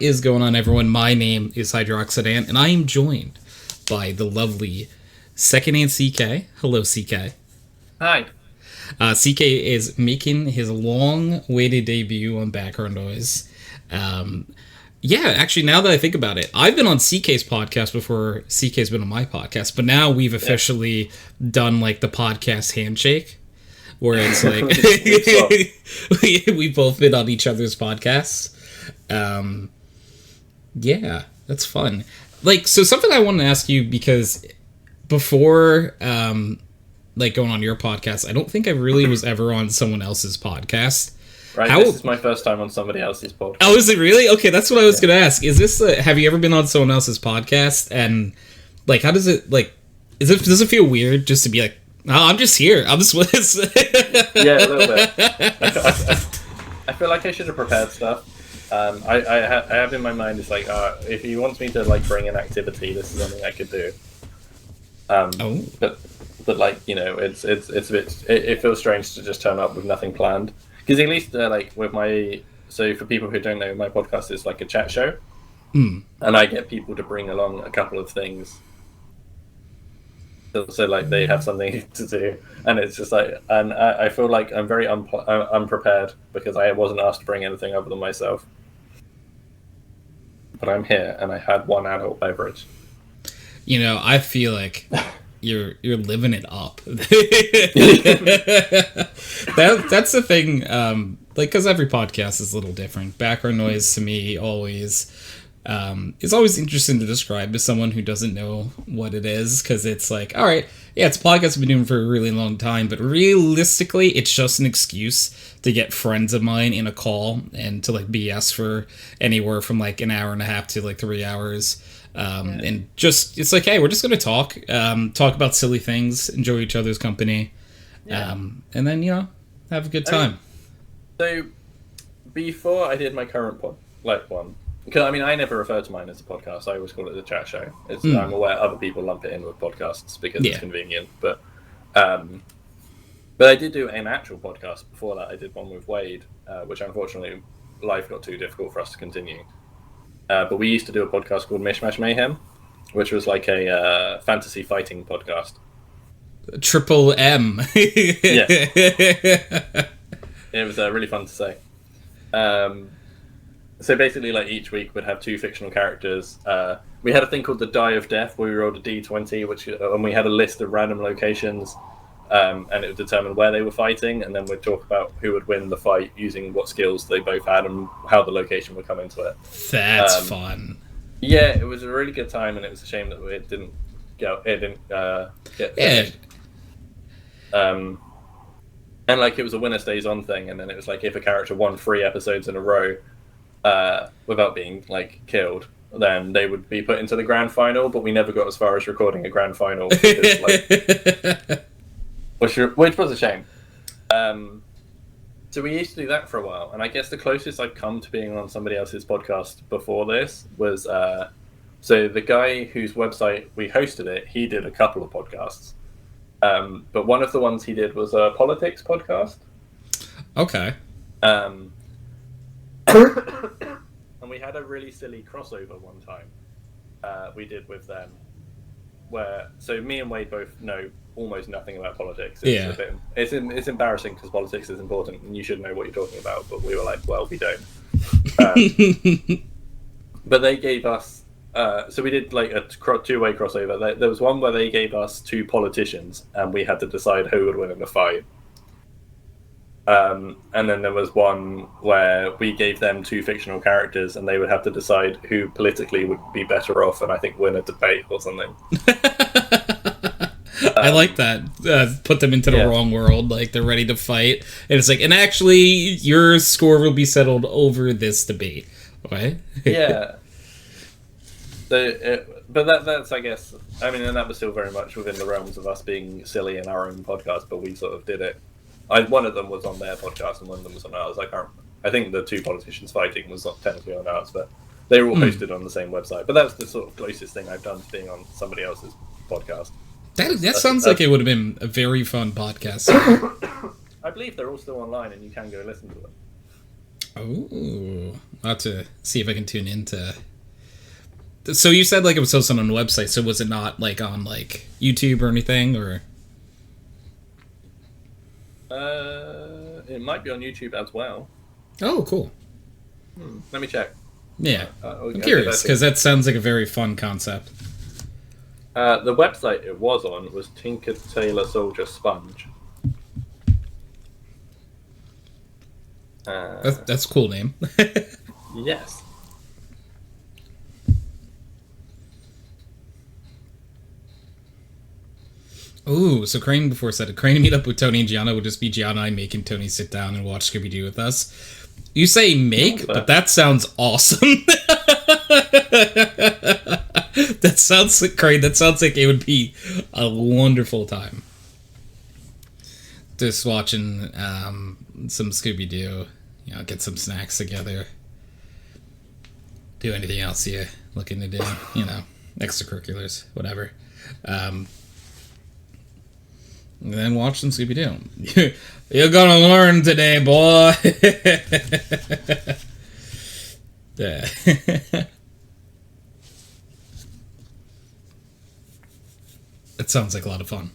Is going on, everyone? My name is HydroxideAnt, and I am joined by the lovely Second Ant CK. Hello, CK. Hi. CK is making his long-awaited debut on Background Noise. Yeah, actually, now that I think about it, I've been on CK's podcast before CK's been on my podcast, but now we've officially done, like, the podcast handshake, where it's like, we've both been on each other's podcasts. Yeah, that's fun. Like, so something I wanted to ask you, because before, like, going on your podcast, I don't think I really was ever on someone else's podcast. Right, this is my first time on somebody else's podcast. Oh, is it really? Okay, that's what I was going to ask. Is this, have you ever been on someone else's podcast? And, like, how does it, like, does it feel weird just to be like, oh, I'm just here. I'm just with this. Yeah, a little bit. I feel like I should have prepared stuff. I have in my mind, it's like, if he wants me to, like, bring an activity, this is something I could do. But like, you know, it's a bit, it feels strange to just turn up with nothing planned. Because at least, like, with so for people who don't know, my podcast is like a chat show. And I get people to bring along a couple of things. So like, they have something to do. And it's just like, and I feel like I'm very unprepared because I wasn't asked to bring anything other than myself. But I'm here, and I had one adult beverage. You know, I feel like you're living it up. That's the thing. Like, because every podcast is a little different. Background noise to me always is always interesting to describe to someone who doesn't know what it is, because it's like, all right, yeah, it's a podcast I've been doing for a really long time, but realistically, it's just an excuse to get friends of mine in a call and to, like, BS for anywhere from, like, an hour and a half to, like, 3 hours. And just, it's like, hey, we're just going to talk about silly things, enjoy each other's company, and then, you know, have a good time. So, before I did my current one, because, I mean, I never refer to mine as a podcast. I always call it a chat show. I'm aware other people lump it in with podcasts because it's convenient. But I did do an actual podcast before that. I did one with Wade, which unfortunately life got too difficult for us to continue. But we used to do a podcast called Mishmash Mayhem, which was like a fantasy fighting podcast. Triple M. Yes. It was really fun to say. So basically, like, each week we'd have two fictional characters. We had a thing called the Die of Death, where we rolled a d20, and we had a list of random locations, and it would determine where they were fighting, and then we'd talk about who would win the fight using what skills they both had and how the location would come into it. That's fun. Yeah, it was a really good time, and it was a shame that it didn't get finished. And like, it was a winner stays on thing, and then it was like, if a character won 3 episodes in a row without being, like, killed, then they would be put into the grand final. But we never got as far as recording a grand final because, like, which was a shame. So we used to do that for a while, and I guess the closest I've come to being on somebody else's podcast before this was so the guy whose website we hosted it, he did a couple of podcasts, but one of the ones he did was a politics podcast. Okay. And we had a really silly crossover one time we did with them, where, so me and Wade both know almost nothing about politics. It's embarrassing because politics is important and you should know what you're talking about, but we were like, well, we don't. But they gave us, so we did like a two-way crossover. There was one where they gave us 2 politicians and we had to decide who would win in the fight. And then there was one where we gave them 2 fictional characters and they would have to decide who politically would be better off and I think win a debate or something. I like that. Put them into the wrong world, like they're ready to fight. And it's like, and actually your score will be settled over this debate. Right? Yeah. But that's, I guess, I mean, and that was still very much within the realms of us being silly in our own podcast, but we sort of did it. One of them was on their podcast and one of them was on ours. I think the 2 politicians fighting was not technically on ours, but they were all posted on the same website. But that's the sort of closest thing I've done to being on somebody else's podcast. That sounds like it would have been a very fun podcast. I believe they're all still online and you can go listen to them. Oh, I'll have to see if I can tune into. So you said like it was hosted on a website. So was it not like on like YouTube or anything, or? It might be on YouTube as well. Oh, cool. Let me check. Yeah, I'm curious because that sounds like a very fun concept. The website it was on was Tinker Tailor Soldier Sponge. That's a cool name. Yes. Ooh, so Crane before said a Crane meet up with Tony and Gianna would just be Gianna and I making Tony sit down and watch Scooby-Doo with us. You say make, but that sounds awesome. That sounds like Crane. That sounds like it would be a wonderful time. Just watching some Scooby-Doo, you know, get some snacks together. Do anything else you're looking to do, you know, extracurriculars, whatever. And then watch some Scooby-Doo. You're gonna learn today, boy. Yeah. It sounds like a lot of fun.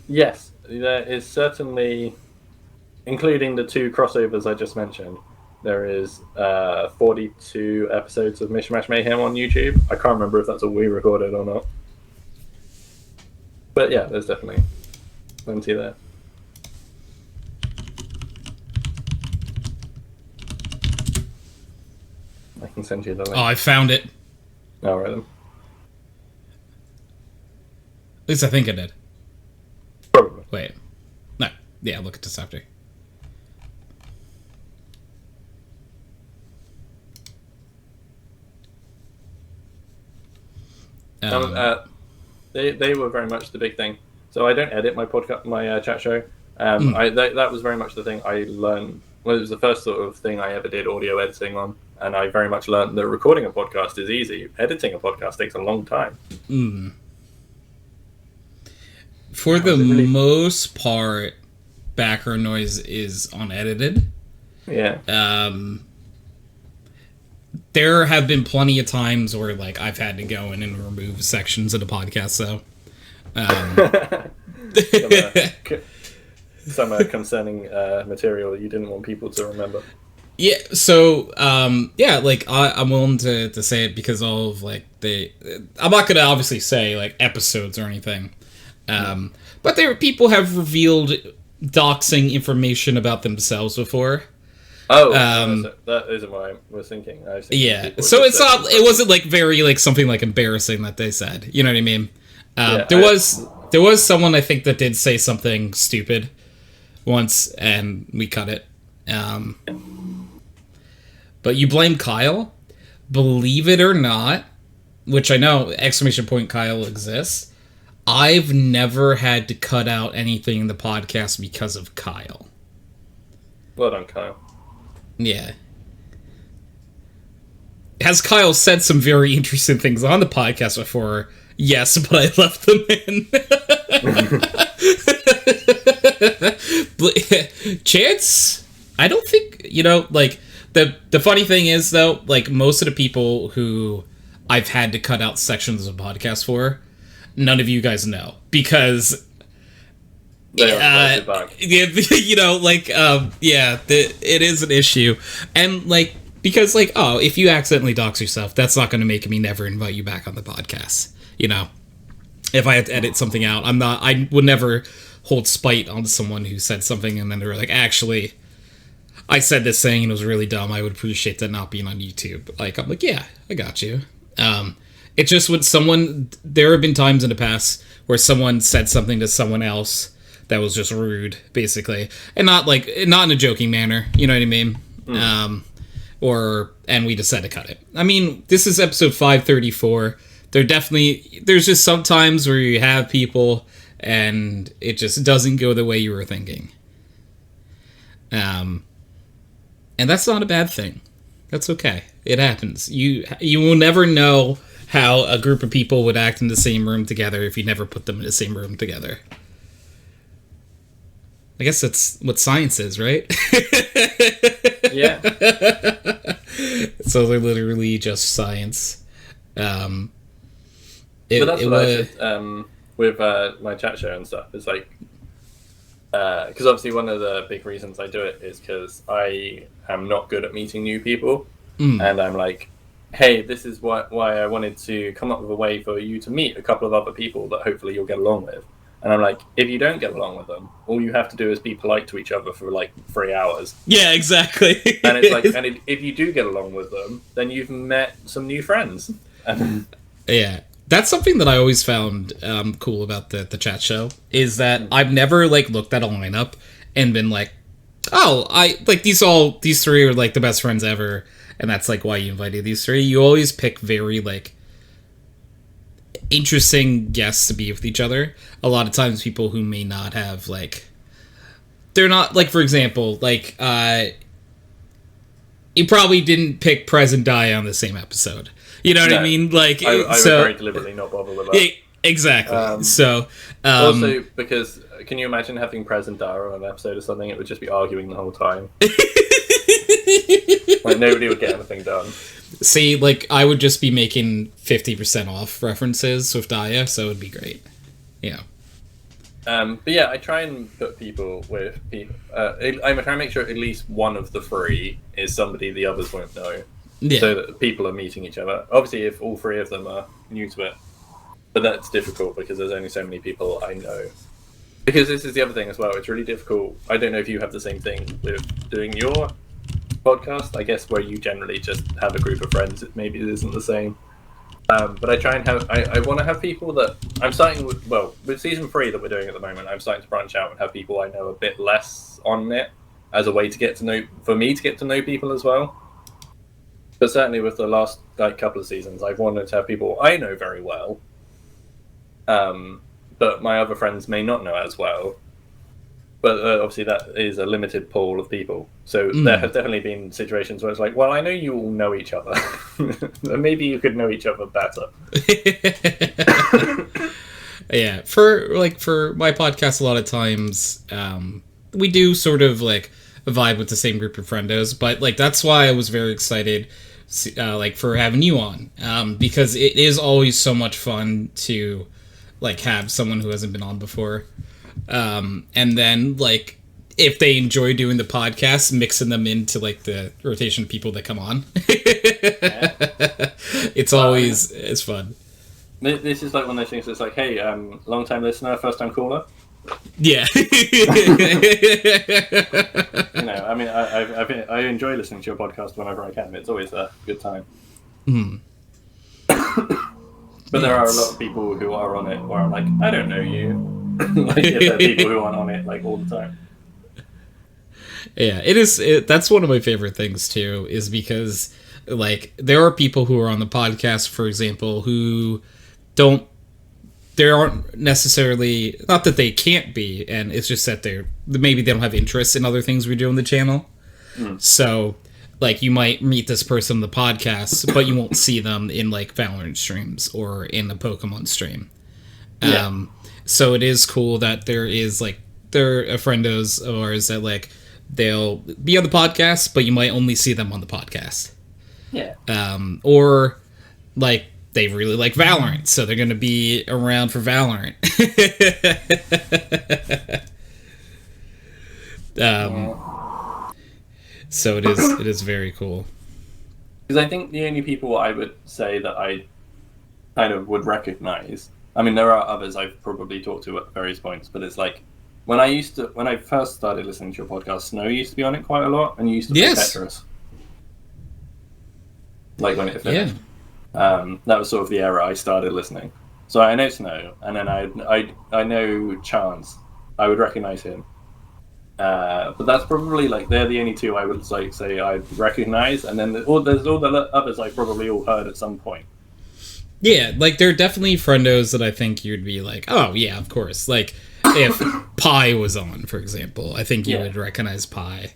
Yes, there is certainly, including the 2 crossovers I just mentioned, there is 42 episodes of Mishmash Mayhem on YouTube. I can't remember if that's all we recorded or not. But yeah, there's definitely plenty there. I can send you the link. Oh, I found it. All right then. At least I think I did. Probably. Wait. No. Yeah, look at this after. They were very much the big thing. So I don't edit my podcast, my chat show. That was very much the thing I learned. Well, it was the first sort of thing I ever did audio editing on, and I very much learned that recording a podcast is easy. Editing a podcast takes a long time. For the most part, background noise is unedited. Yeah. There have been plenty of times where like I've had to go in and remove sections of the podcast, though. Some concerning material that you didn't want people to remember. Yeah, so yeah, like I'm willing to say it because all of like I'm not gonna obviously say like episodes or anything, but people have revealed doxing information about themselves before. Oh, that isn't what I was thinking. Yeah, so it wasn't like very like something like embarrassing that they said. You know what I mean? There was someone I think that did say something stupid once, and we cut it. But you blame Kyle, believe it or not, which I know !Kyle exists. I've never had to cut out anything in the podcast because of Kyle. Well done, Kyle. Yeah. Has Kyle said some very interesting things on the podcast before? Yes, but I left them in. Chance? I don't think, like, the funny thing is, though, like, most of the people who I've had to cut out sections of the podcast for, none of you guys know. Because... it is an issue. And, like, because, like, if you accidentally dox yourself, that's not going to make me never invite you back on the podcast. If I had to edit something out, I would never hold spite on someone who said something and then they were like, actually, I said this thing and it was really dumb. I would appreciate that not being on YouTube. Like, I'm like, yeah, I got you. It just there have been times in the past where someone said something to someone else that was just rude, basically, and not in a joking manner. You know what I mean? And we just had to cut it. I mean, this is episode 534. There's just some times where you have people and it just doesn't go the way you were thinking. And that's not a bad thing. That's okay. It happens. You will never know how a group of people would act in the same room together if you never put them in the same room together. I guess that's what science is, right? Yeah. So they're literally just science. But that's what I said with my chat show and stuff. It's like, because obviously one of the big reasons I do it is because I am not good at meeting new people. And I'm like, hey, this is why I wanted to come up with a way for you to meet a couple of other people that hopefully you'll get along with. And I'm like, if you don't get along with them, all you have to do is be polite to each other for like 3 hours. Yeah, exactly. And it's like, and if you do get along with them, then you've met some new friends. Yeah. That's something that I always found cool about the chat show, is that I've never like looked at a lineup and been like, oh, I like these three are like the best friends ever, and that's like why you invited these three. You always pick very like interesting guests to be with each other. A lot of times people who may not have like, they're not like, for example, like you probably didn't pick Prez and Die on the same episode. You know what I mean? Like, I would very deliberately not bother with that. Yeah, exactly. Also, because can you imagine having Prez and Dara on an episode or something? It would just be arguing the whole time. Like, nobody would get anything done. See, like, I would just be making 50% off references with Daya, so it would be great. Yeah. But yeah, I try and put people with people. I'm trying to make sure at least one of the three is somebody the others won't know. Yeah. So that people are meeting each other. Obviously, if all three of them are new to it. But that's difficult because there's only so many people I know. Because this is the other thing as well. It's really difficult. I don't know if you have the same thing with doing your podcast. I guess where you generally just have a group of friends. Maybe it isn't the same. But I try and have... I want to have people that... I'm starting with... Well, with season 3 that we're doing at the moment, I'm starting to branch out and have people I know a bit less on it as a way to get to know... For me to get to know people as well. But certainly with the last couple of seasons, I've wanted to have people I know very well, but my other friends may not know as well. But obviously that is a limited pool of people. So there have definitely been situations where it's like, well, I know you all know each other. Maybe you could know each other better. Yeah, for my podcast, a lot of times we do sort of like a vibe with the same group of friendos, but like that's why I was very excited for having you on, because it is always so much fun to like have someone who hasn't been on before, and then like if they enjoy doing the podcast, mixing them into like the rotation of people that come on. It's always it's fun. This is like one of those things that's like, hey, long time listener, first time caller. Yeah. You know, I mean, I enjoy listening to your podcast whenever I can. It's always a good time. But there are a lot of people who are on it where I'm like, I don't know you. Like, if there are people who aren't on it like all the time. Yeah, it is. That's one of my favorite things too, is because like there are people who are on the podcast, for example, who there aren't necessarily, not that they can't be, and it's just that maybe they don't have interest in other things we do on the channel. So like you might meet this person on the podcast, but you won't see them in like Valorant streams or in a Pokemon stream. So it is cool that there are a friendos of ours that like they'll be on the podcast, but you might only see them on the podcast. Yeah. Or like they really like Valorant, so they're going to be around for Valorant. So it is very cool. Because I think the only people I would say that I kind of would recognize, I mean, there are others I've probably talked to at various points, but it's like when I first started listening to your podcast, Snow used to be on it quite a lot, and you used to play Tetris. Like when it finished. Yeah. That was sort of the era I started listening. So I know Snow, and then I know Chance. I would recognize him. But that's probably like they're the only two I would like say I recognize, and then there's all the others I probably all heard at some point. Yeah, like there are definitely friendos that I think you'd be like, oh yeah, of course. Like if Pi was on, for example, I think you would recognize Pi.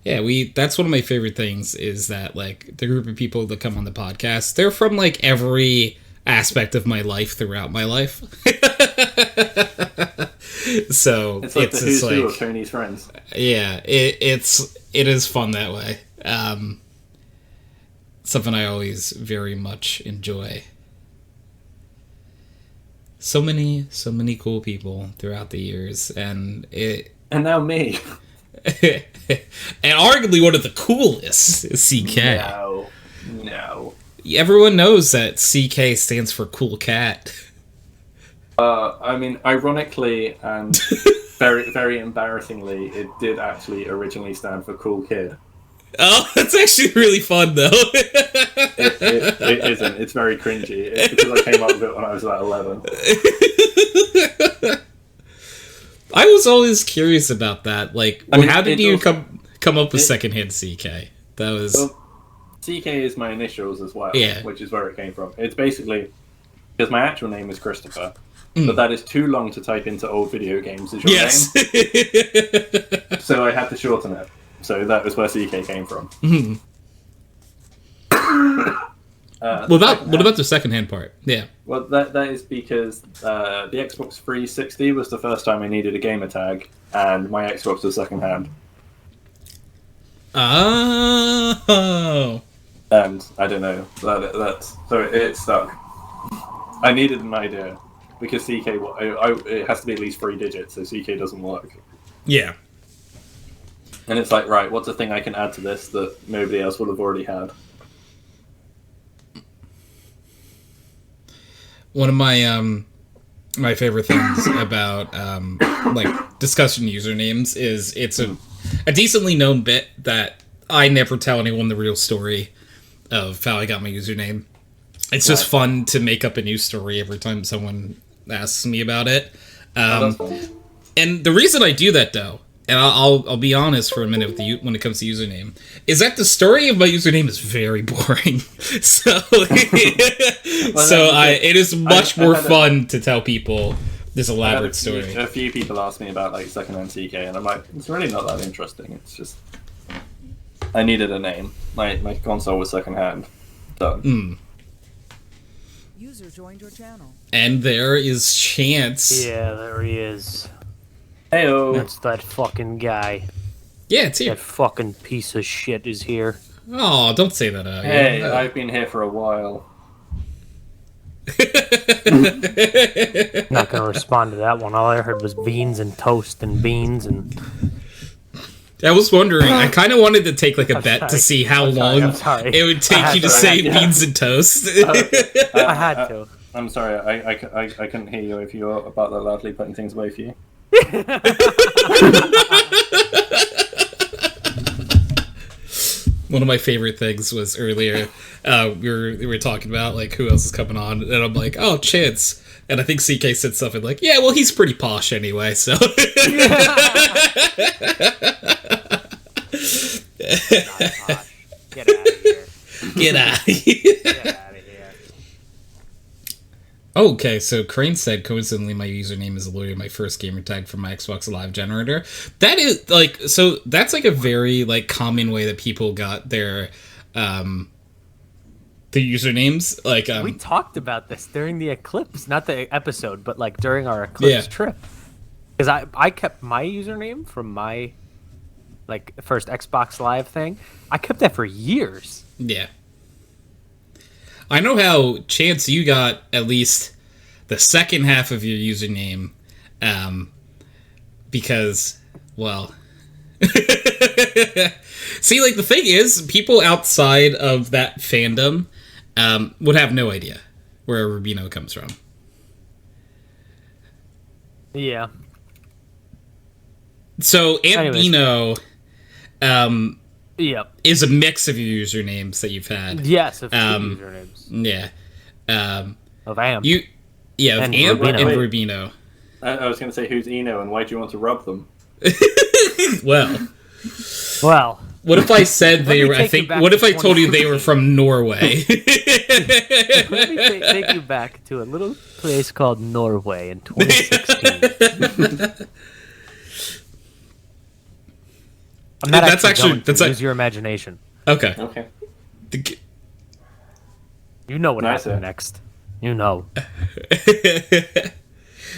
Yeah, that's one of my favorite things is that, like, the group of people that come on the podcast, they're from, like, every aspect of my life throughout my life. So it's like the who's who of Tony's friends. Yeah, it is fun that way. Something I always very much enjoy. So many cool people throughout the years, and now me. And arguably one of the coolest is CK. No. Everyone knows that CK stands for Cool Cat. I mean, ironically and very, very embarrassingly, it did actually originally stand for Cool Kid. Oh, that's actually really fun, though. It isn't. It's very cringy. It's because I came up with it when I was about 11. I was always curious about that. Like, how did you come up with secondhand CK? That was... Well, CK is my initials as well, yeah. Which is where it came from. It's basically... Because my actual name is Christopher, but that is too long to type into old video games as your name. So I had to shorten it. So that was where CK came from. Mm-hmm. What about the secondhand part? Yeah. Well, that is because the Xbox 360 was the first time I needed a gamer tag, and my Xbox was secondhand. Oh. And I don't know. That's so it stuck. I needed an idea because CK it has to be at least 3 digits, so CK doesn't work. Yeah. And it's like, right, what's a thing I can add to this that nobody else would have already had? One of my my favorite things about like discussion usernames is it's a decently known bit that I never tell anyone the real story of how I got my username. It's just fun to make up a new story every time someone asks me about it. And the reason I do that, though, and I'll be honest for a minute with when it comes to username, is that the story of my username is very boring. So, it is much more fun to tell people this elaborate story. A few people ask me about like secondhand CK, and I'm like, it's really not that interesting. It's just I needed a name. My console was secondhand. Done. User joined your channel. And there is Chance. Yeah, there he is. Heyo. That's that fucking guy. Yeah, it's here. That fucking piece of shit is here. Oh, don't say that out. Hey, I've been here for a while. Not gonna respond to that one. All I heard was beans and toast and beans and... I was wondering, I kind of wanted to take like a bet to see how long it would take you to say beans and toast. I had to. I'm sorry, I couldn't hear you if you were about that loudly putting things away for you. One of my favorite things was earlier, we were talking about like who else is coming on, and I'm like, oh, Chance. And I think CK said something like, yeah, well, he's pretty posh anyway, so... Not posh. Get out of here. Get out of here. Get out of here. Okay, so Crane said, coincidentally, my username is Lawyer, my first gamer tag from my Xbox Live generator. That is, like, so that's like a very, like, common way that people got their usernames. Like, we talked about this during the Eclipse, not the episode, but, like, during our Eclipse trip. Because I kept my username from my, like, first Xbox Live thing. I kept that for years. Yeah. I know how, Chance, you got at least the second half of your username, because, well... See, like, the thing is, people outside of that fandom would have no idea where Rubino comes from. Yeah. So, Antbino is a mix of your usernames that you've had. Yes, of two usernames. Yeah. Of Amp. Of Amp and Rubino. I was going to say, who's Eno, and why do you want to rub them? Well... What if I said they were? What if I told you they were from Norway? Let me take you back to a little place called Norway in 2016. not that's actually use your imagination. Okay. Okay. You know what Nice, happened eh? next. You know.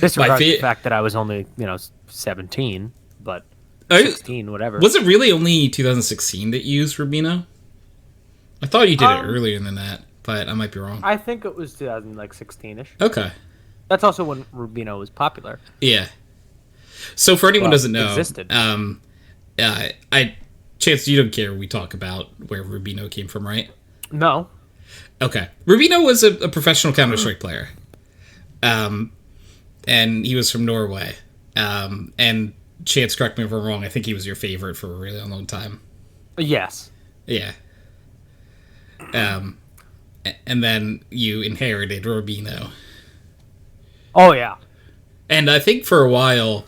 Disregard the fact that I was only 17, but 16, whatever. Was it really only 2016 that you used Rubino? I thought you did it earlier than that, but I might be wrong. I think it was 2016ish. Okay. That's also when Rubino was popular. Yeah. So for anyone who doesn't know, existed. Chance, you don't care we talk about where Rubino came from, right? No. Okay. Rubino was a professional Counter-Strike player. And he was from Norway. And Chance, correct me if I'm wrong, I think he was your favorite for a really long time. Yes. Yeah. And then you inherited Rubino. Oh, yeah. And I think for a while,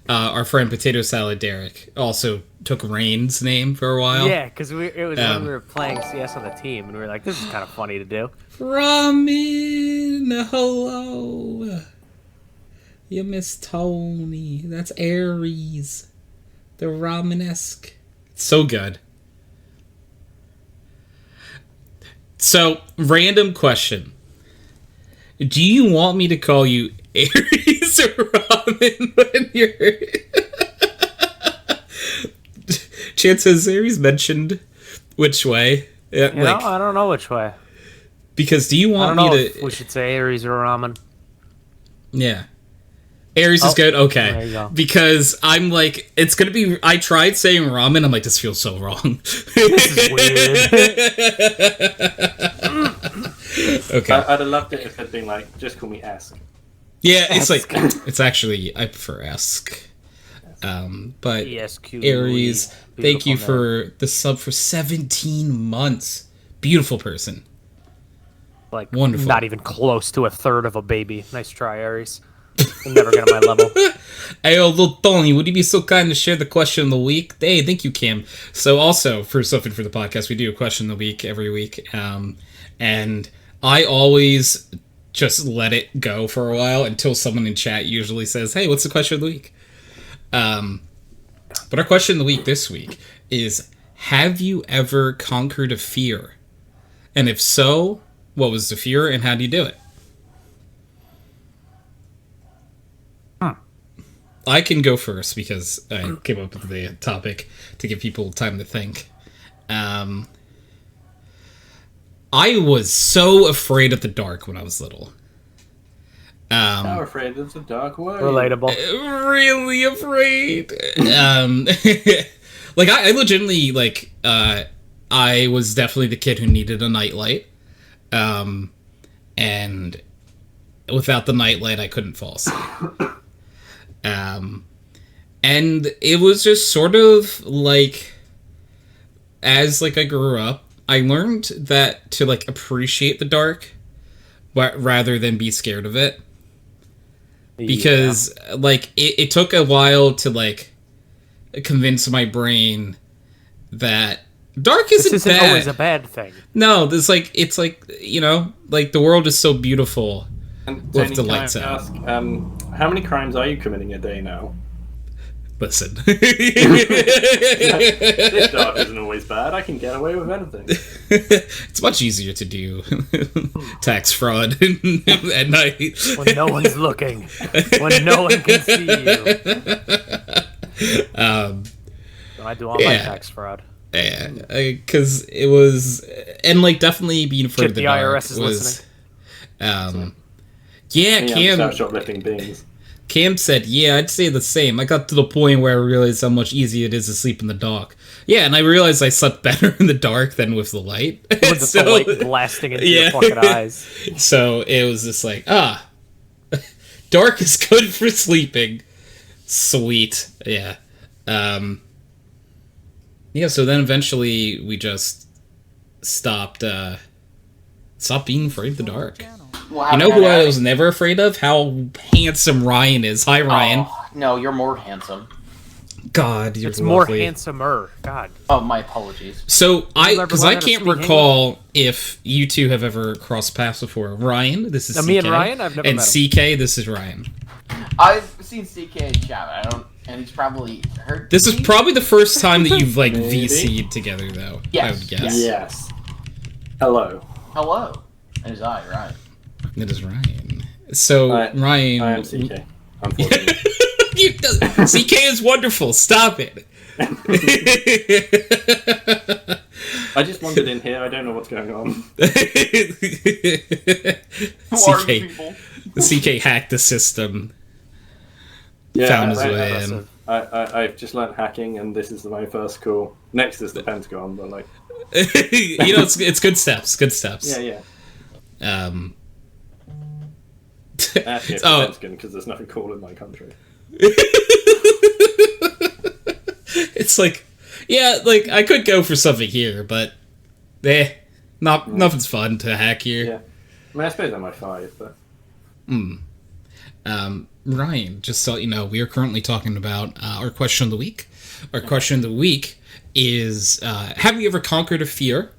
our friend Potato Salad Derek also took Rain's name for a while. Yeah, because it was when we were playing CS on the team, and we were like, this is kind of funny to do. Ramen, hello. You miss Tony. That's Aries. The ramen-esque. So good. So, random question. Do you want me to call you Aries or Ramen when you're... Chance, has Aries mentioned which way? I don't know which way. Because do you want me to... If we should say Aries or ramen. Yeah. Aries is good? Okay. There you go. Because I'm like, it's going to be... I tried saying ramen, I'm like, this feels so wrong. This is weird. Okay. I'd have loved it if it had been like, just call me Ask. Yeah, it's like, it's actually, I prefer Esk. But ESQ. Aries, thank you Beautiful for the sub for 17 months. Beautiful person. Like, Wonderful. Not even close to a third of a baby. Nice try, Aries. You'll never get on my level. Hey, little Tony, would you be so kind to share the question of the week? Hey, thank you, Kim. So also, for something for the podcast, we do a question of the week every week. And I always just let it go for a while until someone in chat usually says, hey, what's the question of the week? But our question of the week this week is, have you ever conquered a fear? And if so, what was the fear and how do you do it? I can go first because I came up with the topic to give people time to think. I was so afraid of the dark when I was little. How afraid of the dark were you? Relatable. Really afraid. Like, I legitimately, like, I was definitely the kid who needed a nightlight. And without the nightlight, I couldn't fall asleep. And it was just sort of like, as like I grew up, I learned that to like appreciate the dark, rather than be scared of it. Because like it took a while to like convince my brain that dark isn't bad. Always a bad thing. No, there's like, it's like, you know, like the world is so beautiful. And With Tony, the can I lights out. ask, how many crimes are you committing a day now? Listen. This dark isn't always bad. I can get away with anything. It's much easier to do tax fraud at night. When no one's looking. When no one can see you. I do all my tax fraud. Yeah, because it was... And, like, definitely being afraid of the dark IRS is was... listening. Yeah, Cam... Start shoplifting beans. Cam said, yeah, I'd say the same. I got to the point where I realized how much easier it is to sleep in the dark. Yeah, and I realized I slept better in the dark than with the light. With the light blasting into your fucking eyes. So it was just like, dark is good for sleeping. Sweet. Yeah. Yeah, so then eventually we just stopped being afraid of the dark. You know who I was never afraid of? How handsome Ryan is. Hi, Ryan. Oh, no, you're more handsome. God, you're It's lovely. more handsomer. God. Oh, my apologies. So, because I can't speak recall if you two have ever crossed paths before. Ryan, this is CK. Me and Ryan? I've never and met him. CK, this is Ryan. seen CK in chat. I don't, and he's probably heard. This is me. probably the first time that you've like Maybe. VC'd together, though. Yes. I would guess. Yes. Hello. Hello. It is I, Ryan. It is Ryan. So Ryan, I am CK. Unfortunately. CK is wonderful. Stop it. I just wandered in here. I don't know what's going on. Who are you people? CK hacked the system. Yeah, Found his way in. I've just learnt hacking, and this is my first cool. Next is the Pentagon, but like, it's good steps. Good steps. yeah. Actually, it's Oh. the Pentagon because there's nothing cool in my country. It's like, yeah, like I could go for something here, but nothing's fun to hack here. Yeah, I mean, I suppose I might 5, but Ryan, just so you know, we are currently talking about our question of the week. Our question of the week is, have you ever conquered a fear?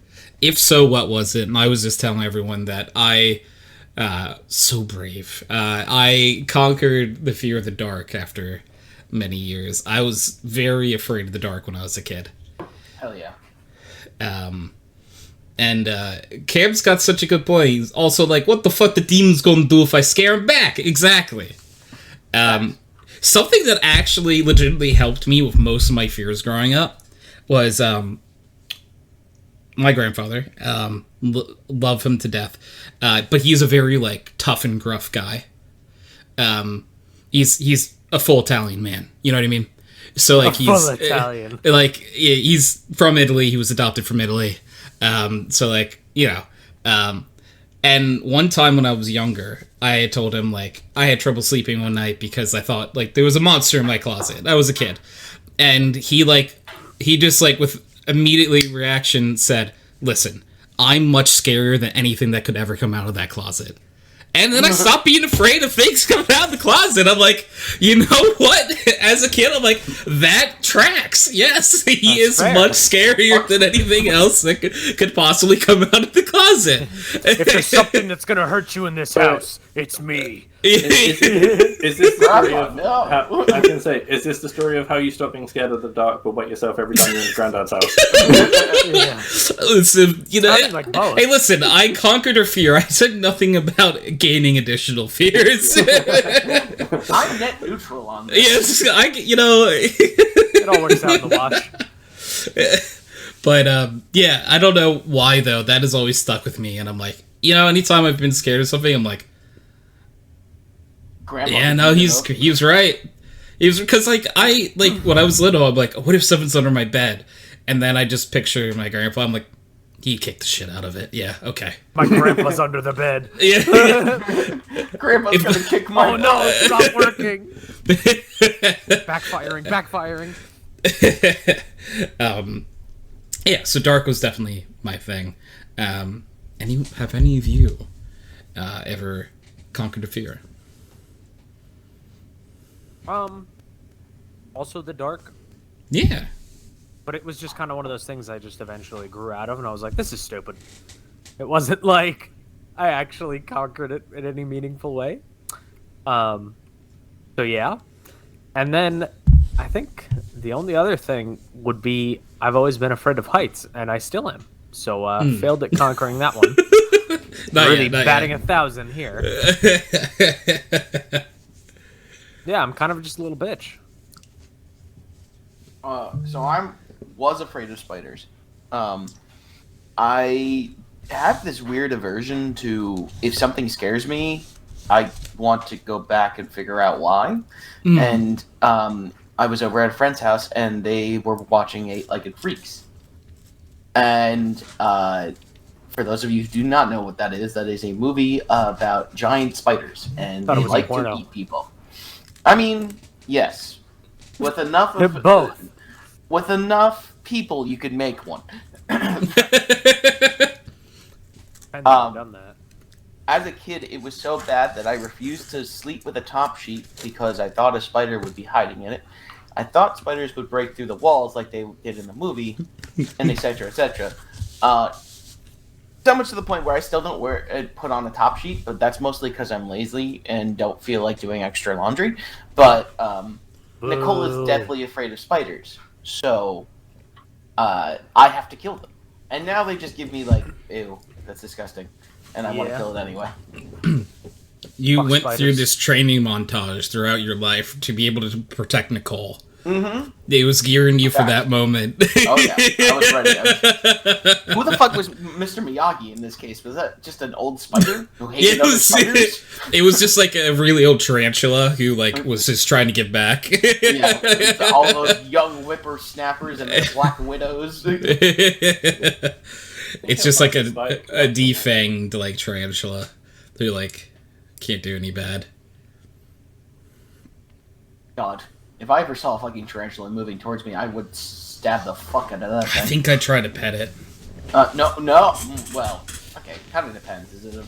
If so, what was it? And I was just telling everyone that so brave. I conquered the fear of the dark after many years. I was very afraid of the dark when I was a kid. Hell yeah. And Cam's got such a good point. He's also like, what the fuck the demon's gonna do if I scare him back? Exactly. Something that actually legitimately helped me with most of my fears growing up was my grandfather. Love him to death. But he's a very like tough and gruff guy. He's a full Italian man. You know what I mean? So like he's full Italian. Like he's from Italy. He was adopted from Italy. So like, you know, and one time when I was younger, I had told him like I had trouble sleeping one night because I thought like there was a monster in my closet. I was a kid. And he just like with immediately reaction said, "Listen, I'm much scarier than anything that could ever come out of that closet." And then I stopped being afraid of things coming out of the closet. I'm like, you know what? As a kid, I'm like, that tracks. Yes, he is fair. much scarier than anything else that could possibly come out of the closet. If there's something that's gonna hurt you in this house, it's me. is this the story of No. how, I was gonna say, is this the story of how you stop being scared of the dark but wet yourself every time you're in your granddad's house? Yeah. Listen, you know, Sounded like both. hey, listen, I conquered a fear. I said nothing about gaining additional fears. I'm net neutral on this. Yes, you know. It all works out in the wash. But yeah, I don't know why though. That has always stuck with me, and I'm like, you know, anytime I've been scared of something, I'm like, Grandma, yeah, no, he was right. He was because like when I was little, I'm like, what if someone's under my bed? And then I just picture my grandpa. I'm like, he kicked the shit out of it. Yeah, okay. My grandpa's under the bed. Yeah. Grandma's gonna kick my. Oh no, it's not working. Backfiring. Yeah, so dark was definitely my thing. Have any of you ever conquered a fear? Also the dark, Yeah. but it was just kind of one of those things I just eventually grew out of, and I was like, this is stupid. It wasn't like I actually conquered it in any meaningful way. So yeah. And then I think the only other thing would be I've always been afraid of heights, and I still am. So failed at conquering that one. Not Really yet, not batting yet. 1,000 here. Yeah, I'm kind of just a little bitch. So I was afraid of spiders. I have this weird aversion to if something scares me, I want to go back and figure out why. And I was over at a friend's house, and they were watching Eight-Legged Freaks. And for those of you who do not know what that is a movie about giant spiders, and Thought it they was a like to porno. eat people. I mean, yes, with enough of Both. with enough people, you could make one. I've done that. As a kid, it was so bad that I refused to sleep with a top sheet because I thought a spider would be hiding in it. I thought spiders would break through the walls like they did in the movie, and etc., etc. so much to the point where I still don't put on a top sheet, but that's mostly because I'm lazy and don't feel like doing extra laundry. But Nicole is deathly afraid of spiders, so I have to kill them. And now they just give me like, ew, that's disgusting, and I want to kill it anyway. You Fuck went spiders. through this training montage throughout your life to be able to protect Nicole. Mm-hmm. It was gearing you for that moment. Oh yeah, I was ready. Who the fuck was Mr. Miyagi in this case? Was that just an old spider who hated other spiders? It was just like a really old tarantula who like was just trying to get back. Yeah, all those young whippersnappers and the black widows. It's just like a defanged like tarantula who like can't do any bad. God, if I ever saw a fucking tarantula moving towards me, I would stab the fuck out of that thing. I think I tried to pet it. No. Well, okay, kind of depends. Is it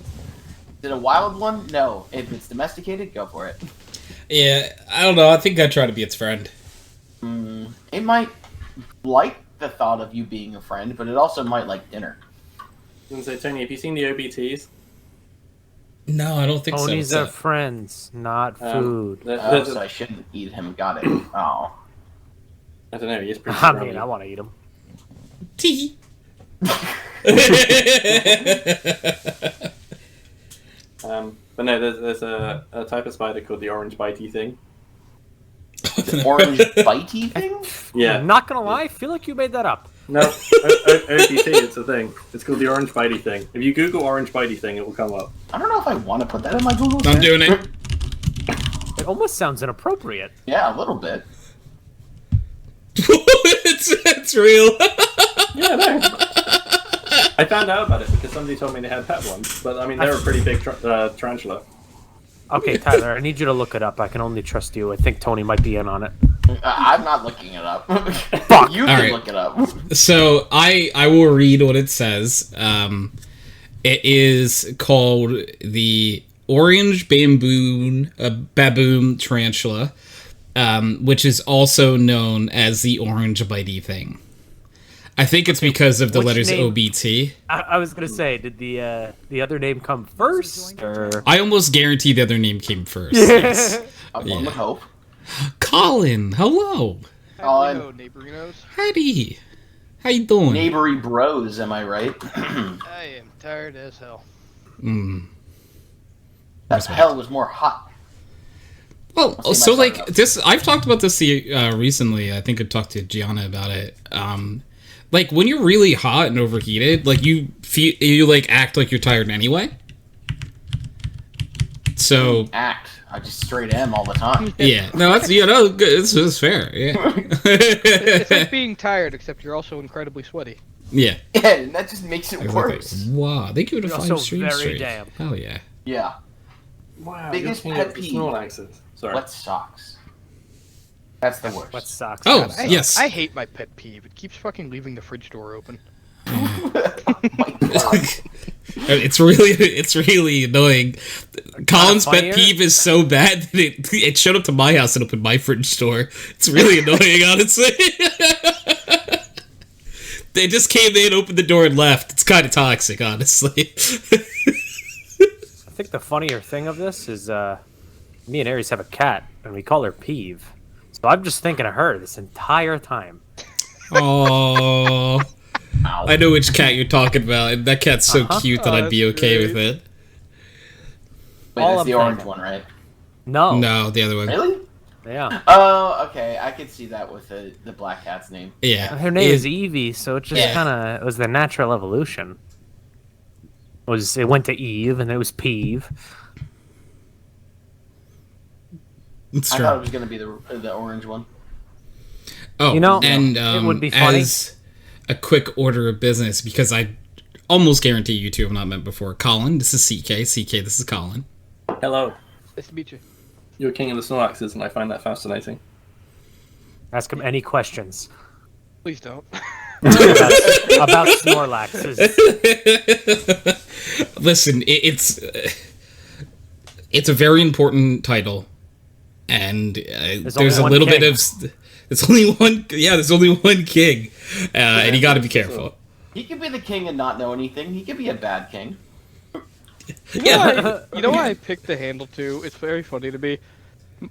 a wild one? No. If it's domesticated, go for it. Yeah, I don't know. I think I try to be its friend. It might like the thought of you being a friend, but it also might like dinner. And so, Tony, have you seen the OBTs? No, I don't think so. Ponies are friends, not food. So I shouldn't eat him. Got it. Oh. I don't know. He's pretty. I mean, I want to eat them. Tee. But no, there's a type of spider called the orange bitey thing. The orange bitey thing? Yeah. I'm not gonna lie, I feel like you made that up. No, OBT, it's a thing. It's called the orange bitey thing. If you Google orange bitey thing, it will come up. I don't know if I want to put that in my Google I'm search. doing it. It almost sounds inappropriate. Yeah, a little bit. it's real. Yeah, no. I found out about it because somebody told me they had pet ones. But I mean, they're a pretty big tarantula. Okay, Tyler, I need you to look it up. I can only trust you. I think Tony might be in on it. I'm not looking it up. Fuck. You can Alright. look it up. So I will read what it says. It is called the orange baboon tarantula, which is also known as the orange bitey thing. I think it's because of the Which letters name? OBT. I was gonna say, did the other name come first, or I almost guarantee the other name came first. Yes. I'm one with hope. Colin, hello. Hello, neighborinos. Howdy. How you doing? Neighbory bros, am I right? I am tired as hell. That hell was more hot. Well, I'll see so my like phone up. this, I've talked about this recently. I think I talked to Gianna about it. Like when you're really hot and overheated, like you like act like you're tired anyway. So Act. I just straight am all the time. yeah, no, that's good. It's fair. Yeah, It's like being tired, except you're also incredibly sweaty. yeah. Yeah, and that just makes it Exactly. worse. Wow, they give it a You're 5 also stream very straight. damn. Hell yeah. Yeah. Wow. Biggest you're pet king of peeve. Snorlaxes. Sorry. Wet socks. That's the worst. what sucks? Oh, I, yes. I hate my pet peeve. It keeps fucking leaving the fridge door open. Oh my God. It's really annoying. Colin's pet funnier? peeve is so bad that it showed up to my house and opened my fridge door. It's really annoying, honestly. They just came in, opened the door, and left. It's kind of toxic, honestly. I think the funnier thing of this is, me and Aries have a cat, and we call her Peeve. So I'm just thinking of her this entire time. Oh, Ow. I know which cat you're talking about. And that cat's so cute that Oh, I'd be that's okay great. with it. Wait, all that's I'm the orange thinking. one, right? No. No, the other one. Really? Yeah. Oh, okay. I could see that with the black cat's name. Yeah. Her name is Evie, so it just Yeah. kind of it was the natural evolution. It went to Eve, and it was Peeve. It's I true. thought it was gonna be the orange one. Oh, You know, and it would be funny. as a quick order of business, because I almost guarantee you two have not met before. Colin, this is CK. CK, this is Colin. Hello. Nice to meet you. You're king of the Snorlaxes, and I find that fascinating. Ask him any questions Please don't. about Snorlaxes. Listen, it's a very important title, and there's only a one little king. bit of there's only one. Yeah, there's only one king, and you got to be careful. He could be the king and not know anything. He could be a bad king. You know why I picked the handle too? It's very funny to me.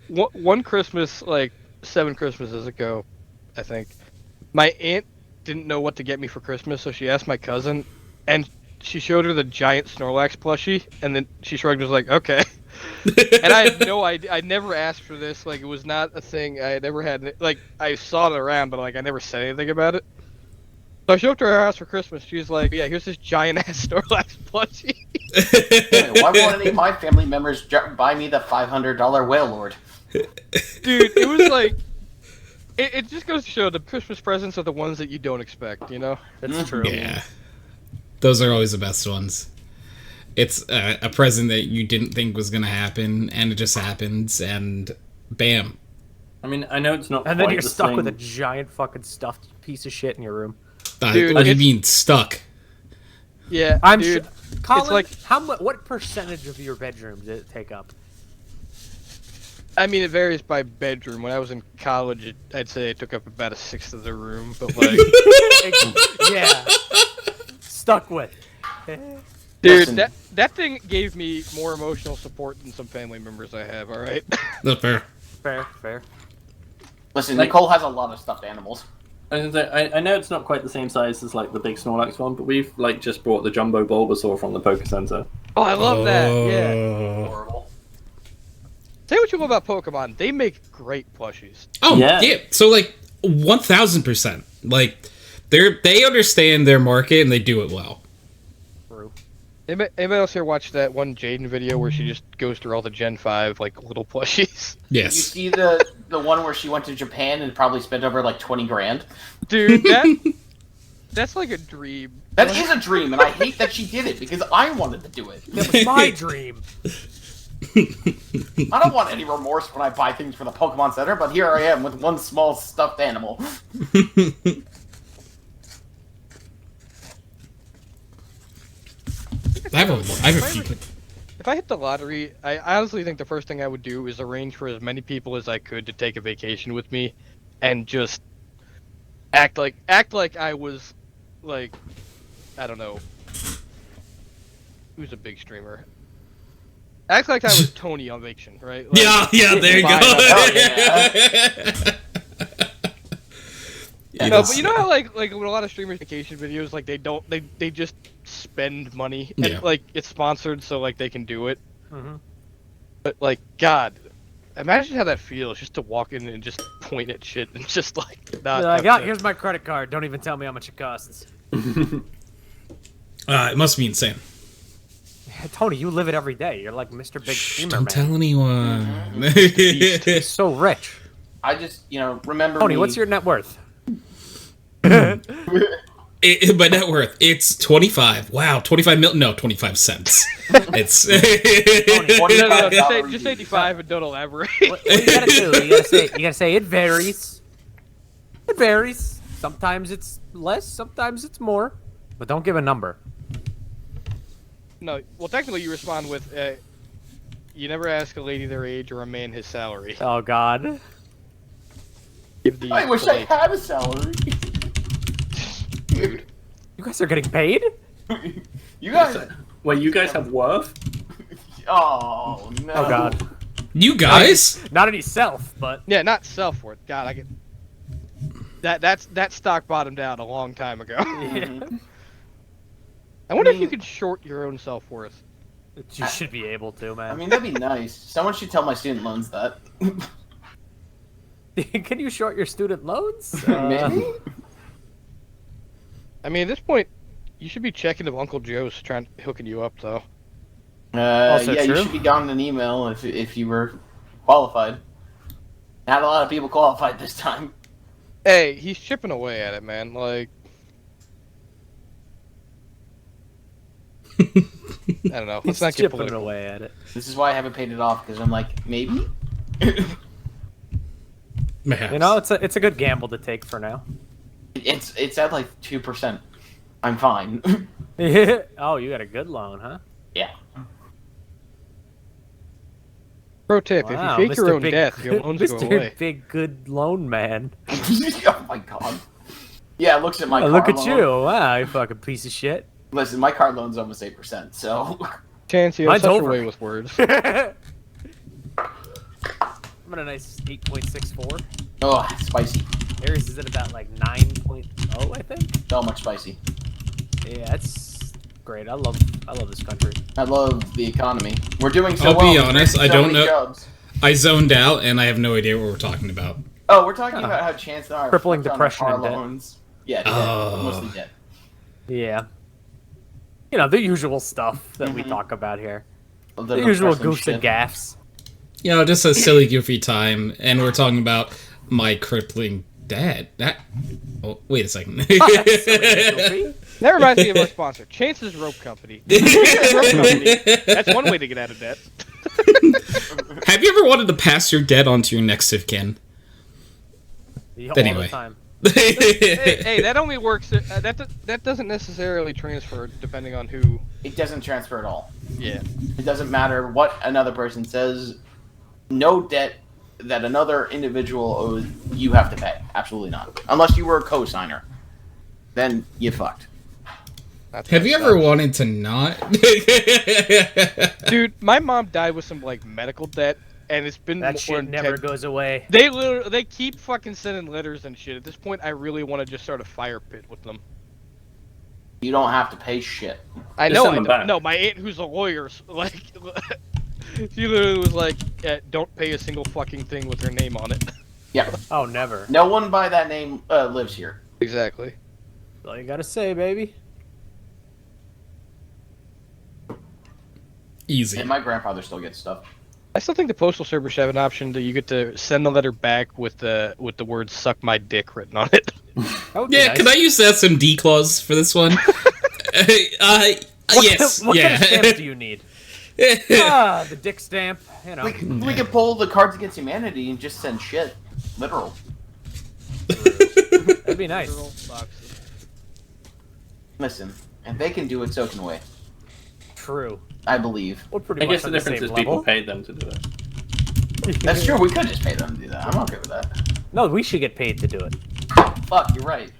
One Christmas, like 7 Christmases ago, I think, my aunt didn't know what to get me for Christmas, so she asked my cousin, and she showed her the giant Snorlax plushie, and then she shrugged and was like, okay. And I had no idea. I never asked for this. Like, it was not a thing. I never had. Like, I saw it around, but like, I never said anything about it. So I showed up to her house for Christmas. She was like, "Yeah, here's this giant ass Snorlax plushie." Why won't any of my family members buy me the $500 whale lord? Dude, it was like, it just goes to show the Christmas presents are the ones that you don't expect. You know? That's true. Yeah. Those are always the best ones. It's a present that you didn't think was going to happen, and it just happens, and bam. I mean, I know it's not. And then quite you're the stuck same. with a giant fucking stuffed piece of shit in your room. Dude, What do you mean stuck? Yeah, I'm dude. sure. Colin, like- what percentage of your bedroom did it take up? I mean, it varies by bedroom. When I was in college, I'd say it took up about a sixth of the room, but like, Yeah. Stuck with. dude, Listen. that thing gave me more emotional support than some family members I have. All right. Not fair. Fair. Listen, Like- Nicole has a lot of stuffed animals. I know it's not quite the same size as like the big Snorlax one, but we've like just brought the Jumbo Bulbasaur from the Poké Center. Oh, I love that. Yeah. Oh. Horrible. Say what you will about Pokemon, they make great plushies. Oh, Yeah. yeah. So, like, 1,000%. Like, they understand their market, and they do it well. True. Anybody else here watch that one Jaden video where she just goes through all the Gen 5 like little plushies? You Yes. see the one where she went to Japan and probably spent over like 20 grand? Dude, that's like a dream. That is a dream, and I hate that she did it because I wanted to do it. That was my dream. I don't want any remorse when I buy things for the Pokemon Center, but here I am with one small stuffed animal. I have a few. If I hit the lottery, I honestly think the first thing I would do is arrange for as many people as I could to take a vacation with me, and just act like I was, like, I don't know, who's a big streamer. Act like I was Tony on vacation, right? Like, Yeah, there you go. Oh, yeah. No, but you know how like with a lot of streamers vacation videos, like they just spend money and Yeah. like it's sponsored so like they can do it. Mhm. But like, God, imagine how that feels just to walk in and just point at shit and just like not. Like, have yeah, to- here's my credit card. Don't even tell me how much it costs. It must be insane. Tony, you live it every day. You're like Mr. Big Shh, Streamer, don't man. tell anyone. You're so rich. I just, remember Tony, me. what's your net worth? My net worth, it's 25. Wow, 25 mil? No, 25 cents. It's. No, $25 just 85 and don't elaborate. What you gotta do? You gotta say it varies. It varies. Sometimes it's less. Sometimes it's more. But don't give a number. No, well, technically you respond with, you never ask a lady their age or a man his salary. Oh God. Give the. I wish the I lady- had a salary. You guys are getting paid? You guys. Wait, you guys have worth? Oh no. Oh God. You guys? Not any self, but Yeah, not self-worth. God, I get. That stock bottomed out a long time ago. Mhm. I wonder if you could short your own self-worth. you should be able to, man. I mean, that'd be nice. Someone should tell my student loans that. Can you short your student loans? Maybe. I mean, at this point, you should be checking if Uncle Joe's hooking you up, though. Also Yeah, true. you should be gotten an email if you were qualified. Not a lot of people qualified this time. Hey, he's chipping away at it, man. Like, I don't know. Let's He's not get chipping political. away at it. This is why I haven't paid it off because I'm like maybe. Perhaps. You know, it's a good gamble to take for now. It's at like 2%. I'm fine. Oh, you got a good loan, huh? Yeah. Pro tip: Wow, if you fake your Mr. own Big- death, your loans go Mr. away. Big good loan man. Oh my god. Yeah, looks at my car look at loan. you. Wow, you fucking piece of shit. Listen, my car loan's almost 8%, so... Chance, you have Mine's such over. a way with words. I'm at a nice 8.64. Oh, spicy. Aries is at about like 9.0, I think. So much spicy. Yeah, that's great. I love this country. I love the economy. We're doing so I'll well. be We're honest, creating I so don't many know- jobs. I zoned out, and I have no idea what we're talking about. Oh, we're talking about how Chance and I are Crippling fucked on our depression car and debt. loans. Yeah, debt. Oh. Mostly debt. Yeah. You know, the usual stuff that we Mhm. talk about here. A The little usual depressing goofs and shit. gaffs. You know, just a silly, goofy time, and we're talking about my crippling dad. That. Oh, wait a second. Silly and goofy. That reminds me of our sponsor, Chance's Rope Company. Chance's Rope Company. That's one way to get out of debt. Have you ever wanted to pass your debt on to your next of kin? Yeah, all Anyway. the time. Hey, that only works. That doesn't necessarily transfer depending on who. It doesn't transfer at all. Yeah. It doesn't matter what another person says. No debt that another individual owes, you have to pay. Absolutely not. Unless you were a co-signer. Then you fucked. Have you ever wanted to not? Dude, my mom died with some like medical debt, and it's been That more shit than never 10 goes away. They keep fucking sending letters and shit. At this point, I really want to just start a fire pit with them. You don't have to pay shit. I Just know. send I them know. back. No, my aunt, who's a lawyer, like, she literally was like, "Don't pay a single fucking thing with her name on it." Yeah. Oh, never. No one by that name lives here. Exactly. That's all you gotta say, baby. Easy. And my grandfather still gets stuff. I still think the postal service should have an option that you get to send a letter back with the words "suck my dick" written on it. That would be Yeah, nice. can I use the SMD clause for this one? Yes. What Yeah. kind of stamp do you need? The dick stamp. You know. We could pull the Cards Against Humanity and just send shit. Literal. That'd be nice. Listen, if they can do it, so can we. True. I believe. We're pretty I much guess the on the difference same is level. people paid them to do it. That's true. We could just pay them to do that. I'm okay with that. No, we should get paid to do it. Fuck, you're right.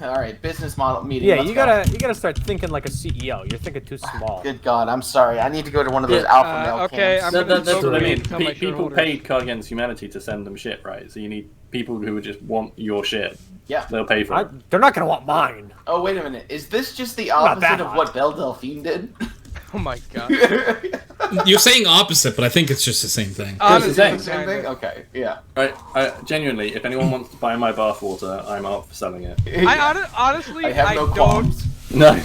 All right, business model meeting. Yeah, let's you go. gotta start thinking like a CEO. You're thinking too small. Good God, I'm sorry. I need to go to one of those Yeah, alpha male okay, camps. I'm gonna That's go what I read mean. and tell my People shareholders. paid Card Against Humanity to send them shit, right? So you need people who would just want your shit. Yeah. They'll pay for it. They're not gonna want mine. Oh, wait a minute. Is this just the Not that opposite of hot. what Belle Delphine did? Oh my god. You're saying opposite, but I think it's just the same thing. Honestly, Same Honestly, thing? Okay, yeah. I genuinely, if anyone wants to buy my bathwater, I'm up for selling it. honestly, I have no don't. qualms. No.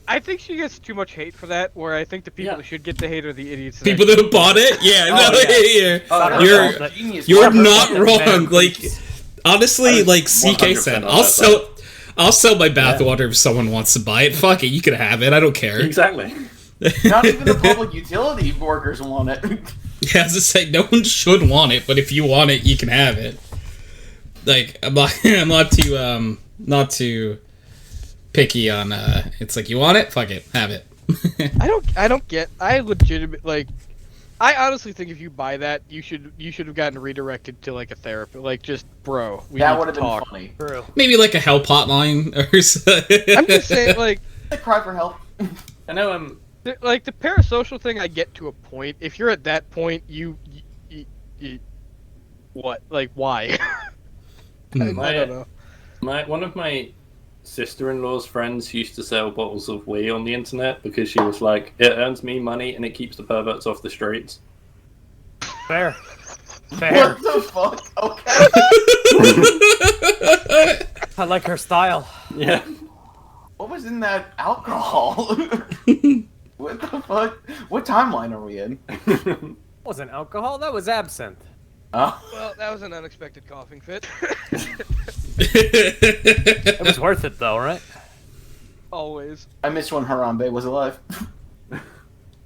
I think she gets too much hate for that. Where I think the people Yeah. that should get the hate are the idiots. People that bought it? Yeah, Oh, no, yeah. yeah. Oh, You're- that's genius. You're Whatever not fucking wrong. man Like, preaches. honestly, I'm like CK 100% said, on I'll that I'll sell my bathwater if someone wants to buy it. Fuck it, you can have it. I don't care. Exactly. Not even the public utility workers want it. Yeah, as I say, no one should want it, but if you want it, you can have it. Like, I'm not too picky on. It's like you want it, fuck it, have it. I legitimate like. I honestly think if you buy that, you should have gotten redirected to like a therapist. Like, just bro, we That need would to have been talk. funny. True. Maybe like a help hotline or something. I'm just saying, like, They cry for help. I know. like the parasocial thing. I get to a point. If you're at that point, you what? Like, why? I don't know. One of my sister-in-law's friends used to sell bottles of wee on the internet because she was like, it earns me money and it keeps the perverts off the streets. Fair. Fair. What the fuck? Okay. I like her style. Yeah. What was in that alcohol? What the fuck? What timeline are we in? Wasn't alcohol. That was absinthe. Oh. Well, that was an unexpected coughing fit. It was worth it though, right? Always. I missed when Harambe was alive.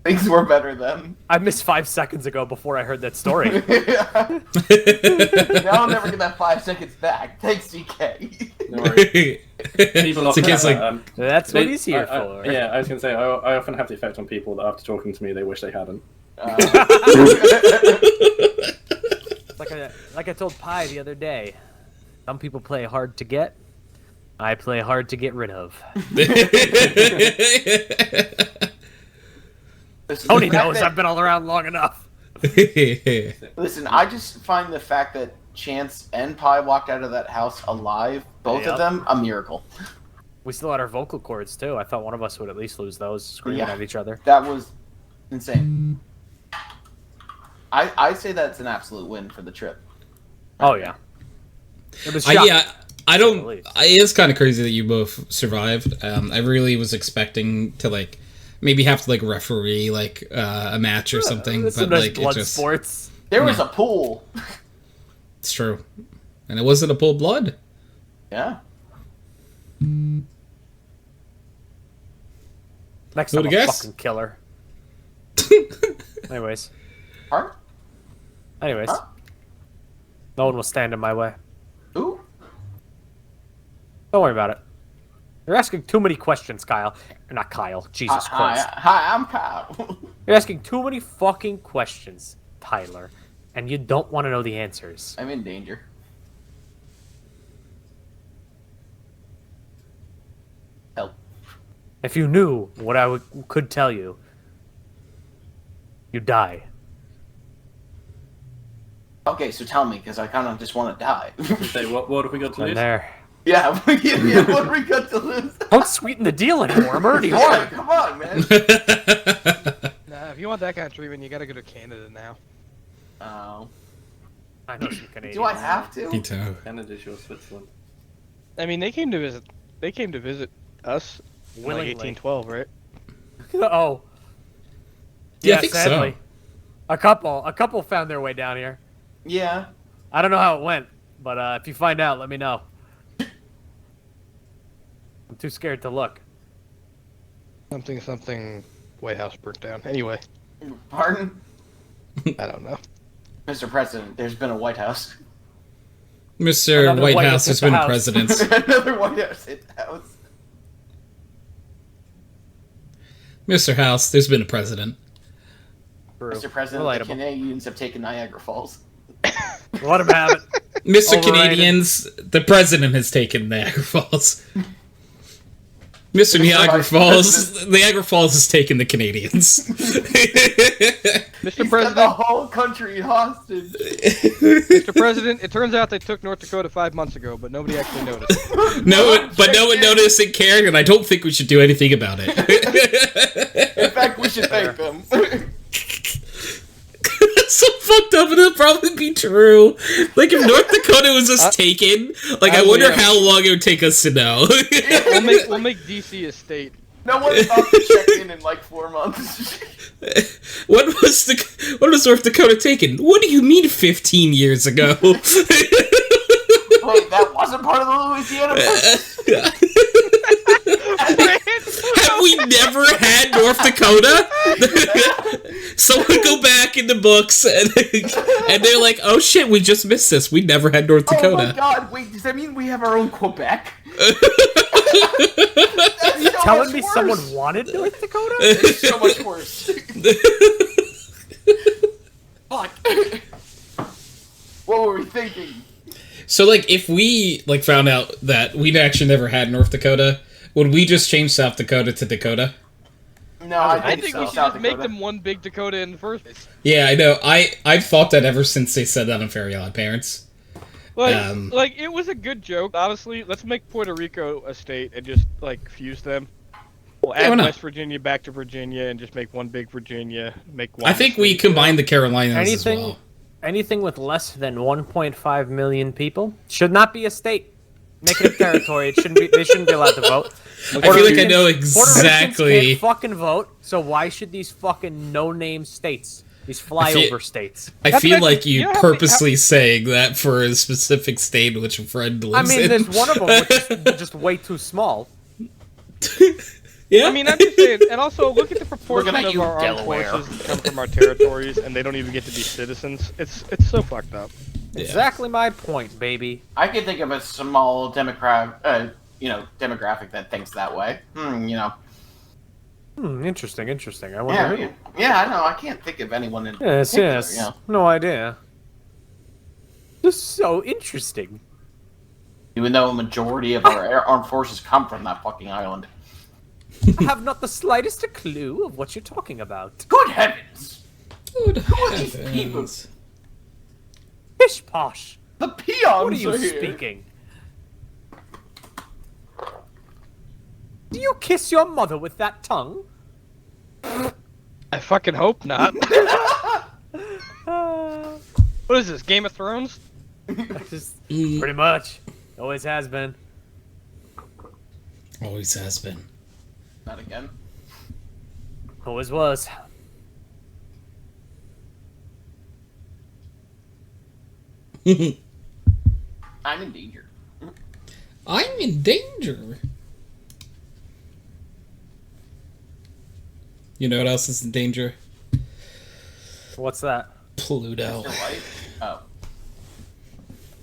Things were better then. I missed 5 seconds ago before I heard that story. Now I'll never get that 5 seconds back. Thanks, CK. No worries. People often CK's have like, that, That's what he's here I- for. Yeah, I was going to say, I often have the effect on people that after talking to me, they wish they hadn't. Like I told Pi the other day, some people play hard to get, I play hard to get rid of. Tony knows I've been all around long enough. Listen, I just find the fact that Chance and Pi walked out of that house alive, both of them, a miracle. We still had our vocal cords, too. I thought one of us would at least lose those, screaming at each other. That was insane. I say that's an absolute win for the trip. Oh, yeah. It was I don't... It is kind of crazy that you both survived. I really was expecting to, like, maybe have to, like, referee, like, a match or something. But, like, blood it just... sports. There was a pool. It's true. And it wasn't a pool of blood. Yeah. Next time, I'll fucking kill her. Anyways. Huh? Anyways. Huh? No one will stand in my way. Who? Don't worry about it. You're asking too many questions, Kyle. Not Kyle. Jesus Christ. Hi, I'm Kyle. You're asking too many fucking questions, Tyler. And you don't want to know the answers. I'm in danger. Help. If you knew what I could tell you, you'd die. Okay, so tell me, because I kind of just want to die. Hey, what have we got to lose? There. Yeah, what have we got to lose? Don't sweeten the deal anymore. I'm already hard. Come on, man. Nah, if you want that kind of treatment, you gotta go to Canada now. Oh. I know some Canadians. Do I have to? Me too. Canada's your Switzerland. I mean, they came to visit. They came to visit us in like Willingly. 1812, right? Oh. Yeah, I think sadly. so. A couple found their way down here. Yeah. I don't know how it went, but if you find out, let me know. I'm too scared to look. Something. White House burnt down. Anyway, Pardon? I don't know. Mr. President, there's been a White House. Mr. Another White White House House has been hit the president. Another White House hit the house. Mr. House, there's been a president. True. Mr. President, Relatable. the Canadians have taken Niagara Falls. Let him have it. Mr. Overrated. Canadians, the president has taken Niagara Falls. Mr. Niagara Falls, Niagara Falls has taken the Canadians. Mr. He's President, got the whole country hostage. Mr. President, it turns out they took North Dakota 5 months ago, but nobody actually noticed. No one noticed and cared, and I don't think we should do anything about it. In fact, we should thank them. That's so fucked up, and it'll probably be true. Like, if North Dakota was just taken, like, I wonder how long it would take us to know. we'll make DC a state. No one thought to check in like 4 months. What was North Dakota taken? What do you mean 15 years ago? Wait, that wasn't part of the Louisiana Purchase? Have we never had North Dakota? Someone go back in the books and they're like, oh shit, we just missed this. We never had North Dakota. Oh my god, wait, does that mean we have our own Quebec? Are you telling me someone wanted North Dakota? It's so much worse. Fuck. What were we thinking? So, like, if we, like, found out that we'd actually never had North Dakota, would we just change South Dakota to Dakota? No, I think we should just make them one big Dakota in the first place. Yeah, I know. I've thought that ever since they said that on Very Odd Parents. Like, it was a good joke. Honestly, let's make Puerto Rico a state and just, like, fuse them. We'll add West Virginia back to Virginia and just make one big Virginia. Make one. I think we combine the Carolinas as well. Anything with less than 1.5 million people should not be a state. Make it a territory. They shouldn't be allowed to vote. I feel like I know exactly. Puerto Ricans can't fucking vote, so why should these fucking no-name states, these flyover states? I feel like you purposely saying that for a specific state which a friend lives in. I mean, there's one of them which is just way too small. Yeah. I mean, I'm just saying, and also look at the proportion of our armed forces that come from our territories, and they don't even get to be citizens. It's so fucked up. Yeah. Exactly my point, baby. I can think of a small demographic that thinks that way. Interesting. I wonder who. Yeah, I know. I can't think of anyone in Yes. particular. No idea. This is so interesting. Even though a majority of our armed forces come from that fucking island. I have not the slightest clue of what you're talking about. Good heavens! Good Who are these people? heavens. Pish posh. The peons What are you are here. speaking? Do you kiss your mother with that tongue? I fucking hope not. What is this, Game of Thrones? Just pretty much. Always has been. Always has been. Not again. Always was. I'm in danger. I'm in danger. You know what else is in danger? What's that? Pluto. Mr. White? Oh.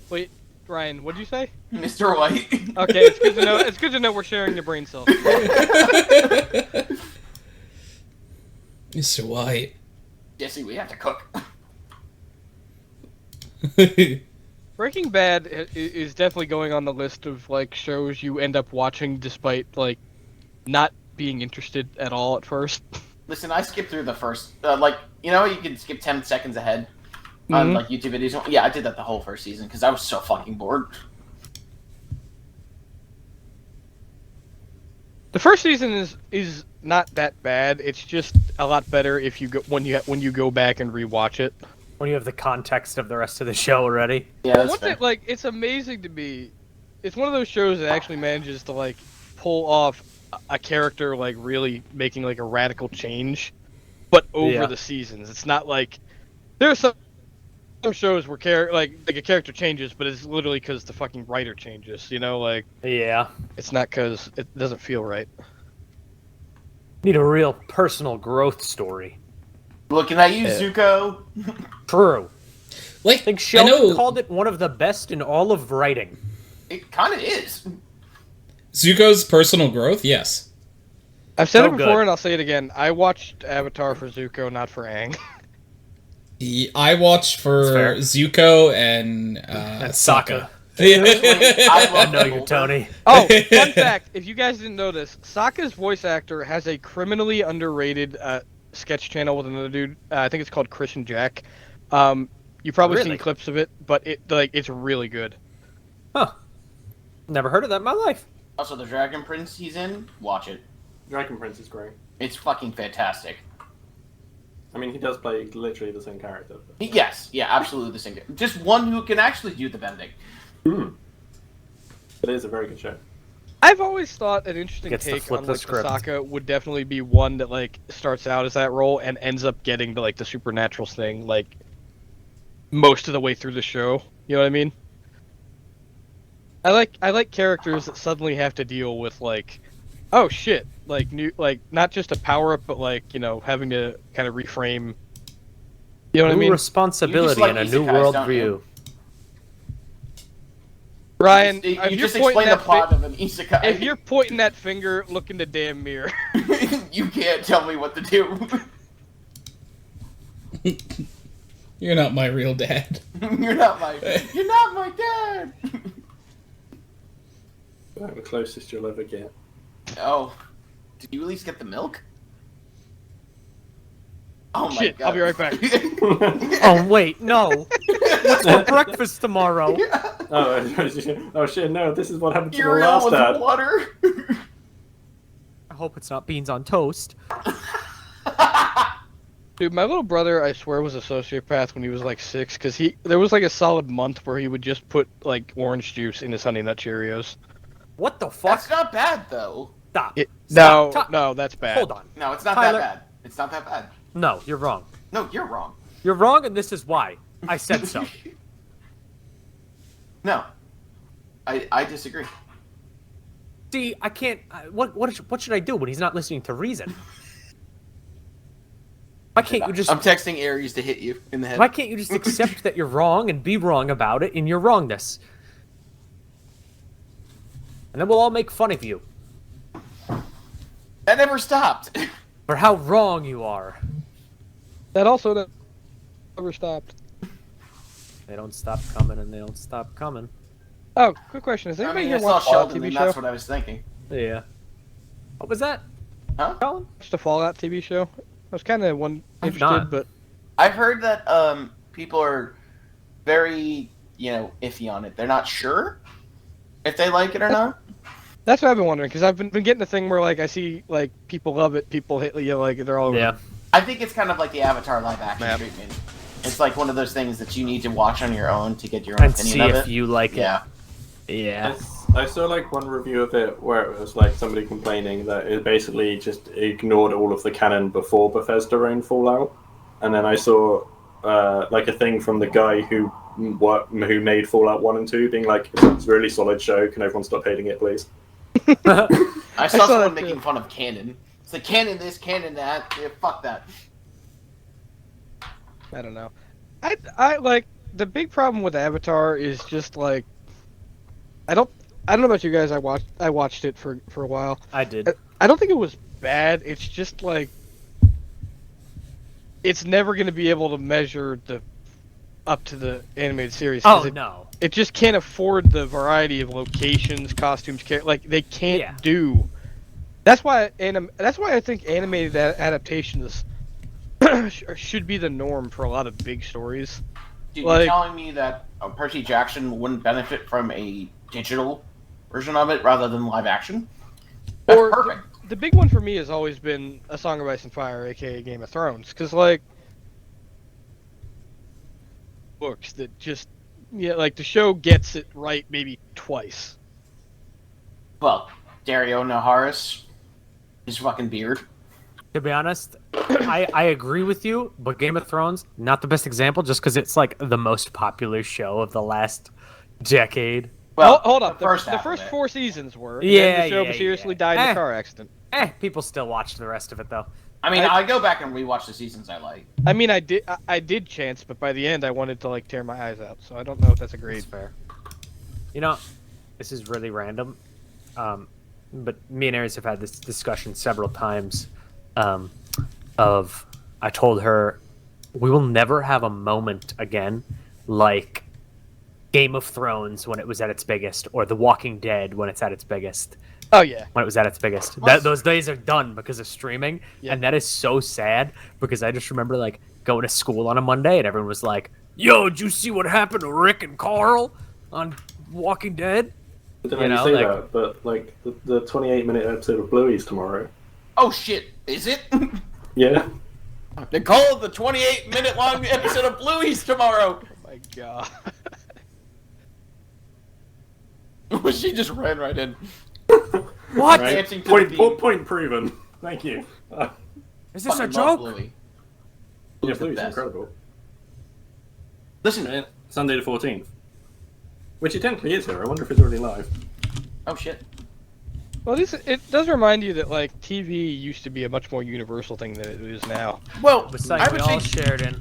Wait, Ryan, what'd you say? Mr. White? Okay, it's good to know. It's good to know we're sharing the brain cells. Mr. White. Jesse, we have to cook. Breaking Bad is definitely going on the list of like shows you end up watching despite like not being interested at all at first. Listen, I skipped through the first, you know, you can skip 10 seconds ahead on like YouTube videos. Yeah, I did that the whole first season because I was so fucking bored. The first season is not that bad. It's just a lot better if you go when you go back and rewatch it. When you have the context of the rest of the show already. Yeah, that's What's fair. it like? It's amazing to me. It's one of those shows that actually manages to like pull off a character like really making like a radical change, but over the seasons. It's not like there's some shows where like a character changes, but it's literally because the fucking writer changes. You know, like Yeah. it's not because it doesn't feel right. Need a real personal growth story. Looking at you, Zuko. True. Like, I think I Sheldon know called it one of the best in all of writing. It kind of is. Zuko's personal growth, yes. I've said So it before good. and I'll say it again. I watched Avatar for Zuko, not for Aang. I watched for fair. Zuko and Sokka. I I know you, Tony. Oh, fun fact! If you guys didn't know this, Sokka's voice actor has a criminally underrated sketch channel with another dude. I think it's called Chris and Jack. You've probably Really? seen clips of it, but it's really good. Huh. Never heard of that in my life. Also, the Dragon Prince he's in, watch it. Dragon Prince is great. It's fucking fantastic. I mean, he does play literally the same character. But... Yes, yeah, absolutely the same. Just one who can actually do the bending. It is a very good show. I've always thought an interesting Gets to take flip on the like the script. Sokka would definitely be one that like starts out as that role and ends up getting to like the supernatural thing like most of the way through the show. You know what I mean? I like characters that suddenly have to deal with like, oh shit, like new like not just a power up, but like, you know, having to kind of reframe. You know what I New mean? responsibility like and a new isekais, world don't view. you? Ryan, You if you're just pointing explain the that plot of an isekai. if you're pointing that finger, look in the damn mirror. You can't tell me what to do. You're not my real dad. You're not my dad. About the closest you'll ever get. Oh, did you at least get the milk? Oh my Shit, god! I'll be right back. Oh wait, no. What's for breakfast tomorrow? Oh shit! No, this is what happened to the Cereal last with dad. water. I hope it's not beans on toast. Dude, my little brother, I swear, was a sociopath when he was like 6, because there was like a solid month where he would just put like orange juice in his Honey Nut Cheerios. What the fuck? That's not bad though. Stop. No, no, that's bad. Hold on. No, it's not Tyler- that bad. It's not that bad. No, you're wrong. No, you're wrong. You're wrong, and this is why. I said so. No, I disagree. See, I can't. What should I do when he's not listening to reason? Why can't you just? I'm texting Aries to hit you in the head. Why can't you just accept that you're wrong and be wrong about it in your wrongness? And then we'll all make fun of you That never stopped. for how wrong you are. That also never stopped. They don't stop coming, and they don't stop coming. Oh, quick question. Has I anybody mean, here I saw watched Fallout Sheldon, TV and show? that's what I was thinking. Yeah. What was that? Huh? Colin? Watched a Fallout TV show? I was kind of I've interested, not. but I've heard that people are very, iffy on it. They're not sure if they like it or not. that's what I've been wondering because I've been getting the thing where like I see like people love it, people hate, like they're all over. Yeah. I think it's kind of like the Avatar live action Map. treatment. It's like one of those things that you need to watch on your own to get your own And opinion see of if it. you like Yeah. it. Yeah. I saw like one review of it where it was like somebody complaining that it basically just ignored all of the canon before Bethesda owned Fallout, and then I saw like a thing from the guy who made Fallout 1 and 2 being like, it's a really solid show, can everyone stop hating it please? I saw someone that too. making fun of canon. It's like canon this, canon that. Yeah, fuck that. I don't know. I like the big problem with Avatar is just like I don't know about you guys. I watched it for a while. I did. I don't think it was bad. It's just like it's never going to be able to measure up to the animated series. 'cause No. it just can't afford the variety of locations, costumes, like they can't do. That's why I think animated adaptations should be the norm for a lot of big stories. Dude, Like- you're telling me that Percy Jackson wouldn't benefit from a digital version of it rather than live action? That's Or perfect. the big one for me has always been A Song of Ice and Fire, aka Game of Thrones, because like books that just like the show gets it right maybe twice. Well, Dario Naharis, his fucking beard. To be honest, I agree with you, but Game of Thrones, not the best example just because it's like the most popular show of the last decade. Well, Hold up, the half of first it. 4 seasons were. And Yeah, then the show yeah, mysteriously yeah. died in a car accident. People still watch the rest of it though. I mean, I go back and rewatch the seasons I like. I mean, I did chance, but by the end, I wanted to like tear my eyes out. So I don't know if that's a grade. That's fair. You know, this is really random, but me and Aries have had this discussion several times. I told her we will never have a moment again like Game of Thrones when it was at its biggest, or The Walking Dead when it's at its biggest. Oh yeah. When it was at its biggest. Those days are done because of streaming, Yeah. and that is so sad because I just remember like going to school on a Monday and everyone was like, "Yo, did you see what happened to Rick and Carl on Walking Dead?" I don't You know know, you say like- that, but like the 28-minute episode of Bluey's tomorrow. Oh shit, is it? Yeah. Nicole, the 28-minute long episode of Bluey's tomorrow. Oh my god. She just ran right in. What? Right. Dancing to the theme. Point proven. Thank you. Is this a Fucking love joke? Bluey. Yeah, Bluey's the Bluey's best. incredible. Listen. Yeah, Sunday the 14th. Which it technically is here. I wonder if it's already live. Oh shit. Well, it does remind you that like TV used to be a much more universal thing than it is now. Well, It's I like we would all say shared in.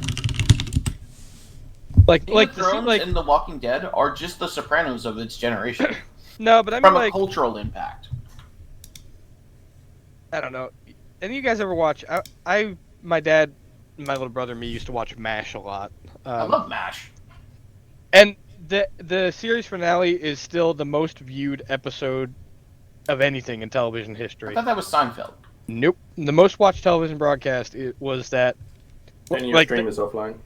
Like Game like of the, Thrones like and The Walking Dead are just the Sopranos of its generation. no, but I mean From a like cultural impact. I don't know. Any of you guys ever watch? My dad, my little brother, and me used to watch MASH a lot. I love MASH. And the series finale is still the most viewed episode of anything in television I history. thought that was Seinfeld. Nope. The most watched television broadcast was that And your like stream the, is offline.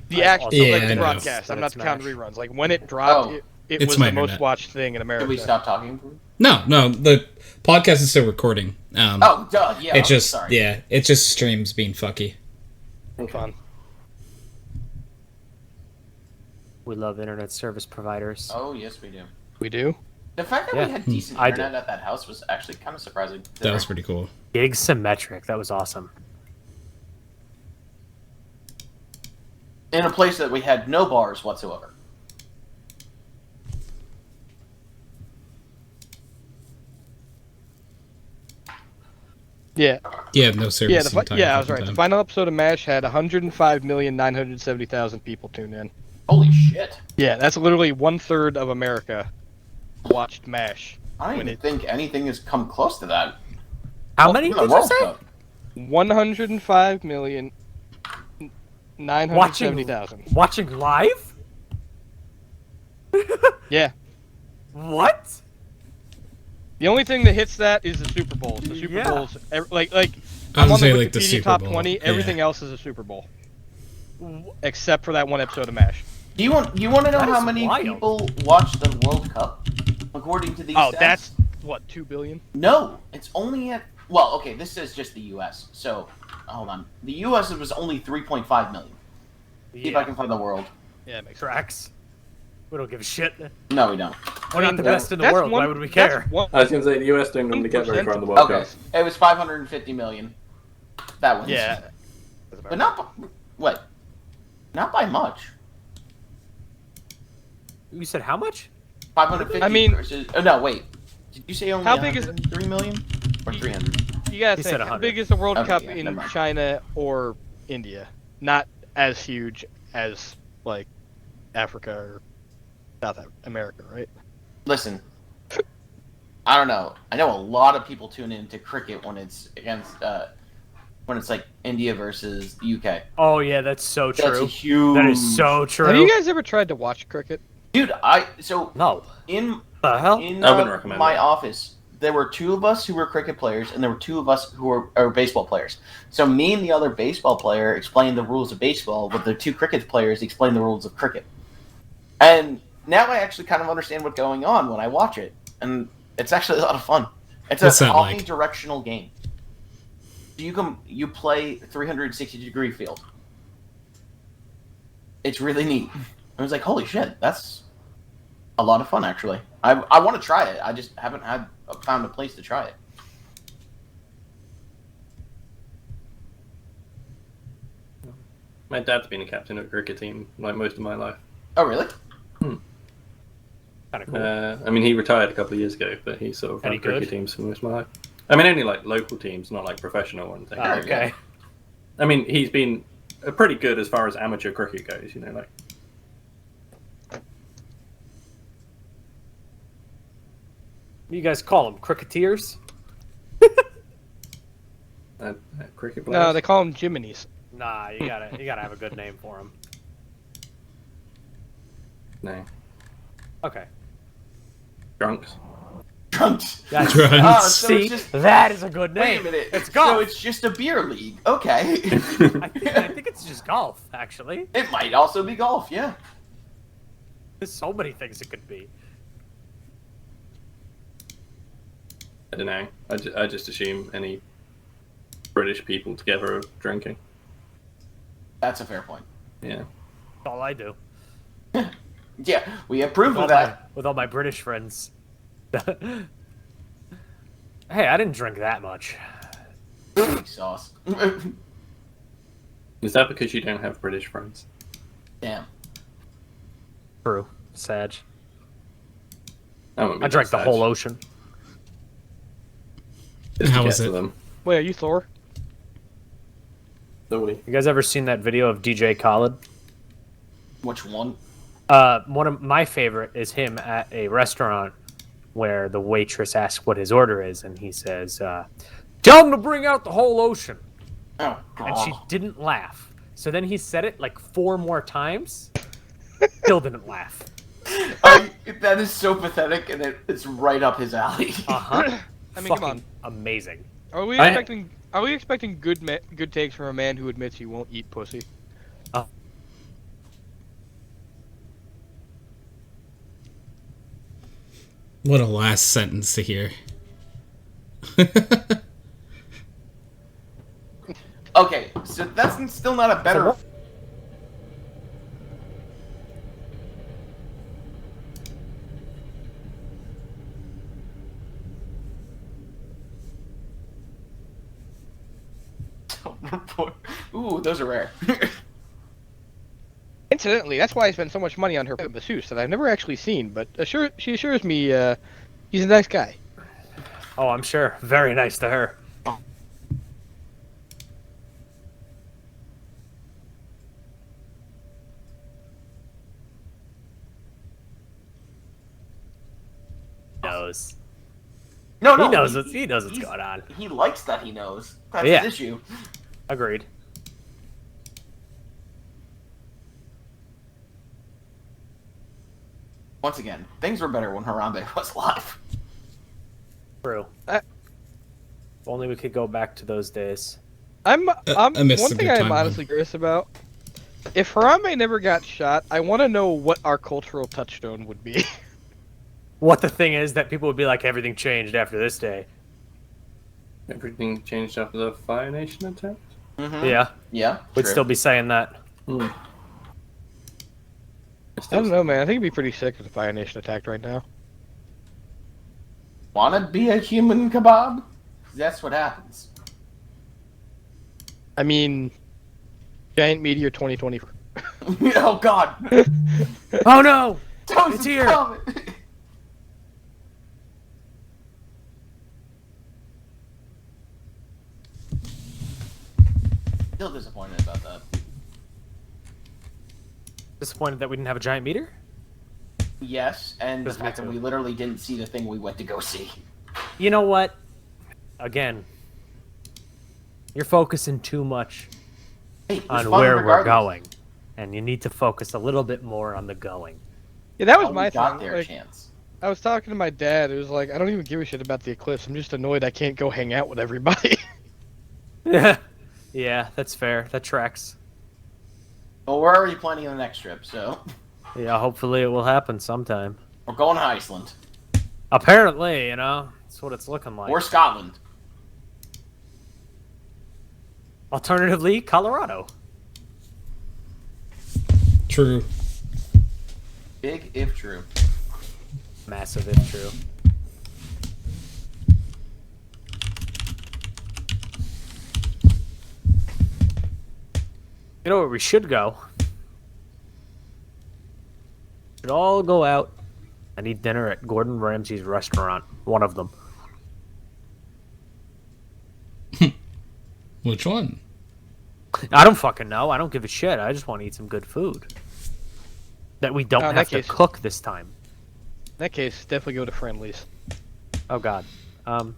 the I've actual also Yeah, like I the know. broadcast. I'm But not it's counting MASH. reruns. Like when it dropped, Oh. it It's was my the most internet. watched thing in America. Did we stop talking? No, the podcast is still recording. Oh, duh, yeah. it just sorry. it just streams being fucky. Fun. We love internet service providers. Oh, yes, we do. We do. The fact that Yeah. we had decent I internet did. at that house was actually kind of surprising. That was pretty cool. Gig symmetric. That was awesome. In a place that we had no bars whatsoever. Yeah. Yeah, no service. Yeah. entire I was fucking right. The time. final episode of MASH had 105,970,000 people tune in. Holy shit. Yeah, that's literally 1/3 of America watched MASH. I don't When even it- think anything has come close to that. How Well, many even the did you World say? Cup. 105,970,000. Watching live? Yeah. What? The only thing that hits that is the Super Bowls. The Super Yeah. Bowls, like I I'm would on the say Wikipedia like the Super top Bowl. 20. Yeah. Everything else is a Super Bowl, except for that one episode of MASH. Do you want to know That how is many wild. people watch the World Cup? According to these Oh, stats? that's what 2 billion. No, it's only at... Well, okay, this says just the U.S., so... Hold on. The U.S. was only 3.5 million. See if I can find the world. Yeah, it makes sense. Tracks. We don't give a shit. No, we don't. We're not the best in the That's world. Why one- would we that's care? one- I was going to say, the US don't normally get very far in the World Okay, Cup. it was 550 million. That one. Yeah. But not... What? Not by much. You said how much? 550 I mean- versus... Oh, no, wait. Did you say only How big is it? 3 million? Or 300? You gotta He think, said how 100. big is the World Okay, Cup yeah, in never mind. China or India? Not as huge as like Africa or South America, right? Listen. I don't know. I know a lot of people tune into cricket when it's against... when it's like India versus the UK. Oh yeah, that's so That's a true. huge... That is so true. Have you guys ever tried to watch cricket? Dude, so No. in The hell? in I wouldn't recommend my it. office, there were 2 of us who were cricket players, and there were 2 of us who were baseball players. So me and the other baseball player explained the rules of baseball, but the 2 cricket players explained the rules of cricket. And now I actually kind of understand what's going on when I watch it, and it's actually a lot of fun. It's What's a that like? omnidirectional game. You play 360-degree field. It's really neat. I was like, holy shit, that's a lot of fun, actually. I want to try it. I just haven't found a place to try it. My dad's been a captain of a cricket team like most of my life. Oh, really? Kind of cool. I mean, he retired a couple of years ago, but he sort of Any ran cricket good? teams for most of my life. I mean, only like local teams, not like professional or anything. Oh, okay. I mean, he's been pretty good as far as amateur cricket goes. You know, like What do you guys call them? Cricketeers? cricket No, players. they call them Jimimies. Nah, you gotta have a good name for them. No, Okay. drunks. Drunks. That's Drunks. Oh, so See, it's just... that is a good Wait name. a minute. It's So golf. it's just a beer league. Okay. I think it's just golf, actually. It might also be golf, yeah. There's so many things it could be. I don't know. I just assume any British people together are drinking. That's a fair point. Yeah. That's all I do. Yeah, we have proof With of all my, that. with all my British friends. Hey, I didn't drink that much. Sauce. Is that because you don't have British friends? Damn. True. Sag. That wouldn't be I drank the that whole sad. ocean. Just to How get was to it? them. Wait, are you Thor? Nobody. You guys ever seen that video of DJ Khaled? Which one? One of my favorite is him at a restaurant where the waitress asks what his order is, and he says, "Tell him to bring out the whole ocean." Oh, And she didn't laugh. So then he said it like 4 more times. Still didn't laugh. that is so pathetic, and it's right up his alley. Uh-huh. I mean, Fucking come on. amazing. Are we I- expecting? Are we expecting good takes from a man who admits he won't eat pussy? What a last sentence to hear. Okay, so that's still not a better. Ooh, those are rare. Incidentally, that's why I spent so much money on her masseuse that I've never actually seen, but she assures me he's a nice guy. Oh, I'm sure. Very nice to her. Knows. No, He knows what's going on. He likes that he knows. That's Yeah. his issue. Agreed. Once again, things were better when Harambe was alive. True. If only we could go back to those days. I miss one the thing good I'm time honestly curious about. If Harambe never got shot, I want to know what our cultural touchstone would be. What the thing is that people would be like, everything changed after this day. Everything changed after the Fire Nation attack? Mm-hmm. Yeah. Yeah. We'd true. still be saying that. Hmm. I don't know, man. I think it'd be pretty sick if the Fire Nation attacked right now. Wanna be a human kebab? That's what happens. I mean, Giant Meteor 2024. Oh God! Oh no! Don't It's here. tell me. Still disappointed about that. Disappointed that we didn't have a giant meteor? Yes, and the Just me fact that too. we literally didn't see the thing we went to go see. You know what? Again, you're focusing too much Hey, it was on fun where we're regardless. going. And you need to focus a little bit more on the going. Yeah, that was While my we got thing. their Like, chance. I was talking to my dad. It was like, I don't even give a shit about the eclipse. I'm just annoyed I can't go hang out with everybody. Yeah, that's fair. That tracks. Well, we're already planning the next trip, so Yeah, hopefully it will happen sometime. we're going to Iceland Apparently, you know, that's what it's looking like. or Scotland. Alternatively, Colorado. True. Big if true. Massive if true. You know where we should go? Should all go out and eat dinner at Gordon Ramsay's restaurant. One of them. Which one? I don't fucking know. I don't give a shit. I just want to eat some good food. That we don't Oh, in have that to case- cook this time. In that case, definitely go to Friendlies. Oh god. I'm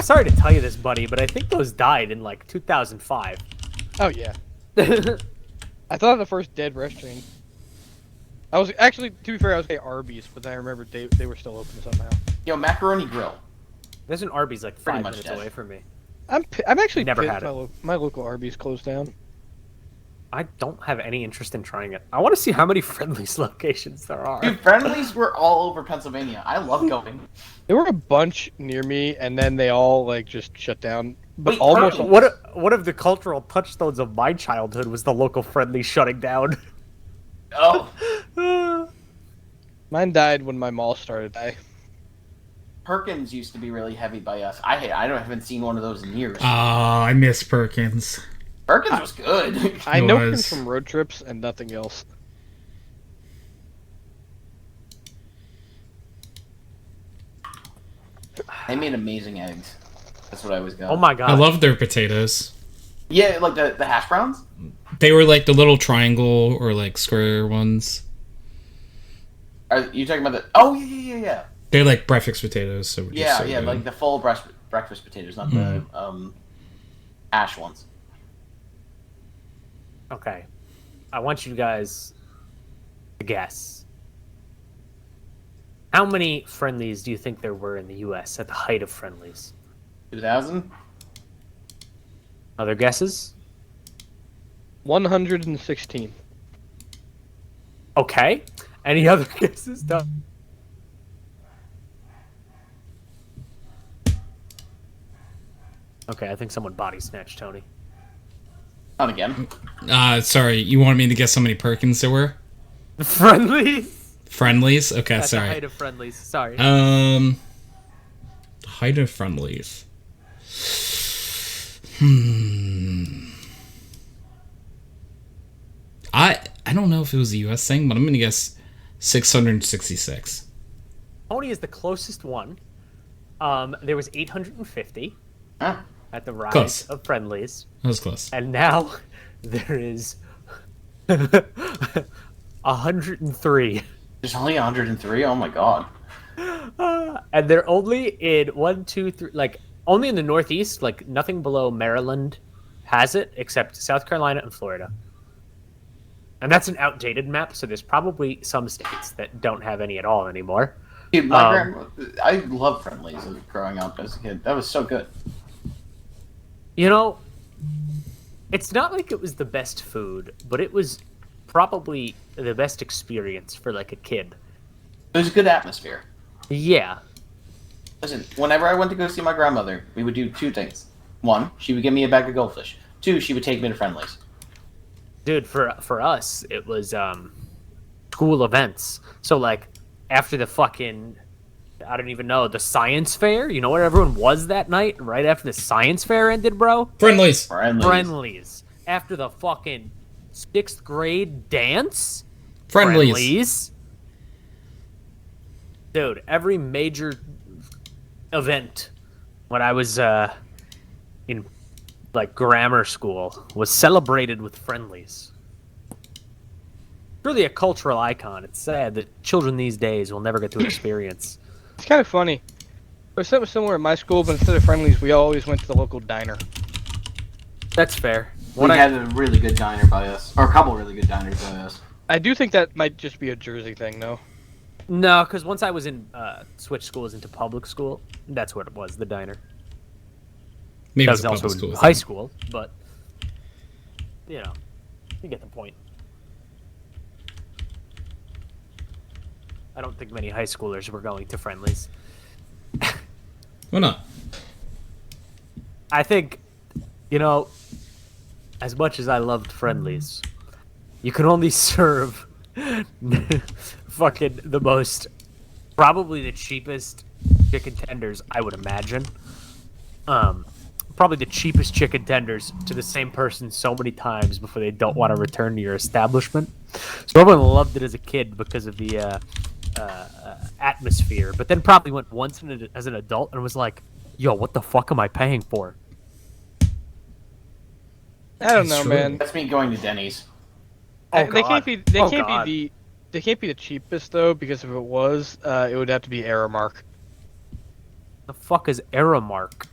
sorry to tell you this, buddy, but I think those died in like 2005. Oh yeah. I thought of the first dead restaurant. I was actually, to be fair, I was saying Arby's, but then I remembered they were still open somehow. Yo, Macaroni Grill. There's an Arby's like Pretty 5 much minutes dead. away from me. I'm actually Never pissed had it. my local Arby's closed down. I don't have any interest in trying it. I want to see how many Friendly's locations there are. Dude, Friendlies were all over Pennsylvania. I love going. There were a bunch near me, and then they all like just shut down. But Wait, almost Perkins. One of the cultural touchstones of my childhood was the local Friendly shutting down. Oh, mine died when my mall started. Perkins used to be really heavy by us. I haven't seen one of those in years. Oh, I miss Perkins. Perkins was good. I It know him was. from road trips and nothing else. They made amazing eggs. That's what I always got. Oh my god. I love their potatoes. Yeah, like the hash browns. They were like the little triangle or like square ones. Are you talking about the? Oh yeah. They're like breakfast potatoes. So we're just Yeah, so yeah, good. like the full breakfast potatoes, not the ash ones. Okay. I want you guys to guess. How many Friendlies do you think there were in the US at the height of Friendlies? 2000. Other guesses? 116. Okay. Any other guesses? No. Okay, I think someone body snatched Tony. Not again. Sorry, you wanted me to guess how many Perkins there were? Friendlies? Friendlies? Okay, At the sorry. height of Friendlies. Sorry. Height of Friendlies. I don't know if it was a US thing, but I'm gonna guess 666. Tony is the closest one. There was 850 Huh? at the rise Close. of Friendlies. That was close. And now there is 103. There's only 103. Oh my god. And they're only in 1, 2, 3, like only in the Northeast, like nothing below Maryland has it, except South Carolina and Florida. And that's an outdated map, so there's probably some states that don't have any at all anymore. Dude, I love Friendlies growing up as a kid. That was so good. You know, it's not like it was the best food, but it was probably the best experience for like a kid. It was a good atmosphere. Yeah. Listen, whenever I went to go see my grandmother, we would do two things. One, she would give me a bag of goldfish. Two, she would take me to Friendlies. Dude, for us, it was school events. So like after the fucking, I don't even know, the science fair. You know where everyone was that night? Right after the science fair ended, bro. Friendlies. Friendlies. After the fucking 6th grade dance. Friendlies. Dude, every major event when I was in like grammar school was celebrated with Friendlies. Really a cultural icon. It's sad that children these days will never get to experience. It's kind of funny. There's something similar in my school, but instead of Friendlies, we always went to the local diner. That's fair. We had a really good diner by us, or a couple really good diners by us. I do think that might just be a Jersey thing, though. No, because once I was in switched schools into public school, that's what it was, the diner. Maybe That it's was a also public school high thing. school, but you know, you get the point. I don't think many high schoolers were going to Friendlies. Why not? I think, you know, as much as I loved Friendlies, you can only serve fucking the most, probably the cheapest chicken tenders, I would imagine. Probably the cheapest chicken tenders to the same person so many times before they don't want to return to your establishment. So everyone loved it as a kid because of the atmosphere, but then probably went once as an adult and was like, yo, what the fuck am I paying for? I don't know, True. man. That's me going to Denny's. Oh, They can't God. be. They Oh, can't God. be They can't be the cheapest though, because if it was, it would have to be Aramark. The fuck is Aramark?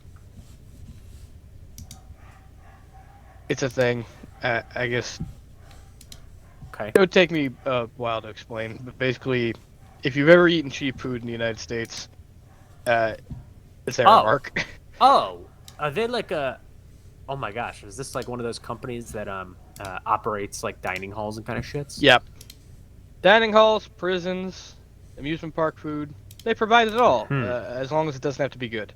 It's a thing. I guess Okay. it would take me a while to explain, but basically, if you've ever eaten cheap food in the United States, it's Aramark. Oh, are they like a? Oh my gosh, is this like one of those companies that operates like dining halls and kind of shits? Yep. Dining halls, prisons, amusement park food. They provide it all, as long as it doesn't have to be good.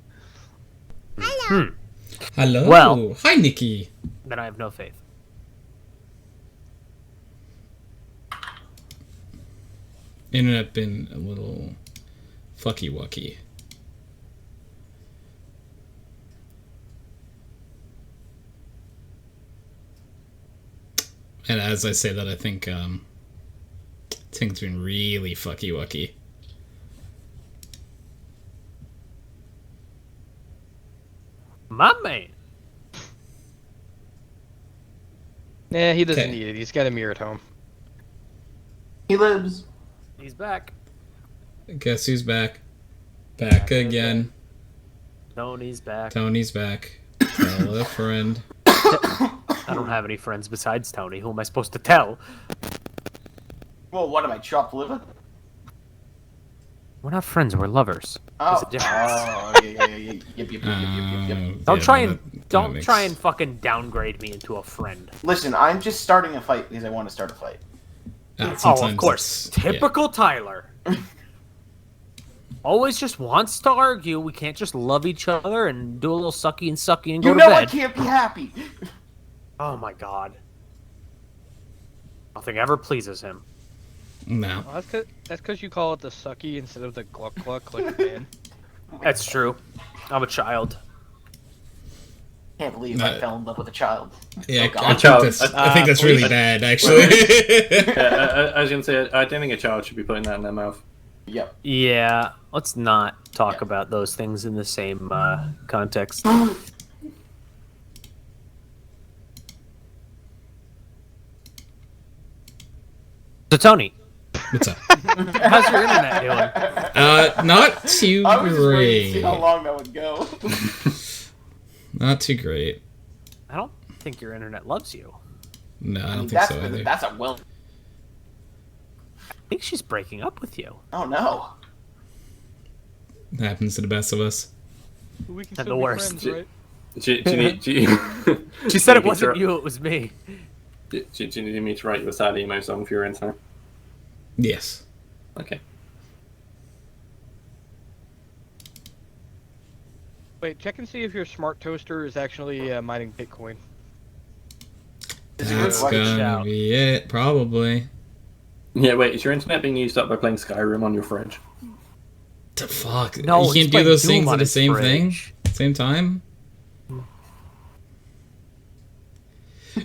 Hello. Well- Hi, Nikki. Then I have no faith. Internet been a little fucky wucky. And as I say that, I think it's been really fucky wucky. My man. Yeah, he doesn't Okay. need it. He's got a mirror at home. He lives. He's back. Guess who's back? Back again. Tony's back. Tony's back. Tell a friend. I don't have any friends besides Tony. Who am I supposed to tell? Well, what am I, chopped liver? We're not friends. We're lovers. Oh, There's a difference. Yep. Don't Yeah, try no, and that don't makes- try and fucking downgrade me into a friend. Listen, I'm just starting a fight because I want to start a fight. Oh, of sometimes course. it's- yeah. Typical Tyler. Always just wants to argue. We can't just love each other and do a little sucky and sucky and go You to know I bed. can't be happy. Oh my god. Nothing ever pleases him. No. Well, that's because you call it the sucky instead of the gluck gluck like a man. That's true. I'm a child. Can't believe I No. fell in love with a child. Yeah, Oh, God. I think that's really please. bad, actually. I was gonna say I don't think a child should be putting that in their mouth. Yep. Yeah, let's not talk about those things in the same context. So Tony, What's up? how's your internet doing? Not too I was just waiting to see great. how long that would go. Not too great. I don't think your internet loves you. No, I don't think so either. That's a well. think she's breaking up with you. Oh no. It happens to the best of us. We can And still the be worst. friends, right? Do you need, She said it wasn't you, it was me. Do you need me to write you a sad emo song for your intern? Yes. Okay. Wait, check and see if your smart toaster is actually mining Bitcoin. That's question. gonna be it, probably. Yeah, wait, is your internet being used up by playing Skyrim on your fridge? The fuck? No, You he's can't do playing those Doom things on at the his same thing? fridge. Same time?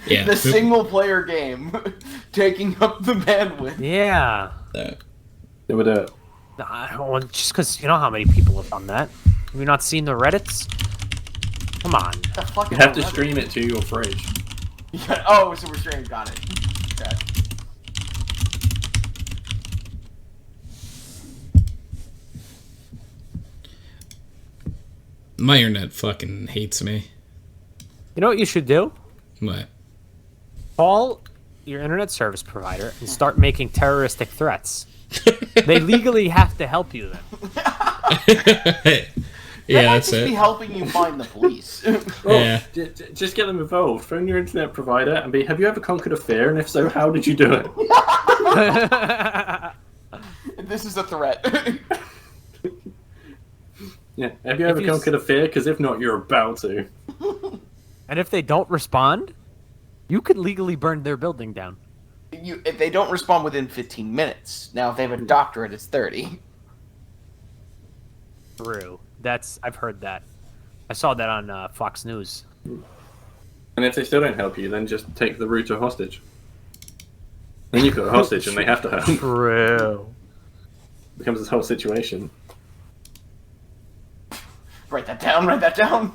Yeah. The single player game taking up the bandwidth. Yeah. They would do it. Well, just because you know how many people have done that. Have you not seen the Reddits? Come on. The fuck You is have to that? stream it to your fridge. Yeah, oh, so we're streaming. Got it. Okay. My internet fucking hates me. You know what you should do? What? Call your internet service provider and start making terroristic threats. They legally have to help you then. Yeah, That might that's just be it. helping you find the police. Yeah. Just get them involved. Phone your internet provider and be, have you ever conquered a fear? And if so, how did you do it? This is a threat. Yeah. Have you ever you conquered a fear? Because if not, you're about to. And if they don't respond, you could legally burn their building down. If they don't respond within 15 minutes. Now, if they have a doctorate, it's 30. True. I've heard that. I saw that on Fox News. And if they still don't help you, then just take the router hostage. Then you've got a hostage and they have to help. True. It becomes this whole situation. Write that down, write that down.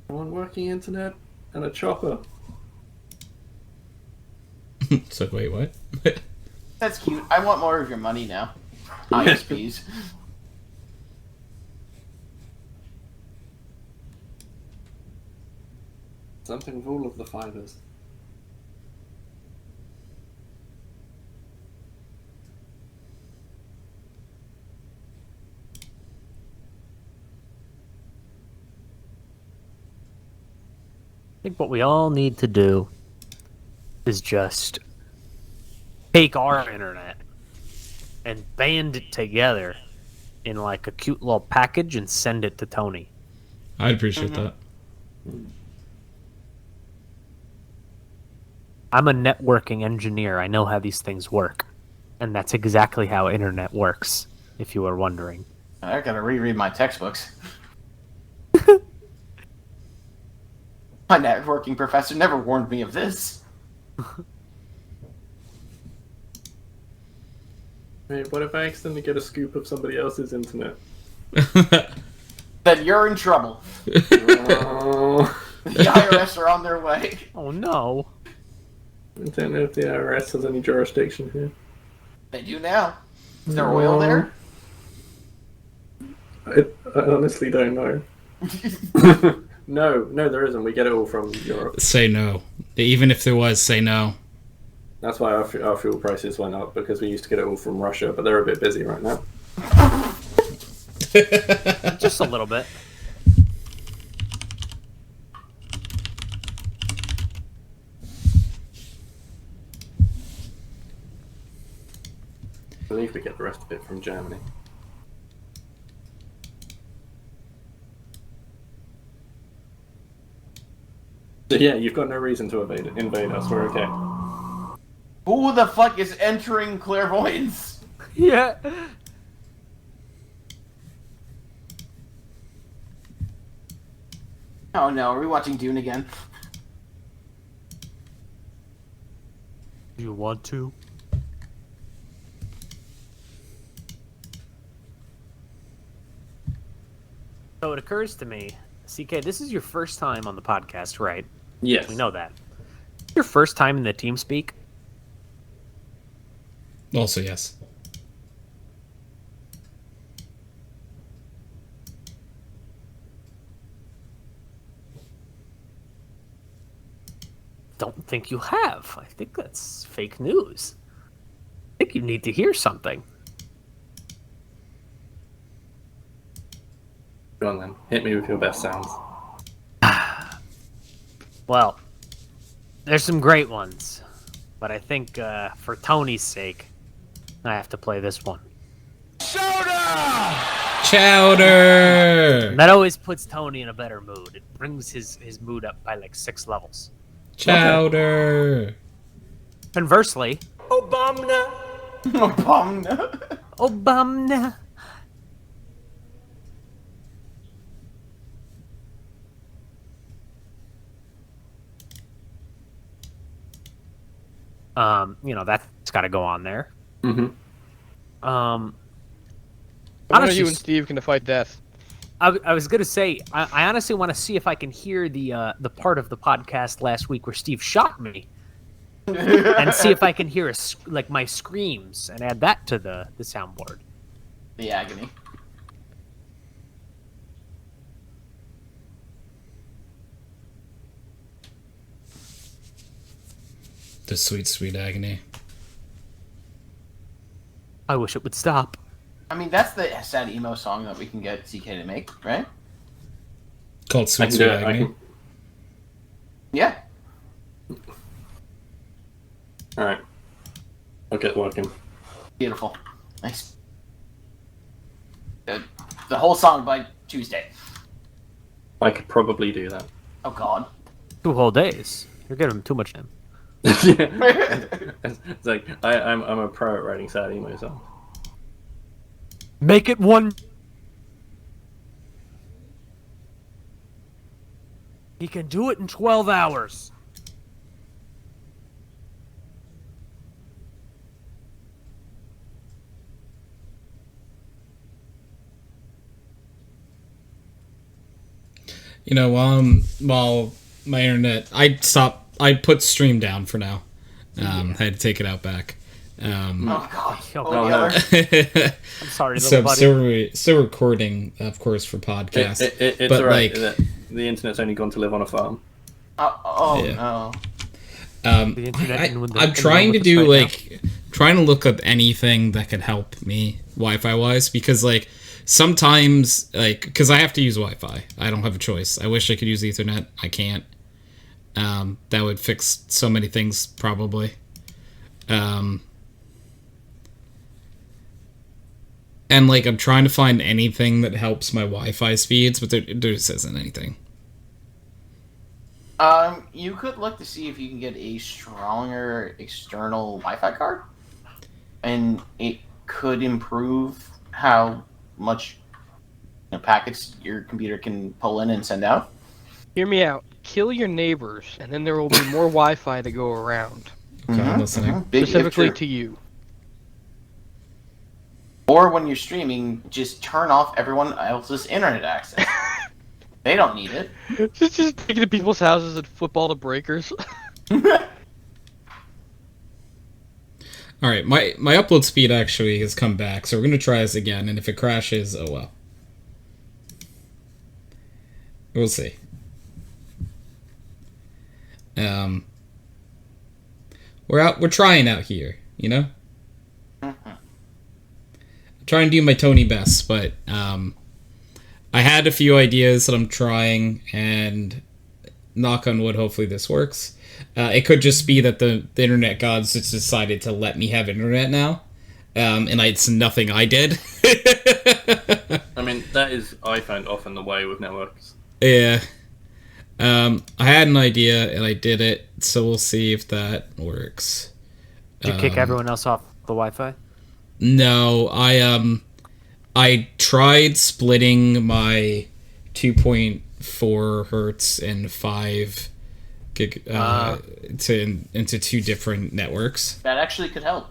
One working internet and a chopper. So, wait, what? That's cute. I want more of your money now. ISPs. Something with all of the fibers. I think what we all need to do is just take our internet and band it together in like a cute little package and send it to Tony. I'd appreciate that. I'm a networking engineer. I know how these things work. And that's exactly how internet works, if you were wondering. I gotta reread my textbooks. My networking professor never warned me of this. Wait, what if I accidentally get a scoop of somebody else's internet? Then you're in trouble. Oh, The IRS are on their way. Oh no. I don't know if the IRS has any jurisdiction here. They do now. Is there oil there? I honestly don't know. No, there isn't. We get it all from Europe. Say no. Even if there was, say no. That's why our fuel prices went up, because we used to get it all from Russia, but they're a bit busy right now. Just a little bit. I believe we get the rest of it from Germany. So yeah, you've got no reason to invade us. We're okay. Who the fuck is entering clairvoyance? Yeah. Oh no, are we watching Dune again? Do you want to? So it occurs to me, CK, this is your first time on the podcast, right? Yes. We know that. Your first time in the TeamSpeak? Also, yes. The don't think you have. I think that's fake news. I think you need to hear something. Go on then. Hit me with your best sounds. Well, there's some great ones, but I think for Tony's sake, I have to play this one. Chowder! That always puts Tony in a better mood. It brings his mood up by like 6 levels. Chowder! Conversely, Obama. Obama. That's got to go on there. Mm-hmm. When are Honestly, you and Steve gonna fight death? I was gonna say, I honestly want to see if I can hear the part of the podcast last week where Steve shot me, and see if I can hear like my screams and add that to the soundboard. The agony. The sweet, sweet agony. I wish it would stop. I mean, that's the sad emo song that we can get CK to make, right? Called I Sweet, can Sweet do it. Agony. Yeah. Alright. I'll get working. Beautiful. Nice. The whole song by Tuesday. I could probably do that. Oh, God. 2 whole days. You're giving him too much time. It's like I'm a pro at writing sad emo songs. Make it one. He can do it in 12 hours. You know, while my internet, I put stream down for now. I had to take it out back. Oh, God. Oh, no. I'm sorry, So little buddy. still recording, of course, for podcast. It's but alright. like, The internet's only gone to live on a farm. Yeah. No. The internet and with the- I'm and trying to with us do right now. trying to look up anything that could help me Wi-Fi wise, because like sometimes because I have to use Wi-Fi, I don't have a choice. I wish I could use Ethernet, I can't. That would fix so many things probably. And like I'm trying to find anything that helps my Wi-Fi speeds, but there just isn't anything. You could look to see if you can get a stronger external Wi-Fi card, and it could improve how much packets your computer can pull in and send out. Hear me out. Kill your neighbors, and then there will be more Wi-Fi to go around. Okay, I'm listening. Big if Specifically true. to you. Or when you're streaming, just turn off everyone else's internet access. They don't need it. Just taking to people's houses and football to breakers. All right, my upload speed actually has come back, so we're gonna try this again. And if it crashes, oh well. We'll see. We're trying out here, you know. I'm trying to do my Tony best, but I had a few ideas that I'm trying, and knock on wood, hopefully this works. It could just be that the internet gods just decided to let me have internet now, and it's nothing I did. I mean, that is, I find, often the way with networks. Yeah. I had an idea, and I did it, so we'll see if that works. Did you kick everyone else off the Wi-Fi? No, I tried splitting my 2.4 hertz and 5 gig into 2 different networks. That actually could help.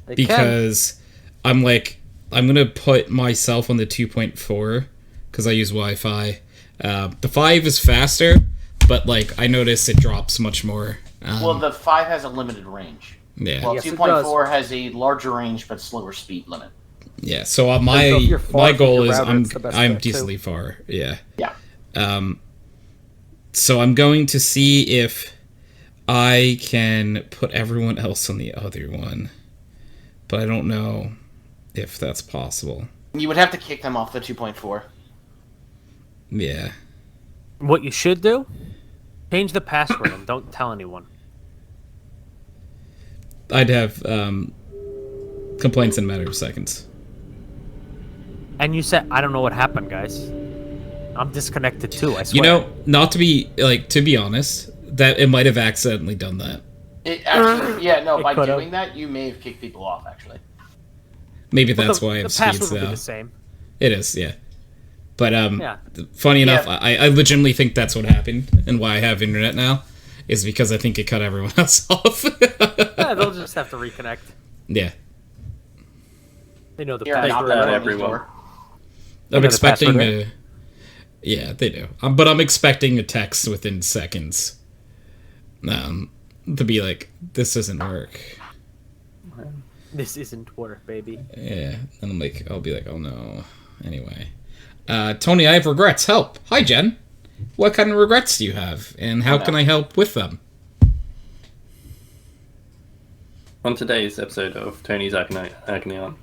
Because I'm gonna put myself on the 2.4 because I use Wi-Fi. The 5 is faster, but like I notice it drops much more. Well, the 5 has a limited range. Yeah. Well, Yes, it 2.4 has a larger range but slower speed limit. Yeah, so So if you're far my from goal your is router, it's the best I'm bet, too. decently far. Yeah. Yeah. So I'm going to see if I can put everyone else on the other one, but I don't know if that's possible. You would have to kick them off the 2.4. Yeah. What you should do? Change the password and don't tell anyone. I'd have complaints in a matter of seconds. And you said, I don't know what happened, guys. I'm disconnected too, I swear. You know, not to be, like, to be honest, that it might have accidentally done that. It actually, yeah, no, It by could've. doing that, you may have kicked people off, actually. Maybe that's why I the have password speeds will be now. the same. It is, yeah. But, Yeah. funny enough, Yeah. I legitimately think that's what happened, and why I have internet now, is because I think it cut everyone else off. Yeah, they'll just have to reconnect. Yeah. They know the You're not password. that that right? everyone. door. I'm know the expecting password, a... Yeah, they do. But I'm expecting a text within seconds. To be like, this doesn't work. This isn't work, baby. Yeah. And I'm like, I'll be like, oh no. Anyway. Tony, I have regrets. Help. Hi, Jen. What kind of regrets do you have? And how can I help with them? On today's episode of Tony's Agony Aunt.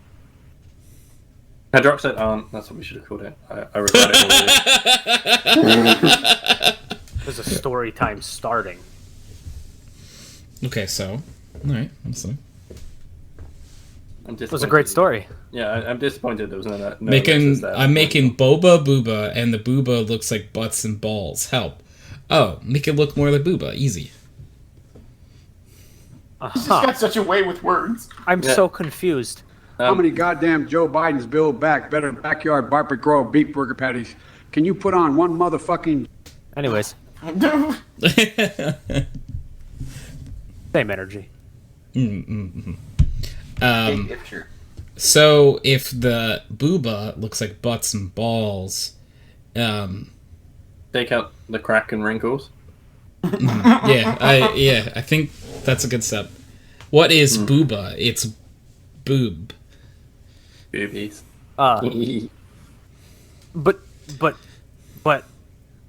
HydroxideAnt, that's what we should have called it. I regret it already. There's a story time starting. Okay, so. Alright, listen. It was a great story. Yeah, I'm disappointed there was no I'm making boba booba, and the booba looks like butts and balls. Help. Oh, make it look more like booba. Easy. He's just got such a way with words. I'm so confused. How many goddamn Joe Biden's build back better than backyard barbecue grill beef burger patties? Can you put on one motherfucking... Anyways, same energy. Sure. So if the booba looks like butts and balls, Take out the crack and wrinkles. I think that's a good step. What is booba? It's boob. Boobies. But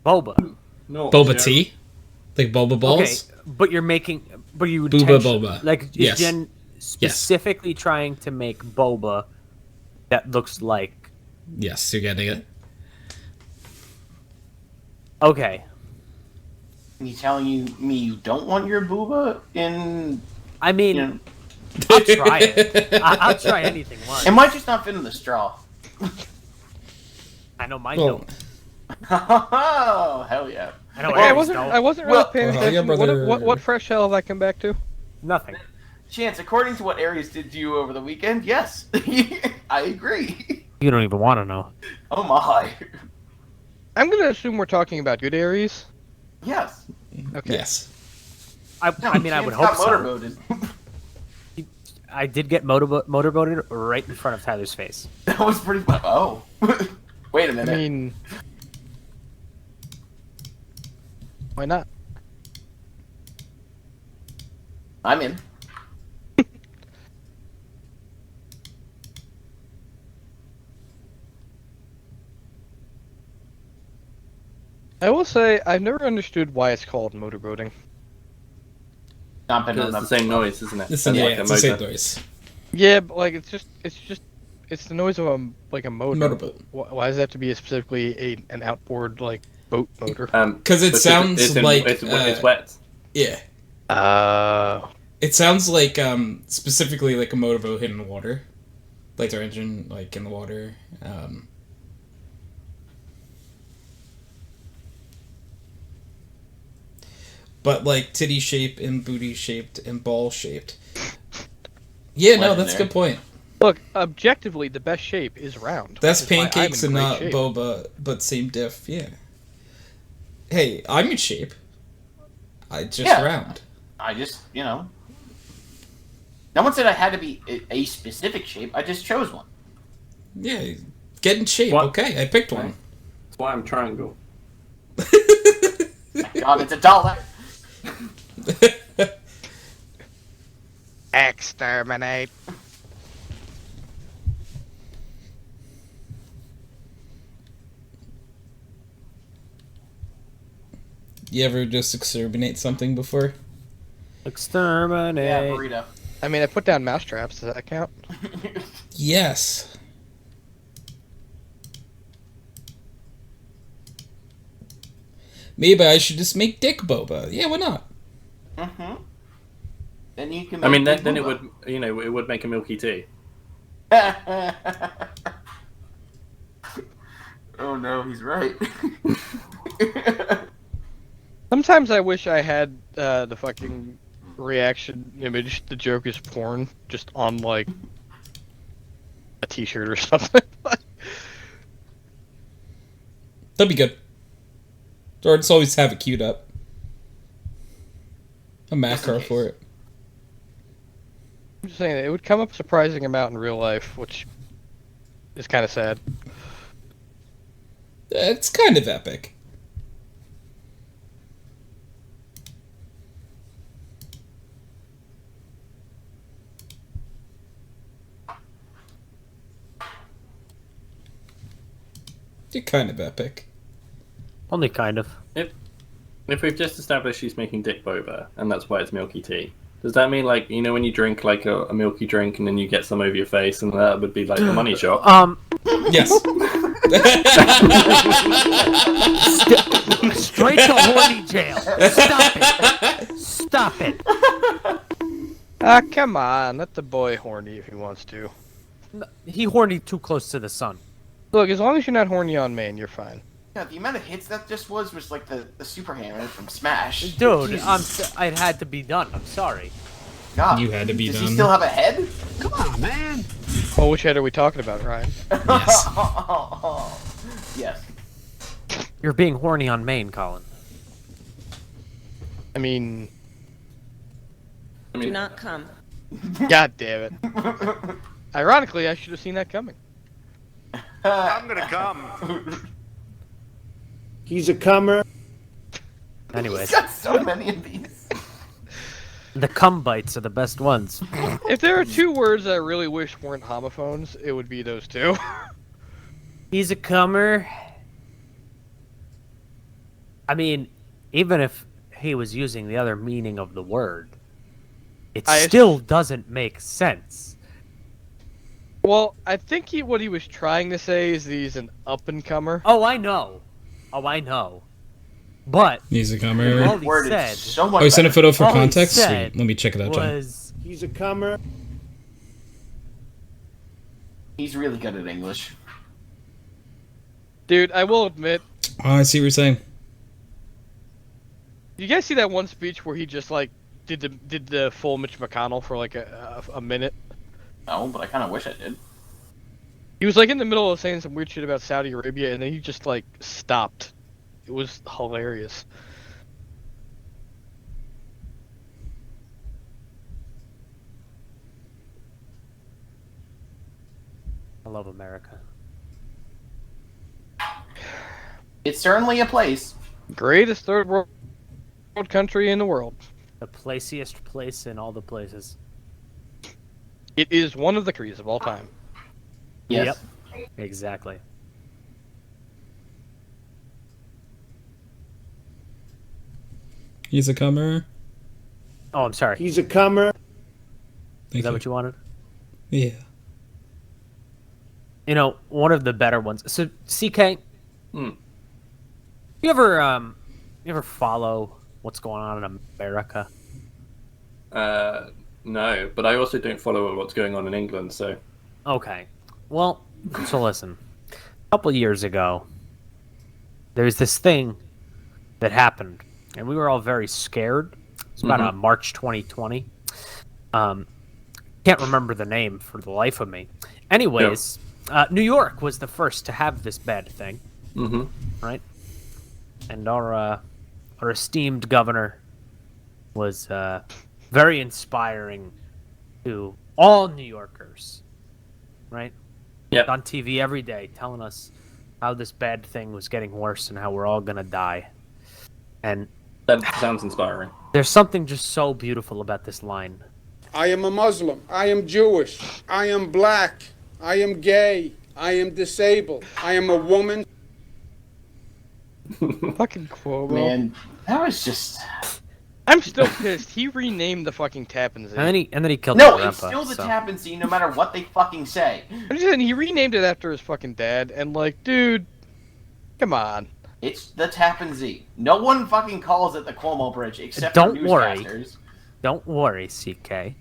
boba. No, Boba tea? Like boba balls? Okay, but you Booba boba. Like, is Yes. Jen specifically trying to make boba that looks like... Yes, you're getting it. Okay. You telling me you don't want your booba in... I mean, You know, I'll try it. I'll try anything once. it might just not fit in the straw. I know mine Well, don't. Oh, hell yeah. I know Hey, I Aries wasn't. don't. I wasn't really Well- paying yeah, attention. brother. What fresh hell have I come back to? Nothing. Chance, according to what Aries did to you over the weekend, yes. I agree. You don't even want to know. Oh my. I'm gonna assume we're talking about good Aries. Yes. Okay. Yes. I mean, I Chance would got hope so. motorboated. I did get motorboated right in front of Tyler's face. That was pretty fun. Oh. Wait a I minute. mean, why not? I'm in. I will say I've never understood why it's called motorboating. Not been Because it's the same noise, isn't it? Listen, As yeah, like a it's the same motor. noise. Yeah, but like it's the noise of a motor. Motorboat. Why does that have to be specifically an outboard like boat motor? Because it sounds it's like... it's wet. Yeah. It sounds like, specifically like a motorboat hitting the water. Like their engine, like, in the water. But, like, titty shape and booty shaped and ball shaped. Yeah, no, that's a good point. Look, objectively, the best shape is round. That's Which is why I'm pancakes in and great not shape. boba, but same diff, yeah. Hey, I'm in shape. I just Yeah. round. I just, No one said I had to be a specific shape. I just chose one. Yeah, get in shape. What? Okay, I picked one. That's why I'm triangle. God, it's a dollar. Exterminate. You ever just exterminate something before? Exterminate. Yeah, burrito. I mean, I put down mousetraps. Does that count? Yes. Maybe I should just make dick boba. Yeah, why not? Mm-hmm. Then you can. I mean, make then it boba. would, it would make a milky tea. Oh no, he's right. Sometimes I wish I had the fucking reaction image. The joke is porn, just on like a T-shirt or something. That'd be good. Or just always have it queued up. A macro for it. I'm just saying, it would come up a surprising amount in real life, which is kind of sad. It's kind of epic. You're kind of epic. Only kind of. If we've just established she's making dick boba, and that's why it's milky tea, does that mean, like, when you drink, like, a milky drink and then you get some over your face, and that would be, like, a money shot? Yes. Straight to horny jail. Stop it. Stop it. Ah, come on. Let the boy horny if he wants to. He horny too close to the sun. Look, as long as you're not horny on main, you're fine. Yeah, the amount of hits that just was like the super hammer from Smash. Dude, Jesus. it had to be done. I'm sorry. God, You had to be does done. he still have a head? Come on, man. Well, which head are we talking about, Ryan? Yes. Yes. You're being horny on main, Colin. I mean, Do not come. god damn it. Ironically, I should have seen that coming. I'm gonna come. He's a comer. Anyways, He's got so many of these. the cum bites are the best ones. If there are two words I really wish weren't homophones, it would be those two. He's a comer. I mean, even if he was using the other meaning of the word, it still doesn't make sense. Well, I think what he was trying to say is that he's an up-and-comer. Oh, I know. But He's a all comer. he Word said is so Oh, much you sent a better. photo for all he context? said Sweet. Let me check it out, John. was He's a comer. He's really good at English. Dude, I will admit, Oh, I see what you're saying. you guys see that one speech where he just, like, did the full Mitch McConnell for, like, a minute? No, but I kind of wish I did. He was, like, in the middle of saying some weird shit about Saudi Arabia, and then he just, like, stopped. It was hilarious. I love America. It's certainly a place. Greatest third world country in the world. The placiest place in all the places. It is one of the countries of all time. Yes. Yep. Exactly. He's a comer. Oh, I'm sorry. He's a comer. Is that what you wanted? Yeah. You know, one of the better ones. So, CK, you ever follow what's going on in America? No, but I also don't follow what's going on in England, so... Okay. Well, so listen. A couple years ago, there's this thing that happened, and we were all very scared. It's about March 2020. Can't remember the name for the life of me. Anyways, New York was the first to have this bad thing, right? And our esteemed governor was very inspiring to all New Yorkers, right? Yep. On TV every day, telling us how this bad thing was getting worse and how we're all gonna die. And That sounds inspiring. there's something just so beautiful about this line. I am a Muslim. I am Jewish. I am black. I am gay. I am disabled. I am a woman. Fucking Cuomo. Man, that was just... I'm still pissed. He renamed the fucking Tappan Zee. And then he killed No, Grandpa, it's still the so. Tappan Zee, no matter what they fucking say. I'm just saying he renamed it after his fucking dad, and like, dude, come on. It's the Tappan Zee. No one fucking calls it the Cuomo Bridge except Don't for worry. newscasters. Don't worry, CK.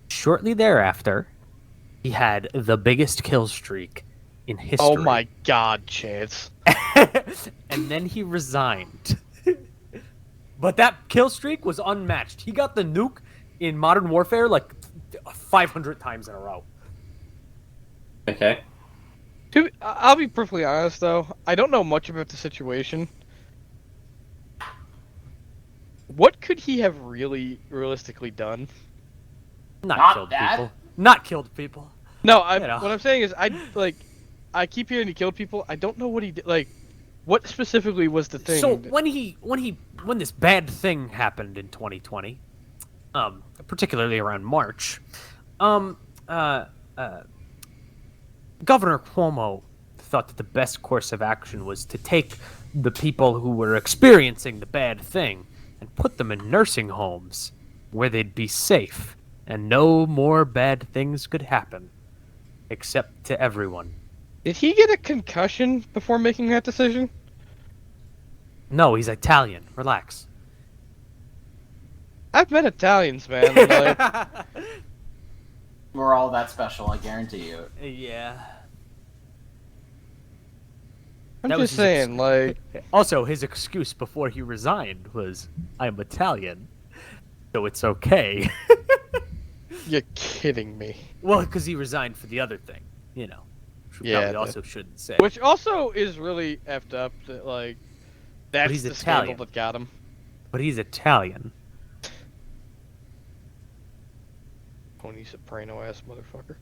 Shortly thereafter, he had the biggest kill streak in history. Oh my god, Chance. And then he resigned. But that kill streak was unmatched. He got the nuke in Modern Warfare like 500 times in a row. Okay. I'll be perfectly honest, though. I don't know much about the situation. What could he have really realistically done? Not killed that. people. Not killed people. No, You know. what I'm saying is, I keep hearing he killed people. I don't know what he did. Like, what specifically was the thing? So when this bad thing happened in 2020, particularly around March, Governor Cuomo thought that the best course of action was to take the people who were experiencing the bad thing and put them in nursing homes where they'd be safe and no more bad things could happen, except to everyone. Did he get a concussion before making that decision? No, he's Italian. Relax. I've met Italians, man. Like, We're all that special, I guarantee you. Yeah. I'm That was just his saying, like, Also, his excuse before he resigned was, "I'm Italian, so it's okay." you're kidding me. Well, because he resigned for the other thing, you know. Which we Yeah, probably also shouldn't say. Which also is really effed up. That like, that's he's the Italian. scandal that got him. But he's Italian. Tony Soprano ass motherfucker.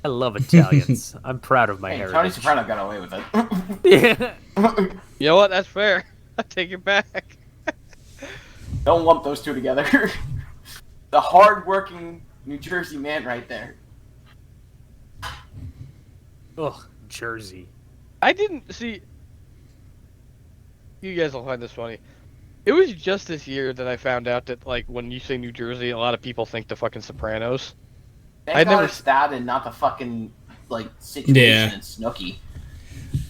I love Italians. I'm proud of my Hey, heritage. Tony Soprano got away with it. Yeah. You know what? That's fair. I take it back. Don't lump those two together. The hard-working New Jersey man right there. Ugh, Jersey. I didn't see. You guys will find this funny. It was just this year that I found out that, like, when you say New Jersey, a lot of people think the fucking Sopranos. Thank I'd God never it's that and not the fucking, like, situation Yeah. in Snooki.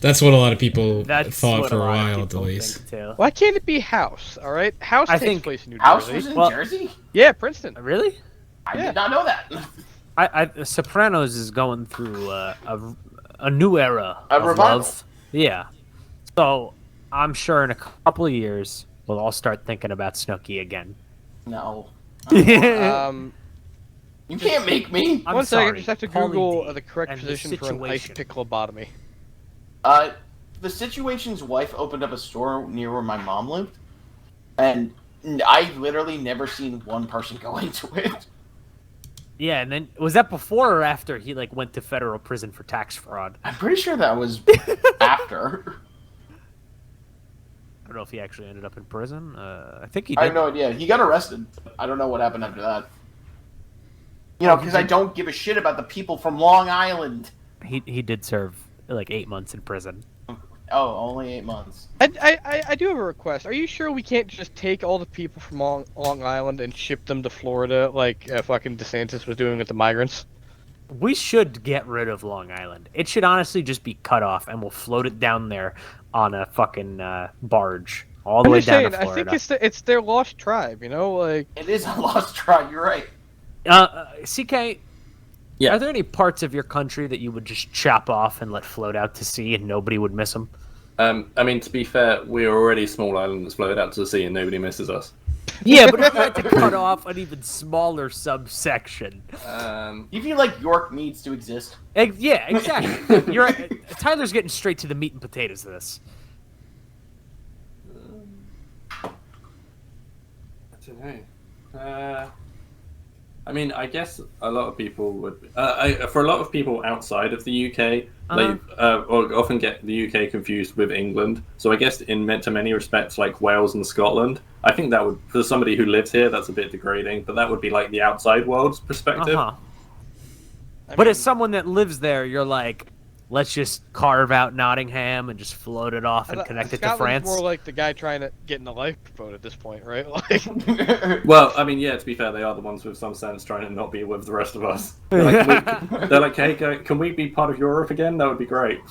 That's what a lot of people That's thought what for a lot of while, at people least. think, too. Why can't it be House? All right, House I takes think place in New House Jersey. was in Well- Jersey? Yeah, Princeton. Really? I Yeah. did not know that. Sopranos is going through a new era A of revival. love. Yeah. So I'm sure in a couple of years we'll all start thinking about Snooki again. No. Um, You can't make me. I'm one second, sorry, just have to Pauly Google D the correct and the position for an ice situation. pick lobotomy. The situation's wife opened up a store near where my mom lived, and I've literally never seen one person go into it. Yeah, and then was that before or after he like went to federal prison for tax fraud? I'm pretty sure that was after. I don't know if he actually ended up in prison. I think he did. I have no idea. He got arrested. I don't know what happened after that. You know, because I don't give a shit about the people from Long Island. He did serve like 8 months in prison. Oh, only 8 months. I do have a request. Are you sure we can't just take all the people from Long Island and ship them to Florida like fucking DeSantis was doing with the migrants? We should get rid of Long Island. It should honestly just be cut off, and we'll float it down there on a fucking barge all the I'm way just down saying, to I Florida. think it's their lost tribe. You know, like It is a lost tribe, you're right. CK, Yeah. are there any parts of your country that you would just chop off and let float out to sea and nobody would miss them? I mean, to be fair, we're already a small island that's floated out to the sea and nobody misses us. Yeah, but if you had to cut off an even smaller subsection. You feel like York needs to exist? Yeah, exactly. You're Tyler's getting straight to the meat and potatoes of this. I don't know. I mean, I guess a lot of people would. For a lot of people outside of the UK, they often get the UK confused with England. So I guess in to many respects, like Wales and Scotland, I think that would, for somebody who lives here, that's a bit degrading. But that would be like the outside world's perspective. But as someone that lives there, you're like, let's just carve out Nottingham and just float it off and connect it to France. More like the guy trying to get in the lifeboat at this point, right? Like, Well, I mean, yeah. To be fair, they are the ones with some sense trying to not be with the rest of us. They're like, hey, can we be part of Europe again? That would be great.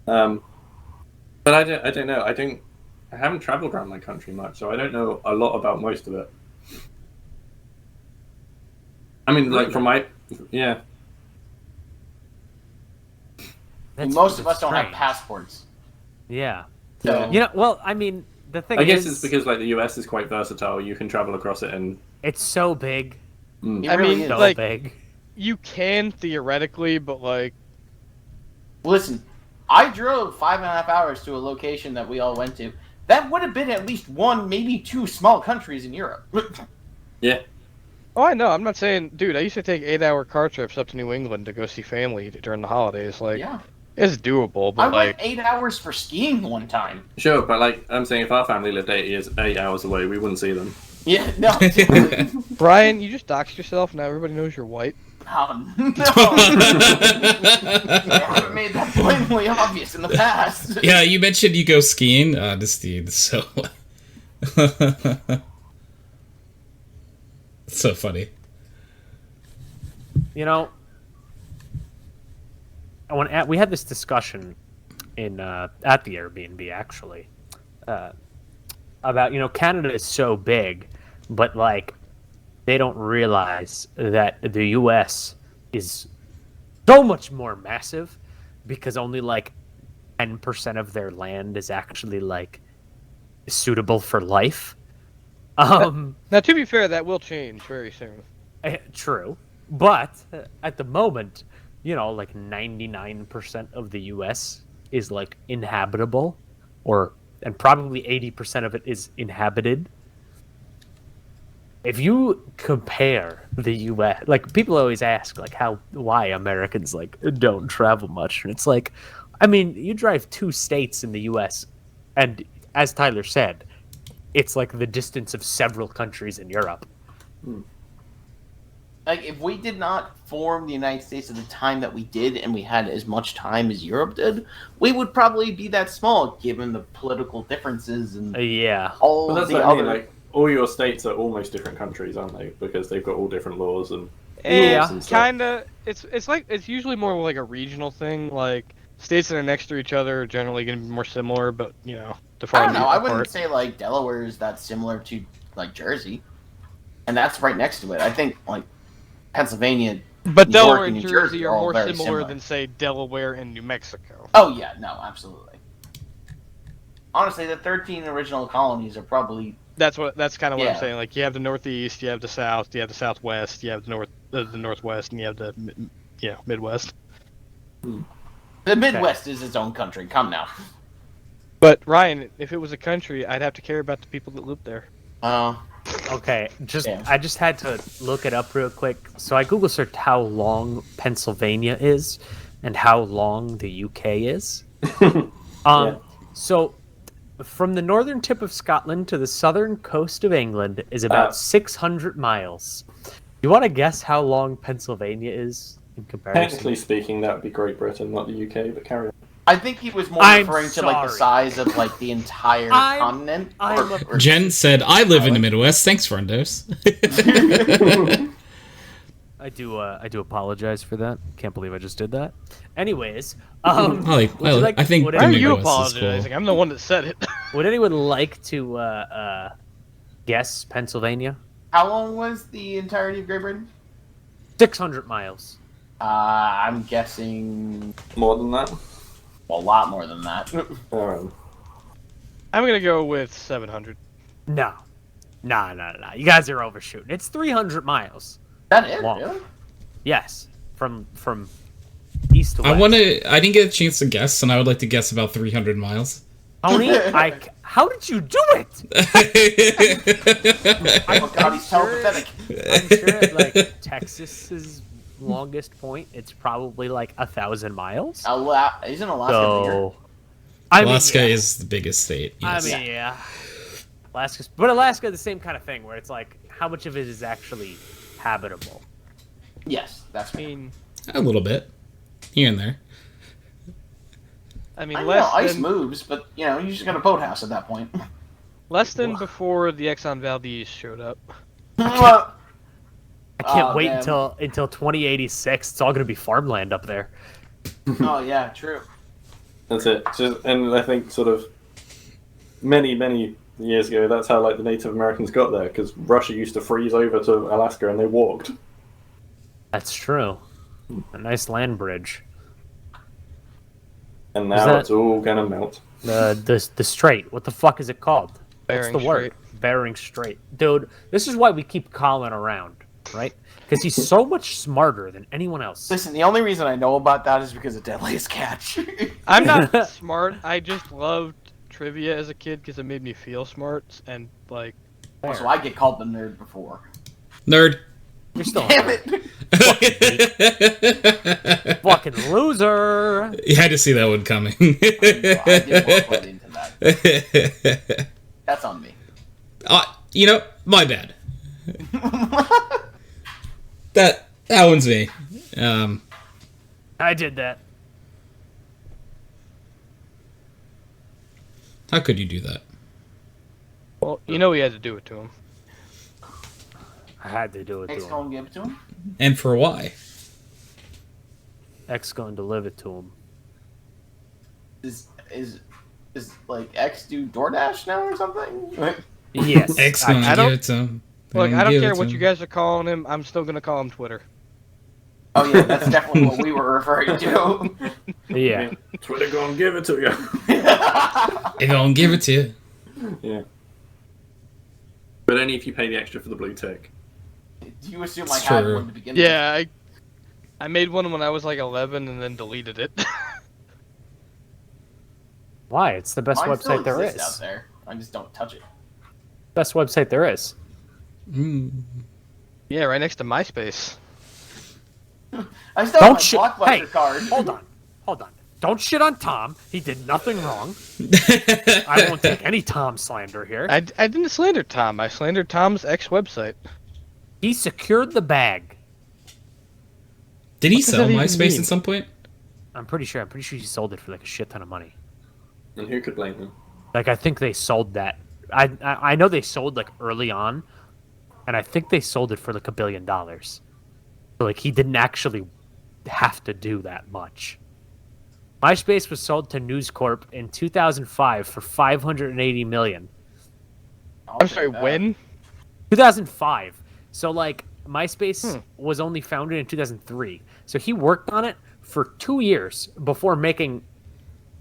But I don't know. I haven't traveled around my country much, so I don't know a lot about most of it. I mean, like yeah. Most of us don't have passports. Yeah. So, You know, well, I mean, the thing I guess is, it's because like the US is quite versatile. You can travel across it, and it's so big. it I really mean, is. So like, big. you can theoretically, but like, Listen, I drove 5.5 hours to a location that we all went to. That would have been at least one, maybe two small countries in Europe. yeah. oh, I know. I'm not saying, dude. I used to take 8-hour car trips up to New England to go see family during the holidays. Like, Yeah. it's doable, but I like, went 8 hours for skiing one time. Sure, but like I'm saying, if our family lived 8 hours away, we wouldn't see them. Yeah, no. Brian, you just doxed yourself. Now everybody knows you're white. No. I haven't made that blatantly obvious in the past. Yeah, you mentioned you go skiing. This dude, so so funny. You know, we had this discussion in at the Airbnb actually about, you know, Canada is so big, but like they don't realize that the U.S. is so much more massive because only like 10% of their land is actually like suitable for life. Now, to be fair, that will change very soon. True, but at the moment, you know, like 99% of the U.S. is like inhabitable, and probably 80% of it is inhabited. If you compare the U.S., like people always ask, like why Americans like don't travel much, and it's like, I mean, you drive 2 states in the U.S., and as Tyler said, it's like the distance of several countries in Europe. Like, if we did not form the United States at the time that we did, and we had as much time as Europe did, we would probably be that small, given the political differences and Yeah. all Well, that's the what I other. mean. Like all your states are almost different countries, aren't they? Because they've got all different laws and Yeah. rules and stuff. Kinda. It's usually more like a regional thing. Like, states that are next to each other are generally going to be more similar, but you know, I far don't know. I apart. wouldn't say like Delaware is that similar to like Jersey, and that's right next to it. I think like Pennsylvania. But New York Delaware and and New Jersey are all more very similar than, say, Delaware and New Mexico. Oh yeah, no, absolutely. Honestly, the 13 original colonies are probably. That's kind of what Yeah. I'm saying. Like, you have the Northeast, you have the South, you have the Southwest, you have the Northwest, and you have the Midwest. The Midwest is its own country. Come now. But Ryan, if it was a country, I'd have to care about the people that live there. Okay, Yeah. I just had to look it up real quick. So I Google searched how long Pennsylvania is and how long the UK is. So from the northern tip of Scotland to the southern coast of England is about 600 miles. You want to guess how long Pennsylvania is in comparison? Technically speaking, that would be Great Britain, not the UK. But carry on. I think he was more I'm referring to like the sorry. size of like the entire I'm- continent. I'm a- Jen said, "I live in the Midwest. Thanks, friendos." I do apologize for that. Can't believe I just did that. Anyways, I think would the Why are anyone, you Midwest is apologizing? cool. I'm the one that said it. would anyone like to guess Pennsylvania? How long was the entirety of Great Britain? 600 miles. I'm guessing More than that. a lot more than that. I'm gonna go with 700. No. You guys are overshooting. It's 300 miles. That is Long. really. Yes, from east to west. I didn't get a chance to guess, and I would like to guess about 300 miles. Tony, how did you do it? Oh god, he's telepathetic. I'm sure like Texas's longest point, it's probably like 1,000 miles. Isn't Alaska bigger? So, I mean, Alaska yeah. is the biggest state. Yes. I mean, yeah. Alaska, the same kind of thing, where it's like, how much of it is actually habitable? Yes, that's I right. mean, A little bit. here and there. I mean, ice moves, but you just got a boathouse at that point. Less than before the Exxon Valdez showed up. I can't wait until 2086. It's all going to be farmland up there. Oh yeah, true. That's it. And I think sort of many years ago, that's how like the Native Americans got there, because Russia used to freeze over to Alaska and they walked. That's true. A nice land bridge. And now it's all gonna melt. The strait. What the fuck is it called? Bering What's the word? Bering Strait. Dude, this is why we keep Colin around, right? Because he's so much smarter than anyone else. Listen, the only reason I know about that is because of Deadliest Catch. I'm not smart. I just loved trivia as a kid because it made me feel smart and like. So I get called the nerd before. Nerd. You're still Damn it. Fucking loser. You had to see that one coming. I didn't want to put into that. That's on me. My bad. that one's me. I did that. How could you do that? Well, we had to do it to him. I had to do it to X him. going to give it to him? And for why? X going to live it to him. Is like X do DoorDash now or something? Yes. X gonna give it to him. Look, I don't care what you guys are calling him. I'm still gonna call him Twitter. Oh yeah, that's definitely what we were referring to. Yeah. Twitter gonna give it to you. They're gonna give it to you. Yeah. But only if you pay the extra for the blue tick. Do you assume I had one to begin with? Yeah, I made one when I was like 11 and then deleted it. Why? It's the best Mine website still there exists is. out there. I just don't touch it. Best website there is. Yeah, right next to MySpace. I still Don't have my Blockbuster card. Hold on. Don't shit on Tom. He did nothing wrong. I won't take any Tom slander here. I didn't slander Tom. I slandered Tom's website. He secured the bag. Did he What does sell that even MySpace mean? at some point? I'm pretty sure he sold it for like a shit ton of money. And who could blame him? Like I think they sold that. I know they sold like early on, and I think they sold it for like $1 billion. So like he didn't actually have to do that much. MySpace was sold to News Corp in 2005 for $580 million. I'm sorry, when? 2005. So like MySpace was only founded in 2003. So he worked on it for 2 years before making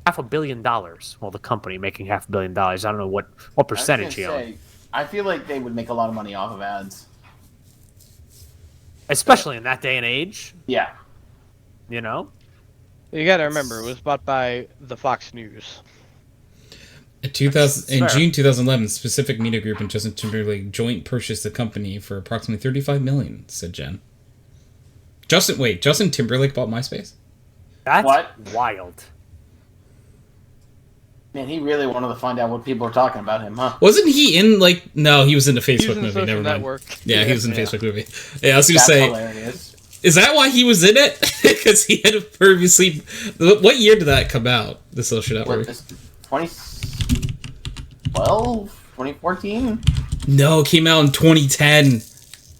$500 million. Well, the company making $500 million. I don't know what percentage he owned. I feel like they would make a lot of money off of ads. Especially in that day and age. Yeah. You know? You gotta remember, it was bought by the Fox News. In June 2011, Specific Media Group and Justin Timberlake joint purchased the company for approximately $35 million, said Jen. Justin Timberlake bought MySpace? That's wild. Man, he really wanted to find out what people were talking about him, huh? Wasn't he in, no, he was in a Facebook movie, Social never mind. Network. Yeah, he was in a Facebook movie. Yeah, I was going to That's say... hilarious. Is that why he was in it? Because he had previously... What year did that come out, the Social Network? 2012? 2014? No, it came out in 2010.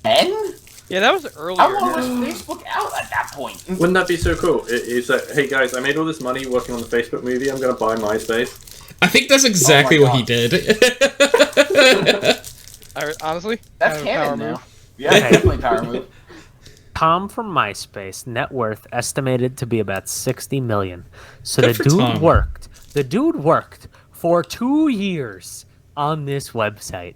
10? Yeah, that was earlier. How long was Facebook out at that point? Wouldn't that be so cool? It's like, hey guys, I made all this money working on the Facebook movie. I'm going to buy MySpace. I think that's exactly what he did. Honestly? That's canon power now. move. Yeah, definitely power move. Tom from MySpace, net worth estimated to be about $60 million. So Good for Tom. The dude worked for 2 years on this website.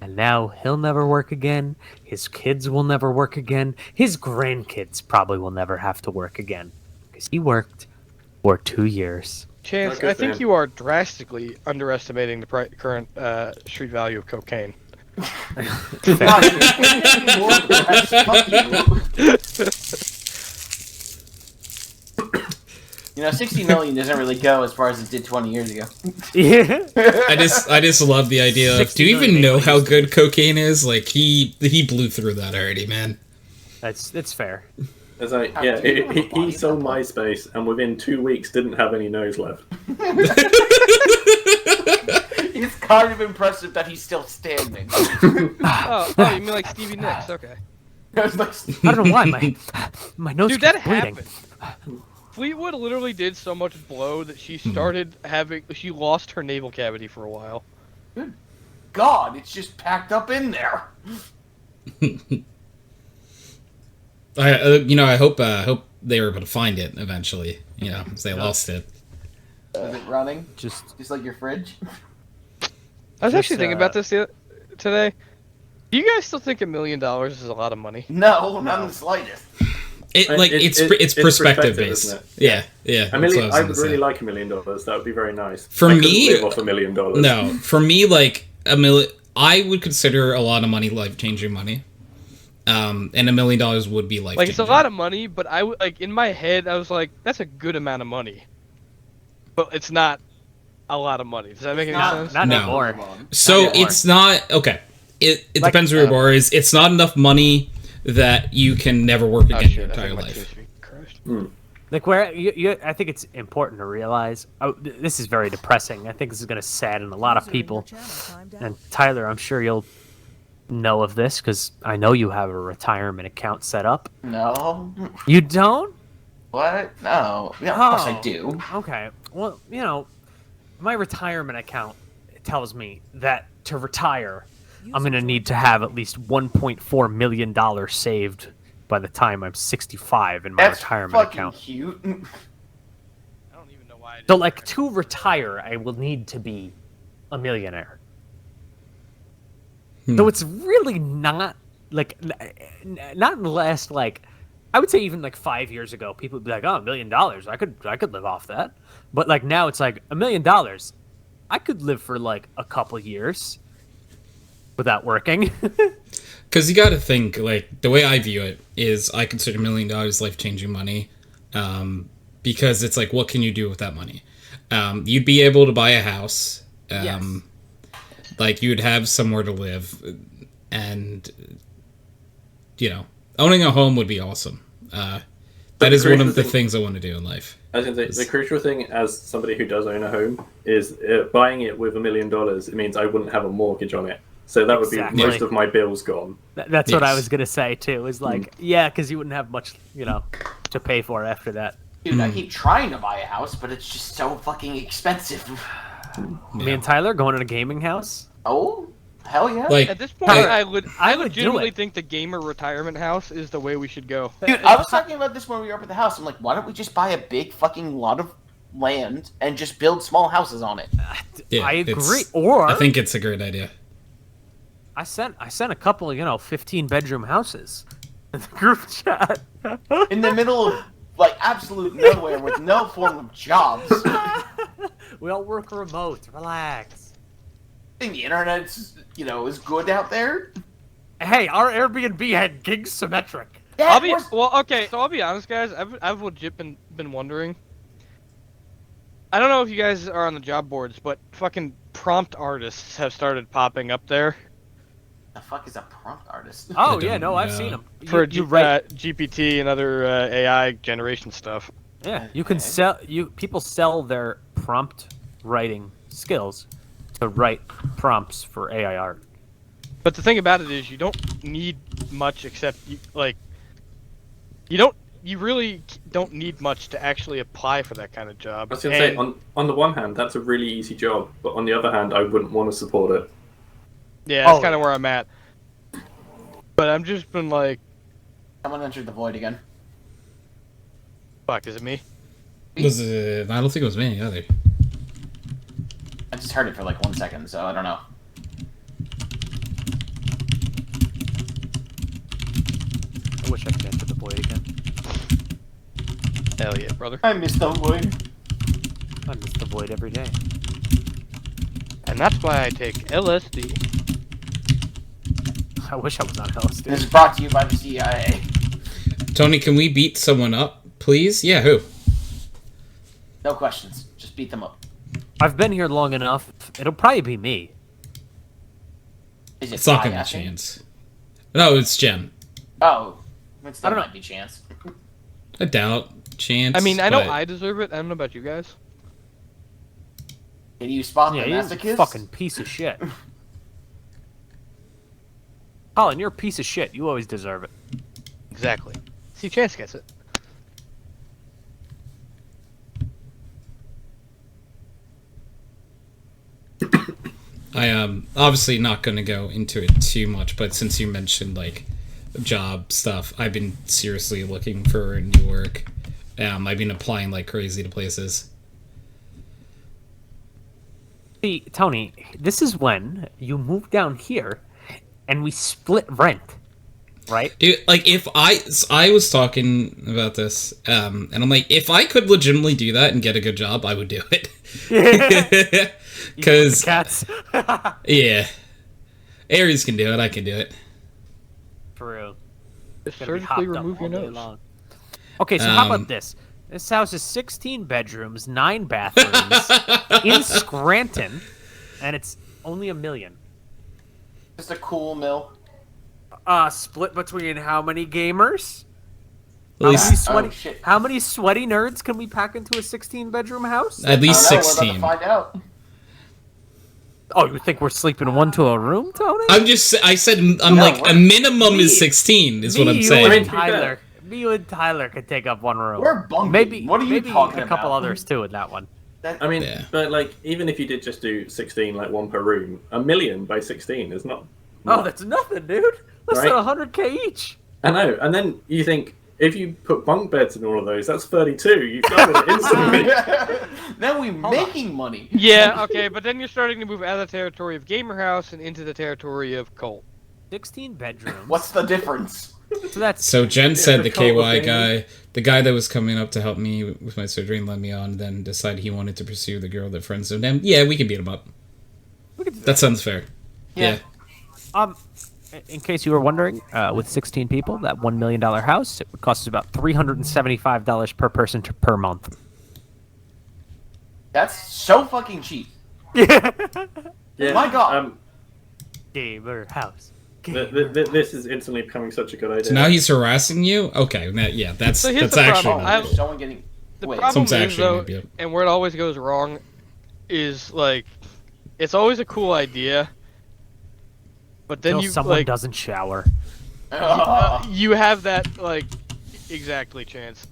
And now he'll never work again. His kids will never work again. His grandkids probably will never have to work again. Because he worked for 2 years. Chance, I think you are drastically underestimating the current street value of cocaine. You know, 60 million doesn't really go as far as it did 20 years ago. Yeah. I just love the idea of, do you even know how good cocaine is? Like, he blew through that already, man. That's fair. It's like, How yeah, do you have a body he sold double? MySpace and within 2 weeks didn't have any nose left. It's kind of impressive that he's still standing. Oh, you mean like Stevie Nicks? Okay. I was like, I don't know why my nose Dude, keeps that bleeding. happened. Fleetwood literally did so much blow that she started having. She lost her navel cavity for a while. good God, it's just packed up in there. I hope they were able to find it eventually. Because they lost it. Is it running? Just Just like your fridge? I was actually Just, thinking about this today. Do you guys still think $1 million is a lot of money? No, not in the slightest. It's perspective based. isn't it? Yeah. I would really like $1 million. That would be very nice. For I couldn't me- live off $1 million. No, for me, like I would consider a lot of money life-changing money. And $1 million would be life-changing. Like, it's a lot of money, but I would, like, in my head, I was like, that's a good amount of money. But it's not a lot of money. Does that make any sense? not No. anymore. So Not anymore. it's not okay. It Like, depends where your bar is. It's not enough money that you can never work Oh, again shit, your I entire think my life. team's being crushed. Like where I think it's important to realize. This is very depressing. I think this is going to sadden a lot of User in your people. channel timed out. And Tyler, I'm sure you'll know of this because I know you have a retirement account set up. No. You don't? What? No. Yeah, of course I Oh. do. Okay. Well, my retirement account tells me that to retire, I'm going to need to have at least $1.4 million saved by the time I'm 65 in my That's retirement fucking account. cute. I don't even know why I did So, that. like, to retire, I will need to be a millionaire. So it's really not, like, not in the last, like, I would say even, like, 5 years ago, people would be like, oh, $1 million, I could live off that. But, like, now it's like, $1 million, I could live for, like, a couple years without working. Because you got to think, like, the way I view it is I consider $1 million life-changing money, because it's like, what can you do with that money? You'd be able to buy a house. Yes. Like, you'd have somewhere to live, and, owning a home would be awesome. That is one of the things I want to do in life. I was going to say, the crucial thing as somebody who does own a home is buying it with $1 million, it means I wouldn't have a mortgage on it. So that would Exactly. be most of my bills gone. That's what I Yes. was going to say, too, is like, yeah, because you wouldn't have much, to pay for after that. Dude, I keep trying to buy a house, but it's just so fucking expensive. Me and Tyler going to a gaming house? Oh, hell yeah. Like, At this point, I- I would do legitimately it. think the gamer retirement house is the way we should go. Dude, I was talking about this when we were up at the house. I'm like, why don't we just buy a big fucking lot of land and just build small houses on it? yeah, I it's- agree. Or I think it's a great idea. I sent a couple, 15-bedroom houses in the group chat. In the middle of, like, absolute nowhere with no form of jobs. We all work remote. Relax. I think the internet's, is good out there. Hey, our Airbnb had gig symmetric. Yeah, I'll of be course. well. Okay, so I'll be honest, guys. I've legit been wondering. I don't know if you guys are on the job boards, but fucking prompt artists have started popping up there The fuck is a prompt artist? Oh I yeah, don't no, I've know. seen them. for you write. GPT and other AI generation stuff. Yeah, you can sell. People sell their prompt writing skills to write prompts for AI art. But the thing about it is, you don't need much except you really don't need much to actually apply for that kind of job. I was going to say, And- on the one hand, that's a really easy job, but on the other hand, I wouldn't want to support it. Yeah, that's Oh, kind of where I'm at. But I'm just been like, Someone entered the void again. fuck, is it me? I don't think it was me either. I just heard it for like 1 second, so I don't know. I wish I could enter the void again. Hell yeah, brother. I missed the void. I miss the void every day. And that's why I take LSD. I wish I was on LSD. This is brought to you by the CIA. Tony, can we beat someone up, please? Yeah, who? No questions. Just beat them up. I've been here long enough. It'll probably be me. Is it It's not Kai gonna be asking? Chance. No, it's Jen. Oh, it still I don't know. might be chance. I doubt chance. I mean, I know but- I deserve it. I don't know about you guys. Can you spot Yeah, the you're a masochist? fucking piece of shit. Colin, you're a piece of shit. You always deserve it. Exactly. See, Chance gets it. I am obviously not going to go into it too much, but since you mentioned like job stuff, I've been seriously looking for new work. I've been applying like crazy to places. See, Tony, this is when you moved down here and we split rent, right? Dude, like if I was talking about this, and I'm like, if I could legitimately do that and get a good job, I would do it. Because Cats. yeah, Aries can do it. I can do it. For real. Just Gonna be surgically hopped up remove your all day nose. long. Okay, so how about this? This house is 16 bedrooms, 9 bathrooms in Scranton, and it's only $1 million. Just a cool mill. Split between how many gamers? At How least, many sweaty, Oh, shit. how many sweaty nerds can we pack into a 16-bedroom house? at least I don't know, we're about 16. to find out. Oh, you think we're sleeping one to a room, Tony? I said I'm No, like a we're- minimum me- is 16 is what Me, I'm you, saying. and Tyler. Me, you and Tyler could take up one room. We're bunking. Maybe, What are you maybe talking a couple about? others too in that one. I mean, Yeah. but like, even if you did just do 16, like one per room, $1 million by 16 is not. Oh, that's nothing, dude. Less Right. than 100K each. I know. And then you think, if you put bunk beds in all of those, that's 32. You've done it instantly. Now we're making money. Yeah, okay, but then you're starting to move out of the territory of Gamer House and into the territory of Cole. 16 bedrooms. What's the difference? So that's So Jen said the the couple KY things. guy, the guy that was coming up to help me with my surgery and let me on, then decided he wanted to pursue the girl that friends zoned him. Yeah, we can beat him up. we could do That sounds fair. Yeah. In case you were wondering, with 16 people, that $1 million house, it would cost us about $375 per person per month. That's so fucking cheap. Yeah. My God. Gamer house. This is instantly becoming such a good idea. So now he's harassing you? Okay, yeah, that's So here's that's the actually problem. not Oh, good. someone getting. The Wait, problem Someone's is, actually though, gonna be up. and where it always goes wrong, is, like, it's always a cool idea, but then Until you, someone like, doesn't shower. you have that, like, exactly chance.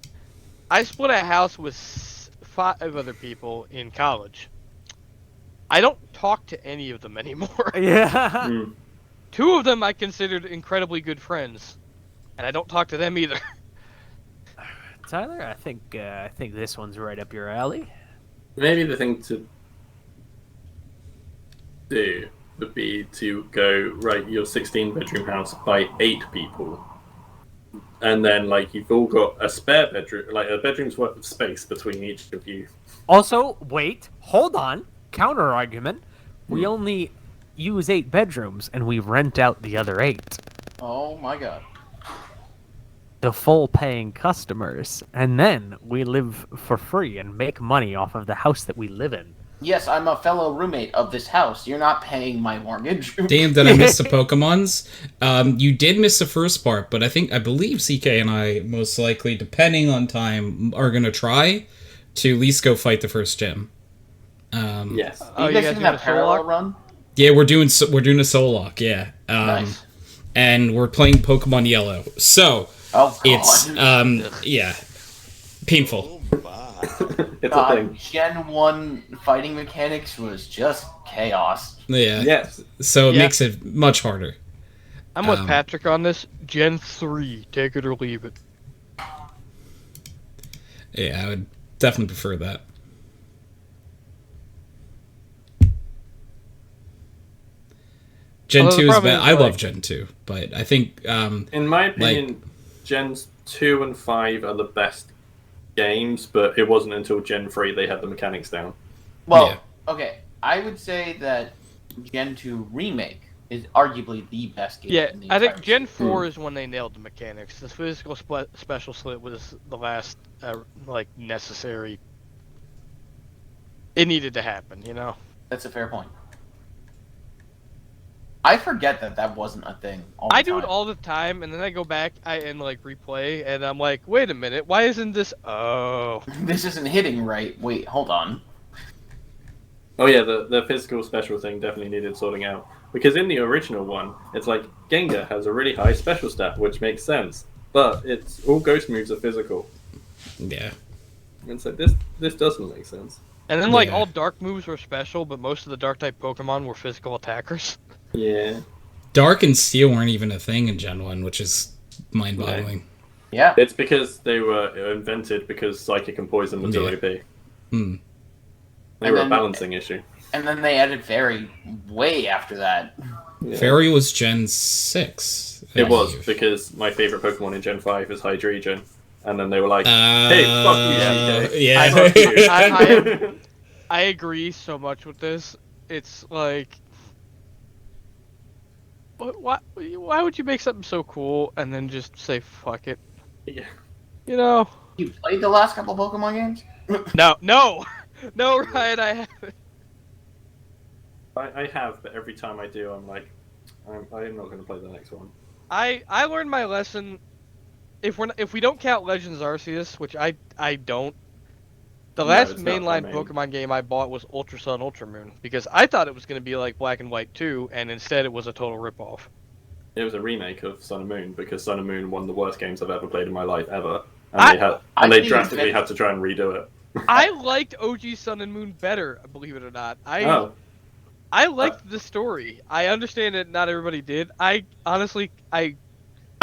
I split a house with 5 other people in college. I don't talk to any of them anymore. Yeah. 2 of them I considered incredibly good friends, and I don't talk to them either. Tyler, I think this one's right up your alley. Maybe the thing to do would be to go, right, your 16-bedroom house by 8 people. And then, like, you've all got a spare bedroom, like a bedroom's worth of space between each of you. Also, wait, hold on. Counter argument. We only use 8 bedrooms and we rent out the other 8 Oh my God. to full paying customers. And then we live for free and make money off of the house that we live in. Yes, I'm a fellow roommate of this house. You're not paying my mortgage. Damn, did I miss the Pokemons? You did miss the first part, but I believe CK and I most likely, depending on time, are gonna try to at least go fight the first gym. Yes. Are you guys doing that parallel run? Yeah, we're doing a soul lock. Yeah, Nice. and we're playing Pokemon Yellow. So Oh God. it's yeah, painful. It's a thing. Gen 1 fighting mechanics was just chaos. Yeah. Yes. So it Yeah. makes it much harder. I'm with Patrick on this. Gen 3, take it or leave it. Yeah, I would definitely prefer that. Gen Although the 2 is problem bad. is, I like- love Gen 2, but I think In my opinion, Gens 2 and 5 are the best games, but it wasn't until Gen 3 they had the mechanics down. Well, Yeah. okay, I would say that Gen 2 Remake is arguably the best game. Yeah, in the I think entire Gen series. 4 is when they nailed the mechanics. The physical special slit was the last, like, necessary. It needed to happen, you know? That's a fair point. I forget that wasn't a thing. I do it all the time, and then I go back and like replay, and I'm like, wait a minute, why isn't this? Oh, This isn't hitting right. Wait, hold on. Oh yeah, the physical special thing definitely needed sorting out. Because in the original one, it's like Gengar has a really high special stat, which makes sense. But it's all ghost moves are physical. Yeah. And so this doesn't make sense. and then like all dark moves were special, but most of the dark type Pokemon were physical attackers. Yeah. Dark and Steel weren't even a thing in Gen 1, which is mind-boggling. Yeah. It's because they were invented because Psychic and Poison was OP. Hmm. They were a balancing issue. And then they added Fairy way after that. Yeah. Fairy was Gen 6. It was, because my favourite Pokemon in Gen 5 is Hydreigon. And then they were like, hey, fuck you, CK. Yeah. I agree so much with this. It's like... Why would you make something so cool and then just say fuck it? Yeah. You know? You played the last couple Pokemon games? No, Ryan, I haven't. I have, but every time I do, I'm like, I'm not going to play the next one. I learned my lesson. If we don't count Legends Arceus, which I don't, the last mainline Pokemon game I bought was Ultra Sun, Ultra Moon, because I thought it was going to be like Black and White 2, and instead it was a total ripoff. It was a remake of Sun and Moon, because Sun and Moon one of the worst games I've ever played in my life ever, and they drastically had to try and redo it. I liked OG Sun and Moon better, believe it or not. I liked the story. I understand that not everybody did. I honestly, it's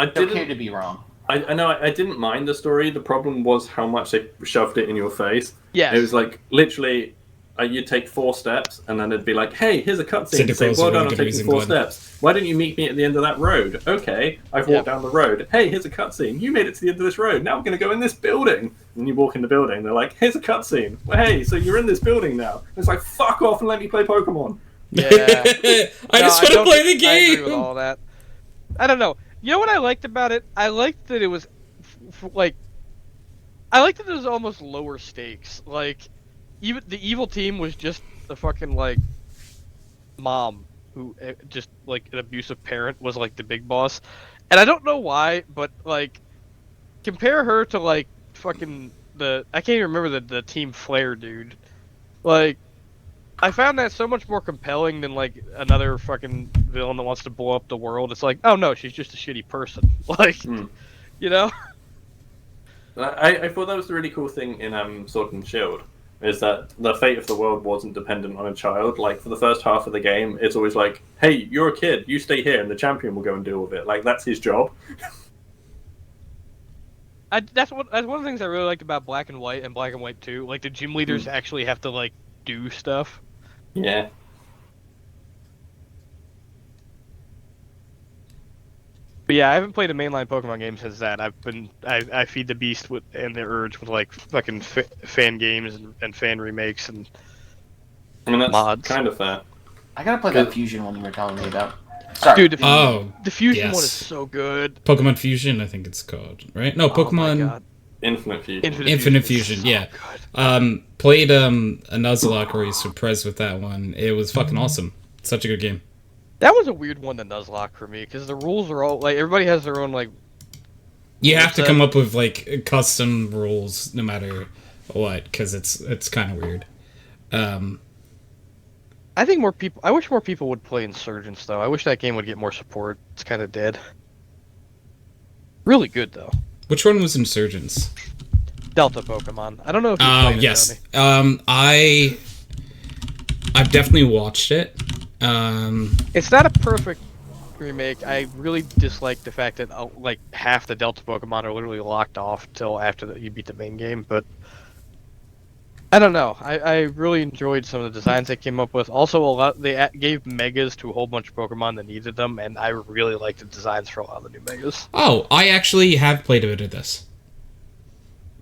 okay to be wrong. I know I didn't mind the story. The problem was how much they shoved it in your face. Yeah. It was like, literally, you'd take 4 steps, and then it'd be like, hey, here's a cutscene to say, well done, I'm taking 4 steps. Why didn't you meet me at the end of that road? Okay, I've walked down the road. Hey, here's a cutscene. You made it to the end of this road. Now we're going to go in this building. And you walk in the building, they're like, here's a cutscene. Well, hey, so you're in this building now. And it's like, fuck off and let me play Pokemon. Yeah. I just want to play the game. I agree with all that. I don't know. You know what I liked about it? I liked that it was I liked that it was almost lower stakes. Like, even the evil team was just the fucking like mom who just like an abusive parent was like the big boss, and I don't know why, but like compare her to like fucking I can't even remember the Team Flare dude. Like, I found that so much more compelling than like another fucking villain that wants to blow up the world. It's like, oh no, she's just a shitty person. Like, you know. I thought that was the really cool thing in Sword and Shield, is that the fate of the world wasn't dependent on a child. Like, for the first half of the game, it's always like, hey, you're a kid, you stay here, and the champion will go and deal with it. Like, that's his job. That's one of the things I really liked about Black and White and Black and White 2. Like, the gym leaders actually have to like do stuff. Yeah. But yeah, I haven't played a mainline Pokemon game since that. I feed the beast and the urge with like fucking fan games and fan remakes and I mean, that's mods. Kind of fair. I gotta play that Fusion one you were telling me about. Sorry. Dude, the Fusion one is so good. Pokemon Fusion, I think it's called, right? No, Pokemon Infinite Fusion. Infinite Fusion, yeah. Played a Nuzlocke race with Prez with that one. It was fucking awesome. Such a good game. That was a weird one to Nuzlocke for me, because the rules are all like everybody has their own like. You have to come up with like custom rules no matter what, because it's kind of weird. I think I wish more people would play Insurgents though. I wish that game would get more support. It's kind of dead. Really good though. Which one was Insurgents? Delta Pokemon. I don't know if you played yes. it, Tony. I've definitely watched it. It's not a perfect remake. I really dislike the fact that like half the Delta Pokemon are literally locked off till after you beat the main game. But I don't know. I really enjoyed some of the designs they came up with. Also, they gave Megas to a whole bunch of Pokemon that needed them, and I really liked the designs for a lot of the new Megas. Oh, I actually have played a bit of this.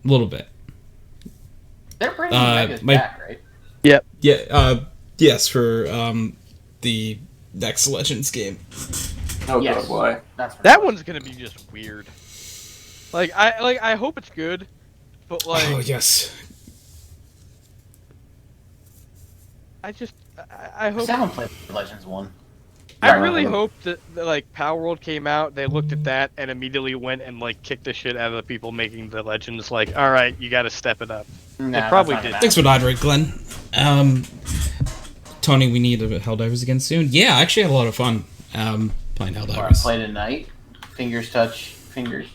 A little bit. They're bringing Megas back, right? Yep. Yeah. Yes, for the next Legends game. Oh yes. God, why? That one's gonna be just weird. I hope it's good, but like. Oh yes. I hope. I haven't played Legends 1. I really hope that like Power World came out, they looked at that and immediately went and like kicked the shit out of the people making the Legends. Like, all right, you got to step it up. Nah, They probably did. Thanks for hydrate, Glenn. Tony, we need Helldivers again soon. Yeah, I actually had a lot of fun playing Helldivers. Play tonight. Fingers touch fingers.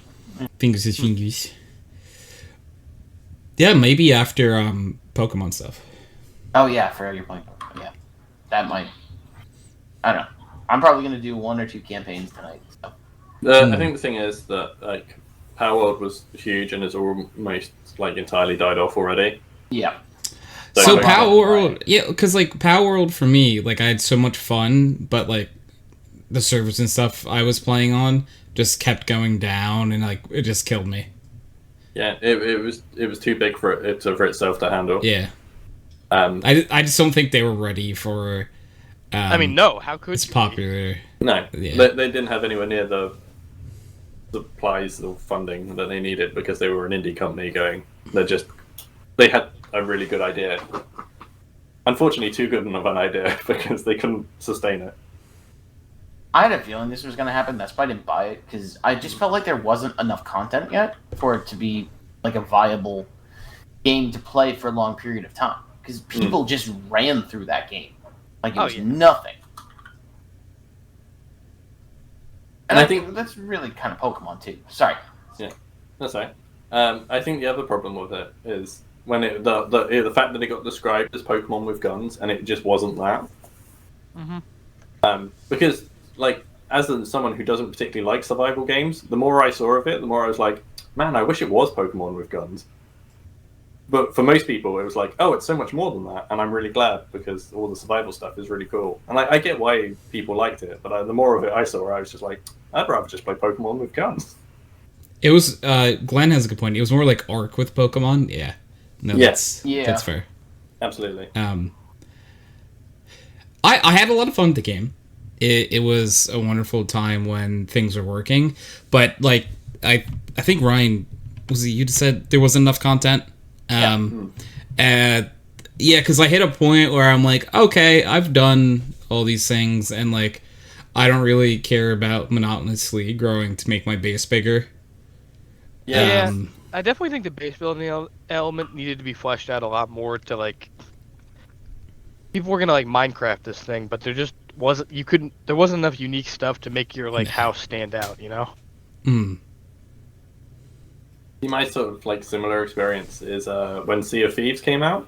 Fingers is fingers. Yeah, maybe after Pokemon stuff. Oh yeah, I forgot your point. Yeah, that might. I don't know. I'm probably gonna do 1 or 2 campaigns tonight. So. I think the thing is that like Power World was huge and has almost like entirely died off already. Yeah. So Power World, yeah, because like Power World for me, like I had so much fun, but like the servers and stuff I was playing on just kept going down, and like it just killed me. Yeah, it was too big for itself to handle. Yeah. I just don't think they were ready for. I mean, no. How could it's popular? No, yeah. They didn't have anywhere near the supplies or funding that they needed because they were an indie company going. They had a really good idea. Unfortunately, too good of an idea because they couldn't sustain it. I had a feeling this was going to happen. That's why I didn't buy it, because I just felt like there wasn't enough content yet for it to be like a viable game to play for a long period of time. Because people just ran through that game like it was nothing. And I think that's really kind of Pokemon too. Sorry. Yeah, that's right. I think the other problem with it is when the fact that it got described as Pokemon with guns and it just wasn't that. Because like as someone who doesn't particularly like survival games, the more I saw of it, the more I was like, man, I wish it was Pokemon with guns. But for most people, it was like, oh, it's so much more than that, and I'm really glad because all the survival stuff is really cool. And I get why people liked it, but the more of it I saw, I was just like, I'd rather just play Pokemon with guns. It was Glenn has a good point. It was more like Arc with Pokemon. Yeah, no, that's fair. Absolutely. I had a lot of fun with the game. It was a wonderful time when things were working, but like I think Ryan you just said there wasn't enough content. Because I hit a point where I'm like, okay, I've done all these things, and like I don't really care about monotonously growing to make my base bigger. Yeah, I definitely think the base building element needed to be fleshed out a lot more to like. People were gonna like Minecraft this thing, but there just wasn't. There wasn't enough unique stuff to make your like house stand out. You know. My sort of like similar experience is when Sea of Thieves came out.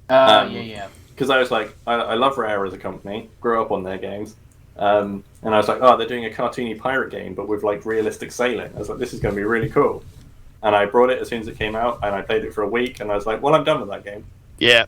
Because I was like, I love Rare as a company, grew up on their games, and I was like, oh, they're doing a cartoony pirate game, but with like realistic sailing. I was like, this is going to be really cool. And I brought it as soon as it came out, and I played it for a week, and I was like, well, I'm done with that game. Yeah.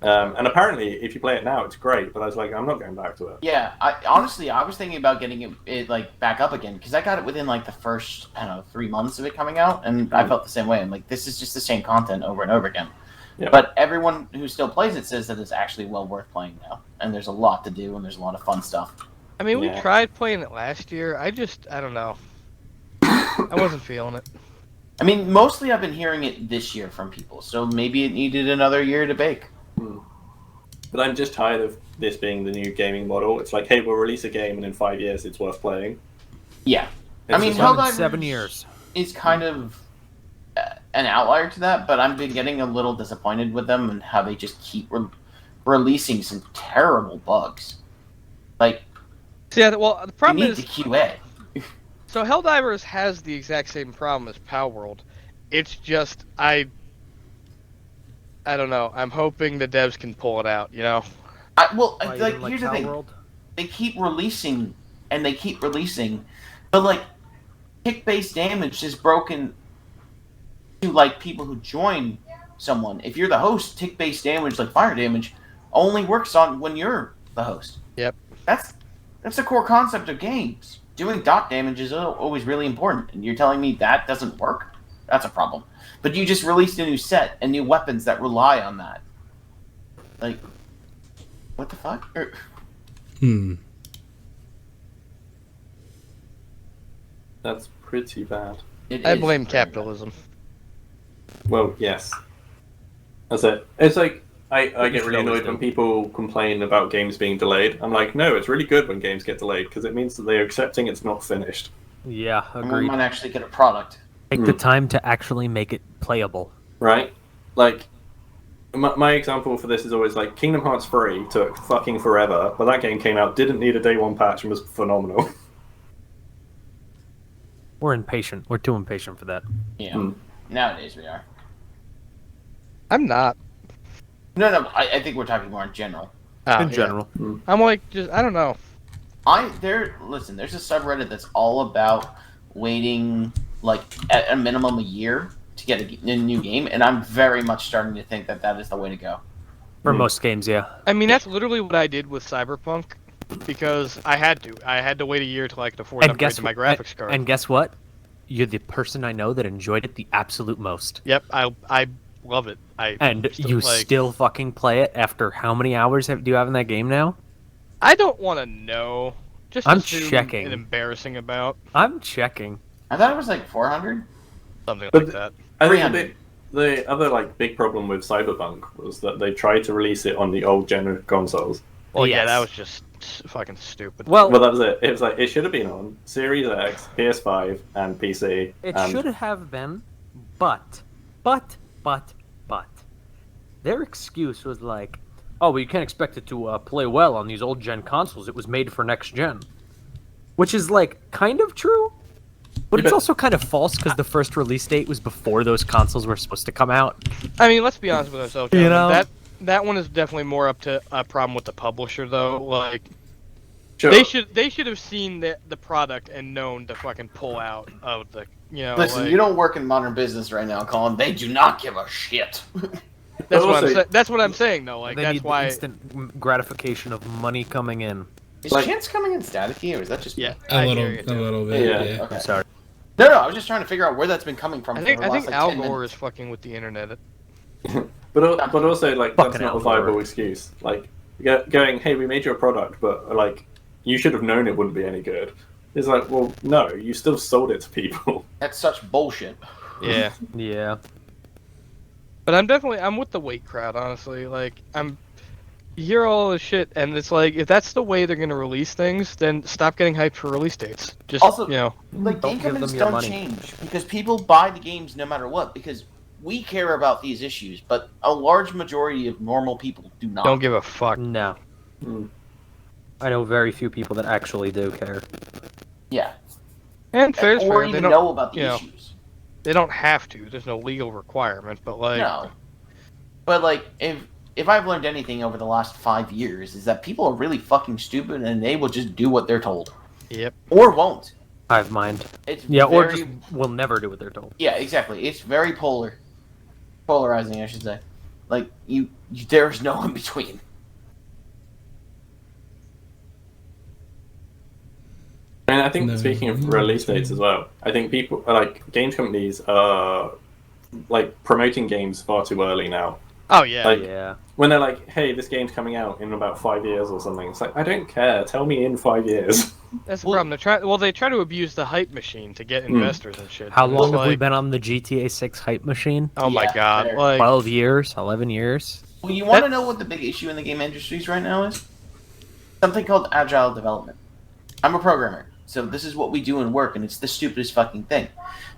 And apparently, if you play it now, it's great. But I was like, I'm not going back to it. Yeah, I was thinking about getting it like back up again because I got it within like the first 3 months of it coming out, and I felt the same way. I'm like, this is just the same content over and over again. Yep. But everyone who still plays it says that it's actually well worth playing now, and there's a lot to do, and there's a lot of fun stuff. I mean, we tried playing it last year. I don't know. I wasn't feeling it. I mean, mostly I've been hearing it this year from people, so maybe it needed another year to bake. But I'm just tired of this being the new gaming model. It's like, hey, we'll release a game, and in 5 years, it's worth playing. Yeah. It's I mean, Helldivers 7 years is kind of an outlier to that, but I've been getting a little disappointed with them and how they just keep releasing some terrible bugs. Like, yeah, well, the problem is the QA. So Helldivers has the exact same problem as Power World. It's just I don't know. I'm hoping the devs can pull it out. You know. Here's the thing. They keep releasing, but like, tick-based damage is broken to like people who join someone. If you're the host, tick-based damage like fire damage only works on when you're the host. Yep. That's the core concept of games. Doing dot damage is always really important, and you're telling me that doesn't work? That's a problem. But you just released a new set and new weapons that rely on that. Like, what the fuck? That's pretty bad. I blame capitalism. Well, yes. That's it. It's like, I get really annoyed when people complain about games being delayed. I'm like, no, it's really good when games get delayed because it means that they're accepting it's not finished. Yeah, And we agreed. might actually get a product. Take the time to actually make it playable. Right? Like, my example for this is always like Kingdom Hearts 3 took fucking forever, but that game came out, didn't need a day one patch, and was phenomenal. We're impatient. We're too impatient for that. Yeah. Nowadays we are. I'm not. No, I think we're talking more in general. In general. I'm like, just I don't know. Listen, there's a subreddit that's all about waiting, like, at a minimum a year to get a new game, and I'm very much starting to think that is the way to go. For most games, yeah. I mean, that's literally what I did with Cyberpunk, because I had to. I had to wait a year till I could afford to upgrade to my graphics card. And guess what? You're the person I know that enjoyed it the absolute most. Yep, I love it. Still fucking play it after how many hours do you have in that game now? I don't want to know. Just I'm assume checking. an embarrassing amount. I'm checking. I thought it was like 400. Something like that. I think the other like big problem with Cyberpunk was that they tried to release it on the old gen consoles. Well, yeah, that was just fucking stupid. Well, that was it. It was like it should have been on Series X, PS5, and PC. It should have been, but their excuse was like, oh, well, you can't expect it to play well on these old gen consoles. It was made for next gen, which is like kind of true, but it's also kind of false because the first release date was before those consoles were supposed to come out. I mean, let's be honest with ourselves. You know? That one is definitely more up to a problem with the publisher, though. Like, sure. they should have seen the product and known to fucking pull out of the, you know. Listen, like, you don't work in modern business right now, Colin. They do not give a shit. That's what I'm saying, though. Like, they that's need why the instant gratification of money coming in. Is chance coming in staticky, or is that just me? A little bit. Yeah. Okay. I'm sorry. No, I was just trying to figure out where that's been coming from. I think like, Al 10 Gore minutes. is fucking with the internet. But also, like, that's Fucking not a Al viable Gore. excuse. Like, going, hey, we made your product, but, like, you should have known it wouldn't be any good. It's like, well, no, you still sold it to people. That's such bullshit. Yeah. Yeah. But I'm with the wait crowd, honestly. Like, you hear all this shit, and it's like, if that's the way they're gonna release things, then stop getting hyped for release dates. Just, Also, you know. like, Don't game give them companies your don't money. change because people buy the games no matter what. Because we care about these issues, but a large majority of normal people do not. Don't give a fuck. No. I know very few people that actually do care. Yeah. And fair's or fair, even they don't know about the you know, issues. They don't have to. There's no legal requirement, but like. No. But like, if I've learned anything over the last 5 years, is that people are really fucking stupid and they will just do what they're told. Yep. Or won't. Hive mind. It's or very- just will never do what they're told. Yeah, exactly. It's very polarizing, I should say. Like there's no in between. I mean, I think No. speaking of release dates as well, I think people like games companies are like promoting games far too early now. Oh yeah. Like, Yeah. when they're like, "Hey, this game's coming out in about 5 years or something," it's like, I don't care. Tell me in 5 years. That's the problem. They try to abuse the hype machine to get investors and shit. How And long it's have we like, been on the GTA 6 hype machine? Oh my Yeah, god. fair. Like 12 years? 11 years? Well, you want to know what the big issue in the game industries right now is? Something called agile development. I'm a programmer, so this is what we do in work, and it's the stupidest fucking thing.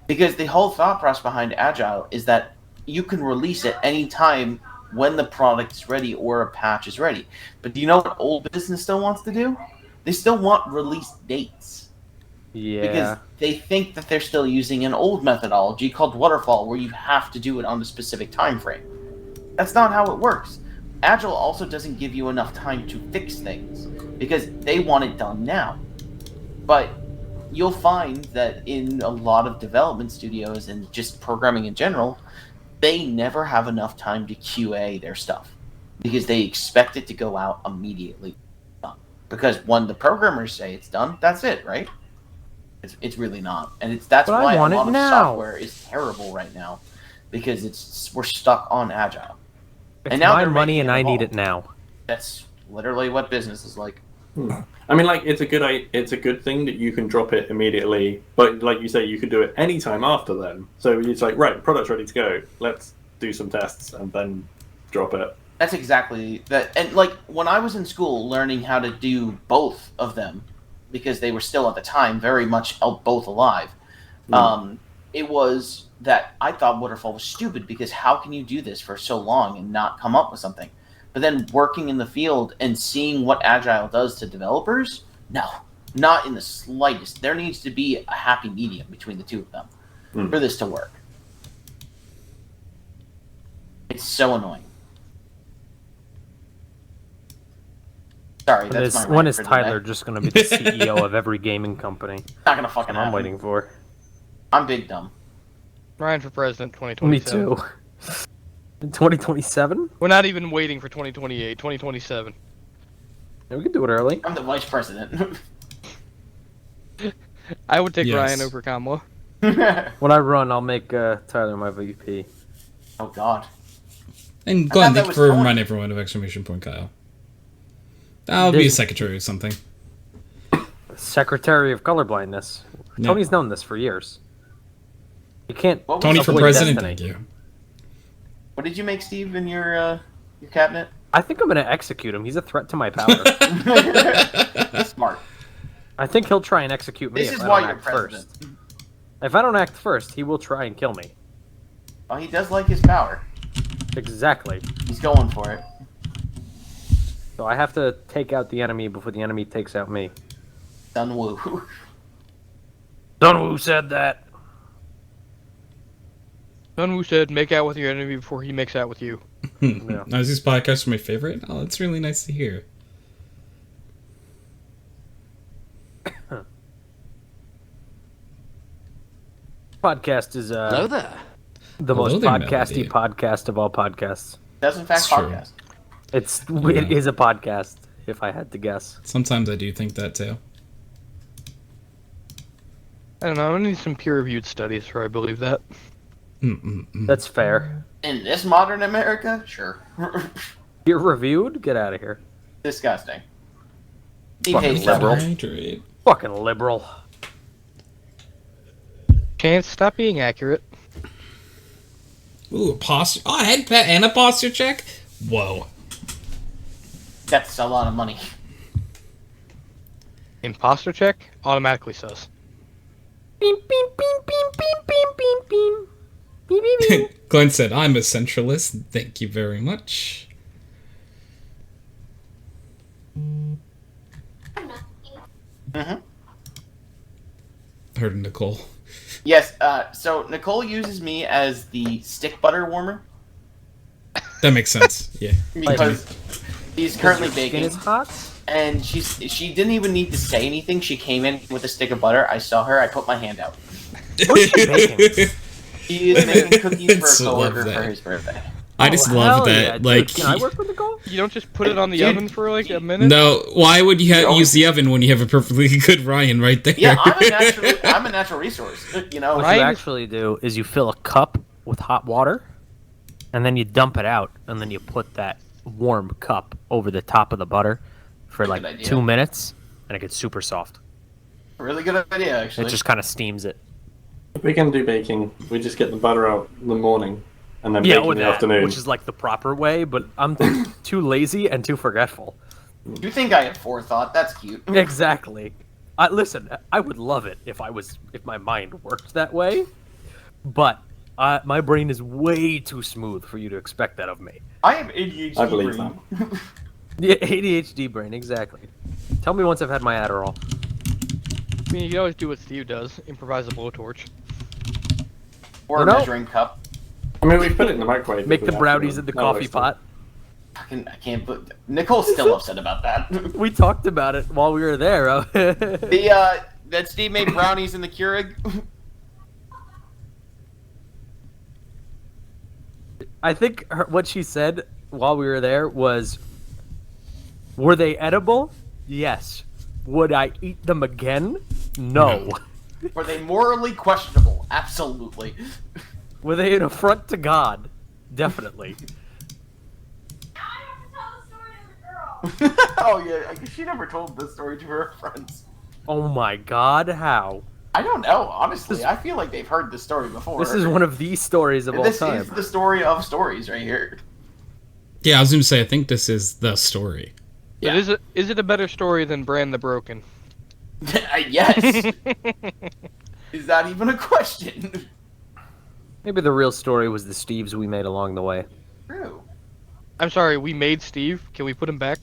Because the whole thought process behind agile is that you can release it any time when the product is ready or a patch is ready. But do you know what old business still wants to do? They still want release dates. Yeah. Because they think that they're still using an old methodology called waterfall, where you have to do it on a specific time frame. That's not how it works. Agile also doesn't give you enough time to fix things, because they want it done now. But you'll find that in a lot of development studios and just programming in general, they never have enough time to QA their stuff, because they expect it to go out immediately. Because when the programmers say it's done, that's it, right? It's really not, and that's But I why a want it lot of now. software is terrible right now, because we're stuck on agile. It's and now my they're money making and I need evolve. it now. That's literally what business is like. I mean, like, it's a good thing that you can drop it immediately, but like you say, you could do it anytime after then. So it's like, right, product's ready to go. Let's do some tests and then drop it. That's exactly that. And like when I was in school learning how to do both of them, because they were still at the time very much both alive, it was that I thought waterfall was stupid because how can you do this for so long and not come up with something? But then working in the field and seeing what Agile does to developers, no, not in the slightest. There needs to be a happy medium between the two of them for this to work. It's so annoying. Sorry, that's my when rant is for Tyler today. just going to be the CEO of every gaming company? Not gonna fucking I'm happen. waiting for. I'm big dumb. Ryan for president Me 2027. too. In 2027? We're not even waiting for 2028. 2027. Yeah, we can do it early. I'm the vice president. I would take Yes. Ryan over Kamala. When I run, I'll make Tyler my VP. Oh God. And I Glenn, thought that thank you was for Colin. reminding everyone of exclamation point Kyle. I'll be a secretary or something. Secretary of Colorblindness. Yeah. Tony's known this for years. You can't. What was Tony the for avoid president, destiny. thank you. What did you make Steve in your cabinet? I think I'm gonna execute him. He's a threat to my power. Smart. I think he'll try and execute me This if is I why don't you're act president. first. If I don't act first, he will try and kill me. Oh, he does like his power. Exactly. He's going for it. So I have to take out the enemy before the enemy takes out me. Dun Woo. Dunwoo said that. Sunwoo said, "Make out with your enemy before he makes out with you." Yeah. Now, is these podcasts my favorite? Oh, that's really nice to hear. Podcast is Hello there. the Hello most there, podcasty Melody. podcast of all podcasts. Does in fact It's true. podcast. It is a podcast, if I had to guess. Sometimes I do think that too. I don't know. I'm gonna need some peer-reviewed studies where I believe that. That's fair. In this modern America, sure. You're reviewed? Get out of here. Disgusting. Steve Fucking hates that liberal. word. Hydrate. Fucking liberal. Can't stop being accurate. Ooh, a posture. Oh, a head pat and a posture check? Whoa. That's a lot of money. Imposter check automatically sus. Beep, beep, beep, beep, beep, beep, beep, beep. Beep, beep, beep. Glenn said, I'm a centralist. Thank you very much. Heard Nicole. Yes, so Nicole uses me as the stick butter warmer That makes sense. Yeah. because he's currently Your skin baking, is hot? and she didn't even need to say anything. She came in with a stick of butter. I saw her. I put my hand out. What's she baking? He is making cookies for a So love coworker for that. his birthday. I just Oh, love hell that. yeah, dude. Like, Can I work with Nicole? You don't just put it on the Dude. oven for like a minute? no, why would you always- use the oven when you have a perfectly good Ryan right there? Yeah, I'm a natural resource. You know, What Right. you actually do is you fill a cup with hot water, and then you dump it out, and then you put that warm cup over the top of the butter for Pretty like good idea. 2 minutes, and it gets super soft. really good idea actually. It just kind of steams it. We can do baking. We just get the butter out in the morning and then Yeah, bake or in the that, afternoon. which is like the proper way, but I'm too lazy and too forgetful. You think I had forethought? That's cute. Exactly. Listen, I would love it if my mind worked that way, but my brain is way too smooth for you to expect that of me. I have ADHD. I believe brain. Yeah, ADHD brain, exactly. Tell me once I've had my Adderall. I mean, you can always do what Steve does: improvise a blowtorch. Or You a know- measuring cup. I mean, we put it in the microwave. Make if the we have brownies to. in the That coffee works too. pot. I can't. Nicole's still upset about that. We talked about it while we were there. That Steve made brownies in the Keurig. I think what she said while we were there was, "Were they edible? Yes. Would I eat them again? No. Were they morally questionable? Absolutely. Were they an affront to God? Definitely." Oh yeah, I guess she never told this story to her friends. Oh my God, how? I don't know, honestly. I feel like they've heard this story before. This is one of the stories of all This time. is the story of stories right here. Yeah, I was going to say, I think this is the story. But is it a better story than Brand the Broken? Yes. Is that even a question? Maybe the real story was the Steves we made along the way. True. I'm sorry, we made Steve. Can we put him back?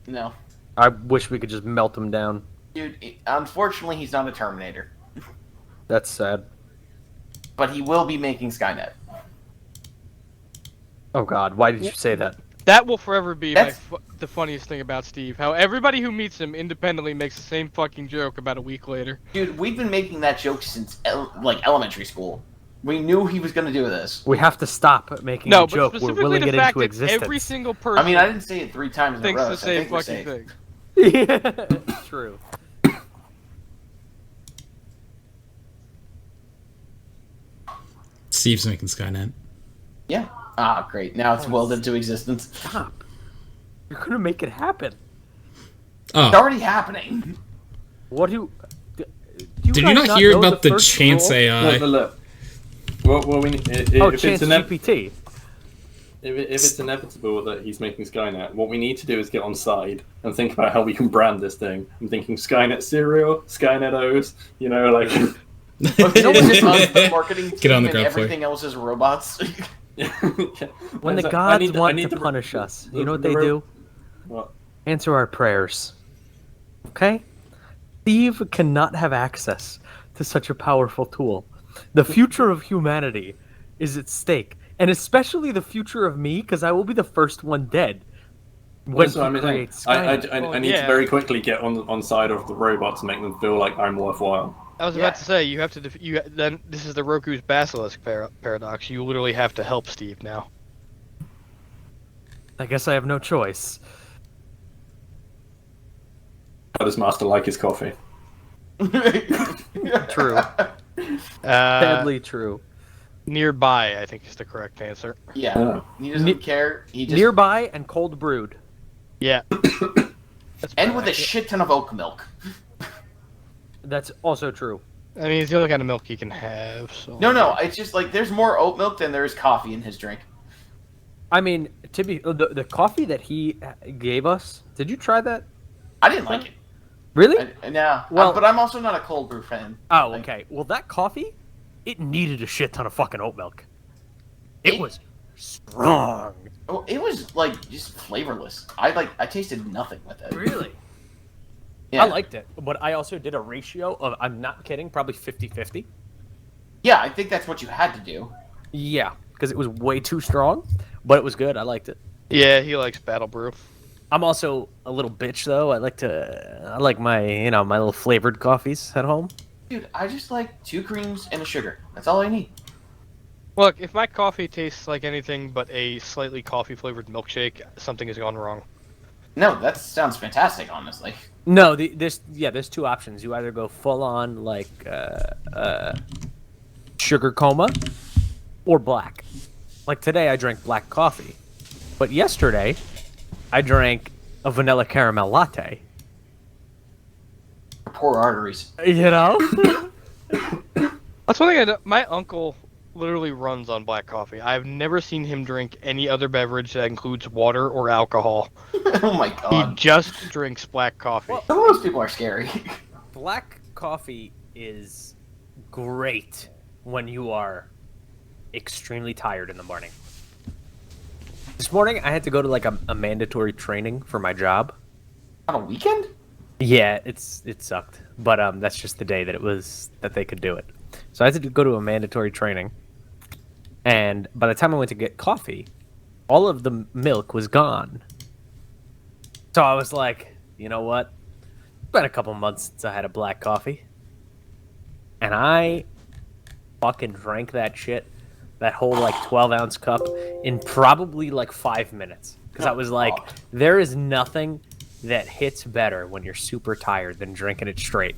No. I wish we could just melt him down. Dude, unfortunately, he's not a Terminator. That's sad. But he will be making Skynet. Oh God, why did you say that? That will forever be the funniest thing about Steve. How everybody who meets him independently makes the same fucking joke about a week later. Dude, we've been making that joke since elementary school. We knew he was going to do this. We have to stop making the joke. We're willing it into that existence. Every single person. I mean, I didn't say it 3 times in a thinks row. the So I same think we're fucking safe. thing. Yeah, true. Steve's making Skynet. Yeah. Ah, great. Now it's willed into existence. Stop. You're gonna make it happen. Oh. It's already happening. What do Did you not hear about the Chance AI? Look. Well, we need, if Chance it's GPT. If it's inevitable that he's making Skynet, what we need to do is get on side and think about how we can brand this thing. I'm thinking Skynet cereal, Skynet O's, you know, like... It's just us, the marketing team, Get on the and ground floor. everything else is robots. When the gods want to punish us, you know what they do? What? Answer our prayers. Okay? Steve cannot have access to such a powerful tool. The future of humanity is at stake, and especially the future of me, because I will be the first one dead. When Also, I need to very quickly get on side of the robots and make them feel like I'm worthwhile. I was about to say, you have to. Then this is the Roku's basilisk paradox. You literally have to help Steve now. I guess I have no choice. How does Master like his coffee? True. Sadly true. Nearby, I think is the correct answer. Yeah. Oh. He doesn't care. He just... Nearby and cold brewed. Yeah. And with a shit ton of oat milk. That's also true. I mean, it's the only kind of milk he can have. So. No, it's just like there's more oat milk than there is coffee in his drink. I mean, to be the coffee that he gave us. Did you try that? I didn't like it. Really? No. Well, but I'm also not a cold brew fan. Oh, okay. Well, that coffee, it needed a shit ton of fucking oat milk. It was strong. Oh, it was like just flavorless. I tasted nothing with it. Really? Yeah. I liked it, but I also did a ratio of, I'm not kidding, probably 50-50. Yeah, I think that's what you had to do. Yeah, because it was way too strong, but it was good. I liked it. Yeah, he likes Battle Brew. I'm also a little bitch though. I like my my little flavored coffees at home. Dude, I just like 2 creams and a sugar. That's all I need. Look, if my coffee tastes like anything but a slightly coffee-flavored milkshake, something has gone wrong. No, that sounds fantastic, honestly. No, there's 2 options. You either go full on like sugar coma or black. Like today I drank black coffee. But yesterday I drank a vanilla caramel latte. Poor arteries. You know? That's one thing I know. My uncle literally runs on black coffee. I've never seen him drink any other beverage that includes water or alcohol. Oh my god. He just drinks black coffee. Some of those people are scary. Black coffee is great when you are extremely tired in the morning. This morning I had to go to like a mandatory training for my job. On a weekend? Yeah, it sucked, but that's just the day that they could do it. So I had to go to a mandatory training, and by the time I went to get coffee, all of the milk was gone. So I was like, you know what? It's been a couple months since I had a black coffee, and I fucking drank that shit, that whole like 12-ounce cup, in probably like 5 minutes, because I was like, there is nothing that hits better when you're super tired than drinking it straight.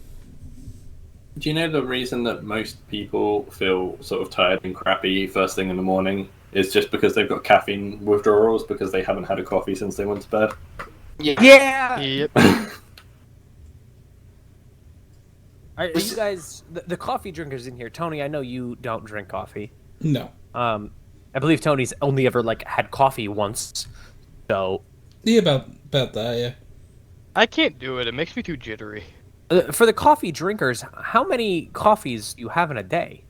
Do you know the reason that most people feel sort of tired and crappy first thing in the morning is just because they've got caffeine withdrawals because they haven't had a coffee since they went to bed? Yeah. Yep. Are you guys, the coffee drinkers in here, Tony, I know you don't drink coffee. No. I believe Tony's only ever like had coffee once. So Yeah, about that, yeah. I can't do it. It makes me too jittery. for the coffee drinkers, how many coffees do you have in a day?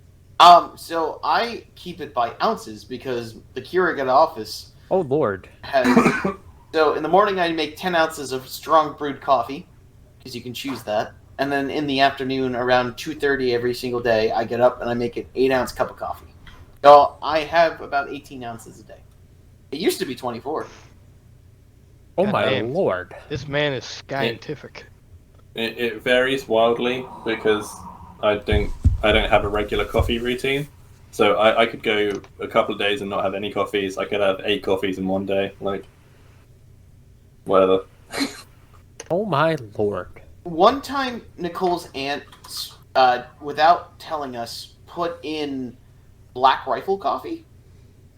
So I keep it by ounces because the Keurig at office Oh Lord. has. So in the morning I make 10 ounces of strong brewed coffee, because you can choose that. And then in the afternoon, around 2:30 every single day, I get up and I make an 8-ounce cup of coffee. So I have about 18 ounces a day. It used to be 24. Oh God my damn. Lord. This man is scientific. It varies wildly because I don't have a regular coffee routine. So I could go a couple of days and not have any coffees. I could have 8 coffees in one day, like whatever. Oh my Lord. One time, Nicole's aunt, without telling us, put in Black Rifle coffee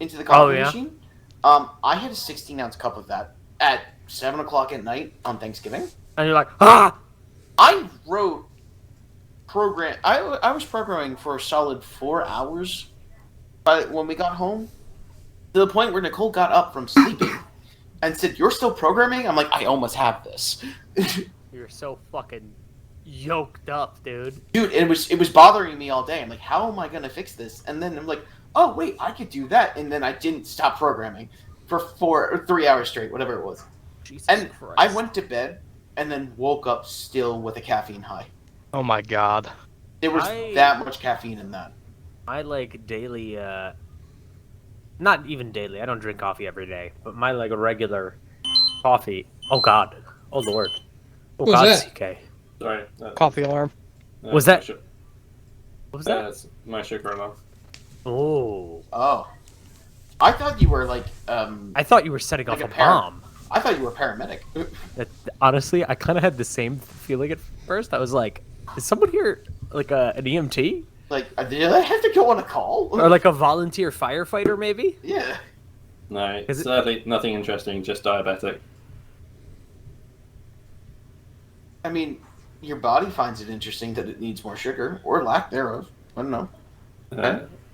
into the coffee machine. I had a 16-ounce cup of that at 7 o'clock at night on Thanksgiving. And you're like, ah! I wrote I was programming for a solid 4 hours when we got home, to the point where Nicole got up from sleeping and said, "You're still programming?" I'm like, "I almost have this." You're so fucking yoked up, dude. Dude, it was bothering me all day. I'm like, how am I gonna fix this? And then I'm like, oh wait, I could do that. And then I didn't stop programming for 4 or 3 hours straight, whatever it was. Jesus and Christ. I went to bed and then woke up still with a caffeine high. Oh my god. There was that much caffeine in that. I like daily, not even daily. I don't drink coffee every day, but my like regular coffee. Oh God. Oh Lord. Oh What was God, that? CK. Sorry. Coffee alarm. Was that? What was that? That's my sugar alarm. Oh. Oh. I thought you were like I thought you were setting like off a a bomb. I thought you were a paramedic. Honestly, I kind of had the same feeling at first. I was like, is someone here like an EMT? Like, did I have to go on a call? Or like a volunteer firefighter, maybe? Yeah. No, Is it- sadly, nothing interesting, just diabetic. I mean, your body finds it interesting that it needs more sugar, or lack thereof. I don't know.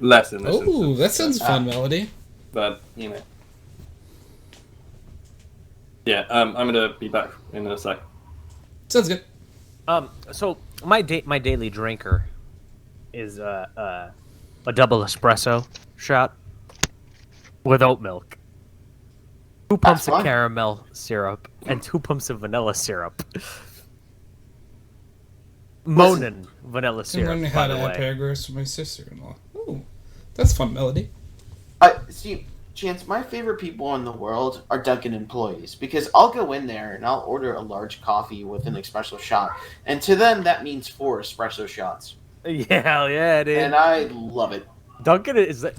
Less in this Oh, instance, that sounds fun, Melody. but you know. Yeah, I'm gonna be back in a sec. Sounds good. So my daily drinker is a double espresso shot with oat milk, 2 pumps of fine. caramel syrup, and 2 pumps of vanilla syrup. Monin vanilla I'm syrup, learning by how to the add way. paragraphs for my sister-in-law. Oh, that's fun, Melody. See, Chance, my favorite people in the world are Dunkin' employees, because I'll go in there and I'll order a large coffee with an espresso shot, and to them that means 4 espresso shots, Yeah, hell yeah, dude. and I love it. Dunkin' is Going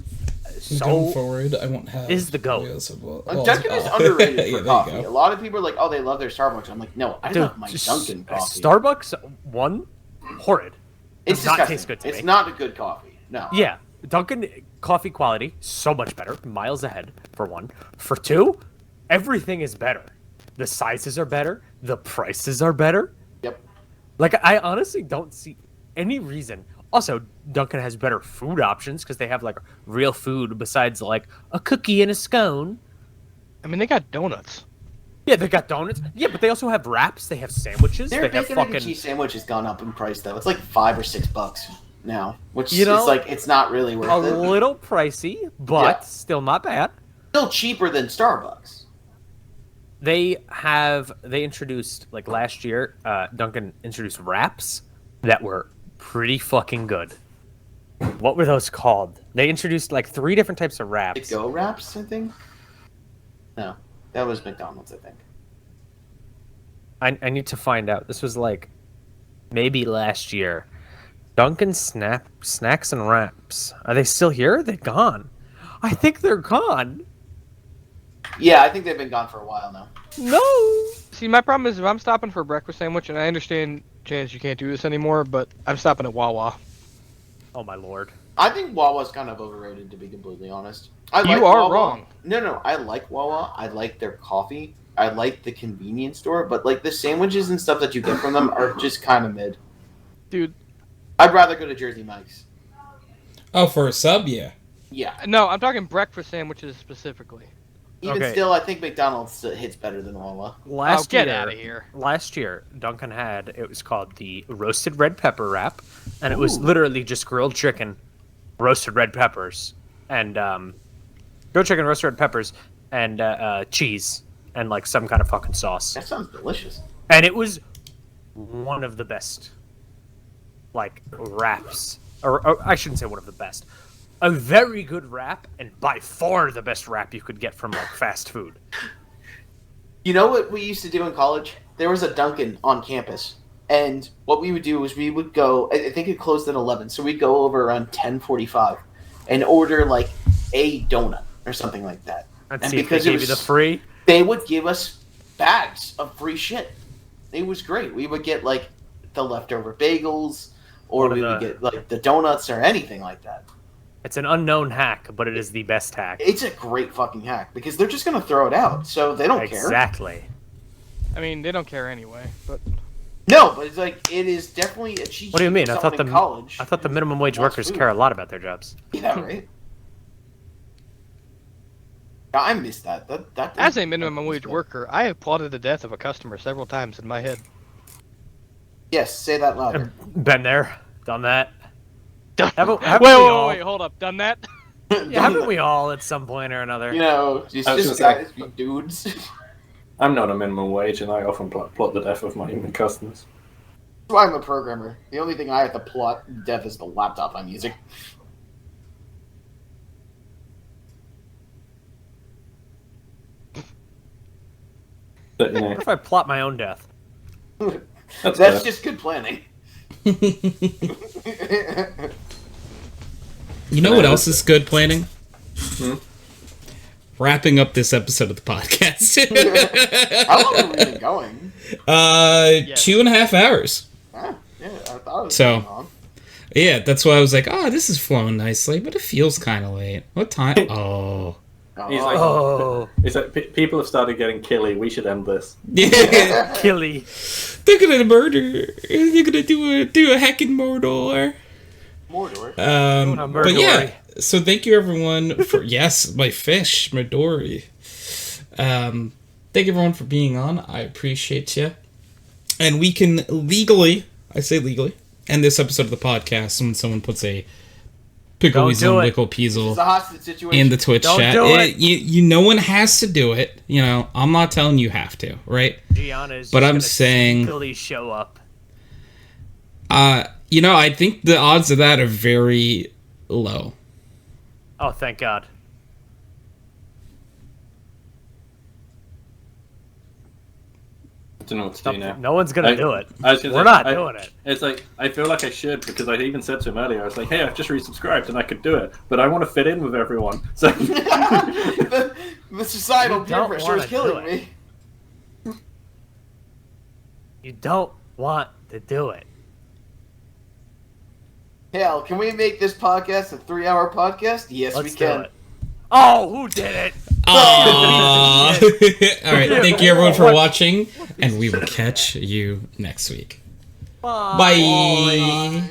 so forward, I won't have. is the goat. wheels of well- Dunkin' is oh. underrated Yeah, for there you coffee. go. A lot of people are like, oh, they love their Starbucks. I'm like, no, I Dude, love my Dunkin' coffee. Starbucks, one, horrid. It's Does not disgusting. taste good to It's me. not a good coffee. No. Yeah, Dunkin' coffee quality so much better, miles ahead. For one, for two, everything is better. The sizes are better. The prices are better. Yep. Like I honestly don't see any reason. Also, Dunkin' has better food options because they have like real food besides like a cookie and a scone. I mean, they got donuts. Yeah, they got donuts. Yeah, but they also have wraps. They have sandwiches. Their they have bacon and fucking. cheese sandwich has gone up in price though. It's like $5 or $6 now, which You know, is like it's not really worth a it. little pricey, but Yeah. still not bad. Still cheaper than Starbucks. They introduced like last year. Dunkin' introduced wraps that were pretty fucking good. What were those called? They introduced like 3 different types of The wraps. Go Wraps, I think. No, that was McDonald's, I think. I need to find out. This was like maybe last year. Dunkin' snacks and wraps. Are they still here? Are they gone? I think they're gone. Yeah, I think they've been gone for a while now. No. See, my problem is if I'm stopping for a breakfast sandwich, and I understand, Chance, you can't do this anymore, but I'm stopping at Wawa. Oh my lord. I think Wawa's kind of overrated, to be completely honest. You are wrong. No, I like Wawa. I like their coffee. I like the convenience store, but like the sandwiches and stuff that you get from them are just kind of mid. Dude, I'd rather go to Jersey Mike's. Oh, for a sub, yeah. Yeah. no, I'm talking breakfast sandwiches specifically. Even Okay. still, I think McDonald's hits better than Wawa. Get out of here. Last year, Duncan had, it was called the roasted red pepper wrap, and it was literally just grilled chicken, roasted red peppers, and grilled chicken, roasted red peppers, and cheese, and like some kind of fucking sauce. That sounds delicious. And it was one of the best, like, wraps. Or I shouldn't say one of the best. A very good wrap, and by far the best wrap you could get from, like, fast food. You know what we used to do in college? There was a Dunkin' on campus. And what we would do is we would go, I think it closed at 11, so we'd go over around 10:45 and order, like, a donut or something like that. And see if they gave you the free? They would give us bags of free shit. It was great. We would get, like, the leftover bagels, or we would get, like, the donuts or anything like that. It's an unknown hack, but it is the best hack. It's a great fucking hack, because they're just going to throw it out, so they don't care. Exactly. I mean, they don't care anyway, but... No, but it's like, it is definitely a cheat. What do you mean? I thought the minimum wage Lots workers food. care a lot about their jobs. Yeah, right? I missed that. That As a minimum wage worker, I have plotted the death of a customer several times in my head. Yes, say that louder. Been there, done that. Wait, hold up. Done that? Yeah, haven't we all at some point or another? You know, it's just guys be dudes. I'm not a minimum wage, and I often plot the death of my customers. That's why I'm a programmer. The only thing I have to plot death is the laptop I'm using. But, What if I plot my own death? That's just good planning. You know what else is good planning? Hmm? Wrapping up this episode of the podcast. How long have we been going? 2.5 hours. Ah, yeah, I thought it was So, going on. yeah, that's why I was like, oh, this is flowing nicely, but it feels kind of late. What time? Oh. He's like, people have started getting killy. We should end this. Yeah. Killy. They're gonna murder. They're gonna do a heckin' Mordor. Mordor. But yeah, so thank you everyone for yes, my fish, Midori. Thank you everyone for being on. I appreciate you. And we can legally, I say legally, end this episode of the podcast when someone puts a pickle weasel wickle peasel It's a hostage situation. in the Twitch Don't chat. do it. No one has to do it. You know, I'm not telling you have to, right? Gianna is But just I'm gonna saying, sneakily show up. you know, I think the odds of that are very low. Oh, thank God. I don't know what to do now. No one's gonna do it. We're not doing it. It's like, I feel like I should, because I even said to him earlier, I was like, hey, I've just resubscribed and I could do it, but I want to fit in with everyone. So the societal You peer don't pressure wanna is killing do it. me. You don't want to do it. Hell, can we make this podcast a 3-hour podcast? Yes, Let's we can. do it. Oh, who did it? Aww. All right, thank you everyone for watching, and we will catch you next week. Bye. Bye.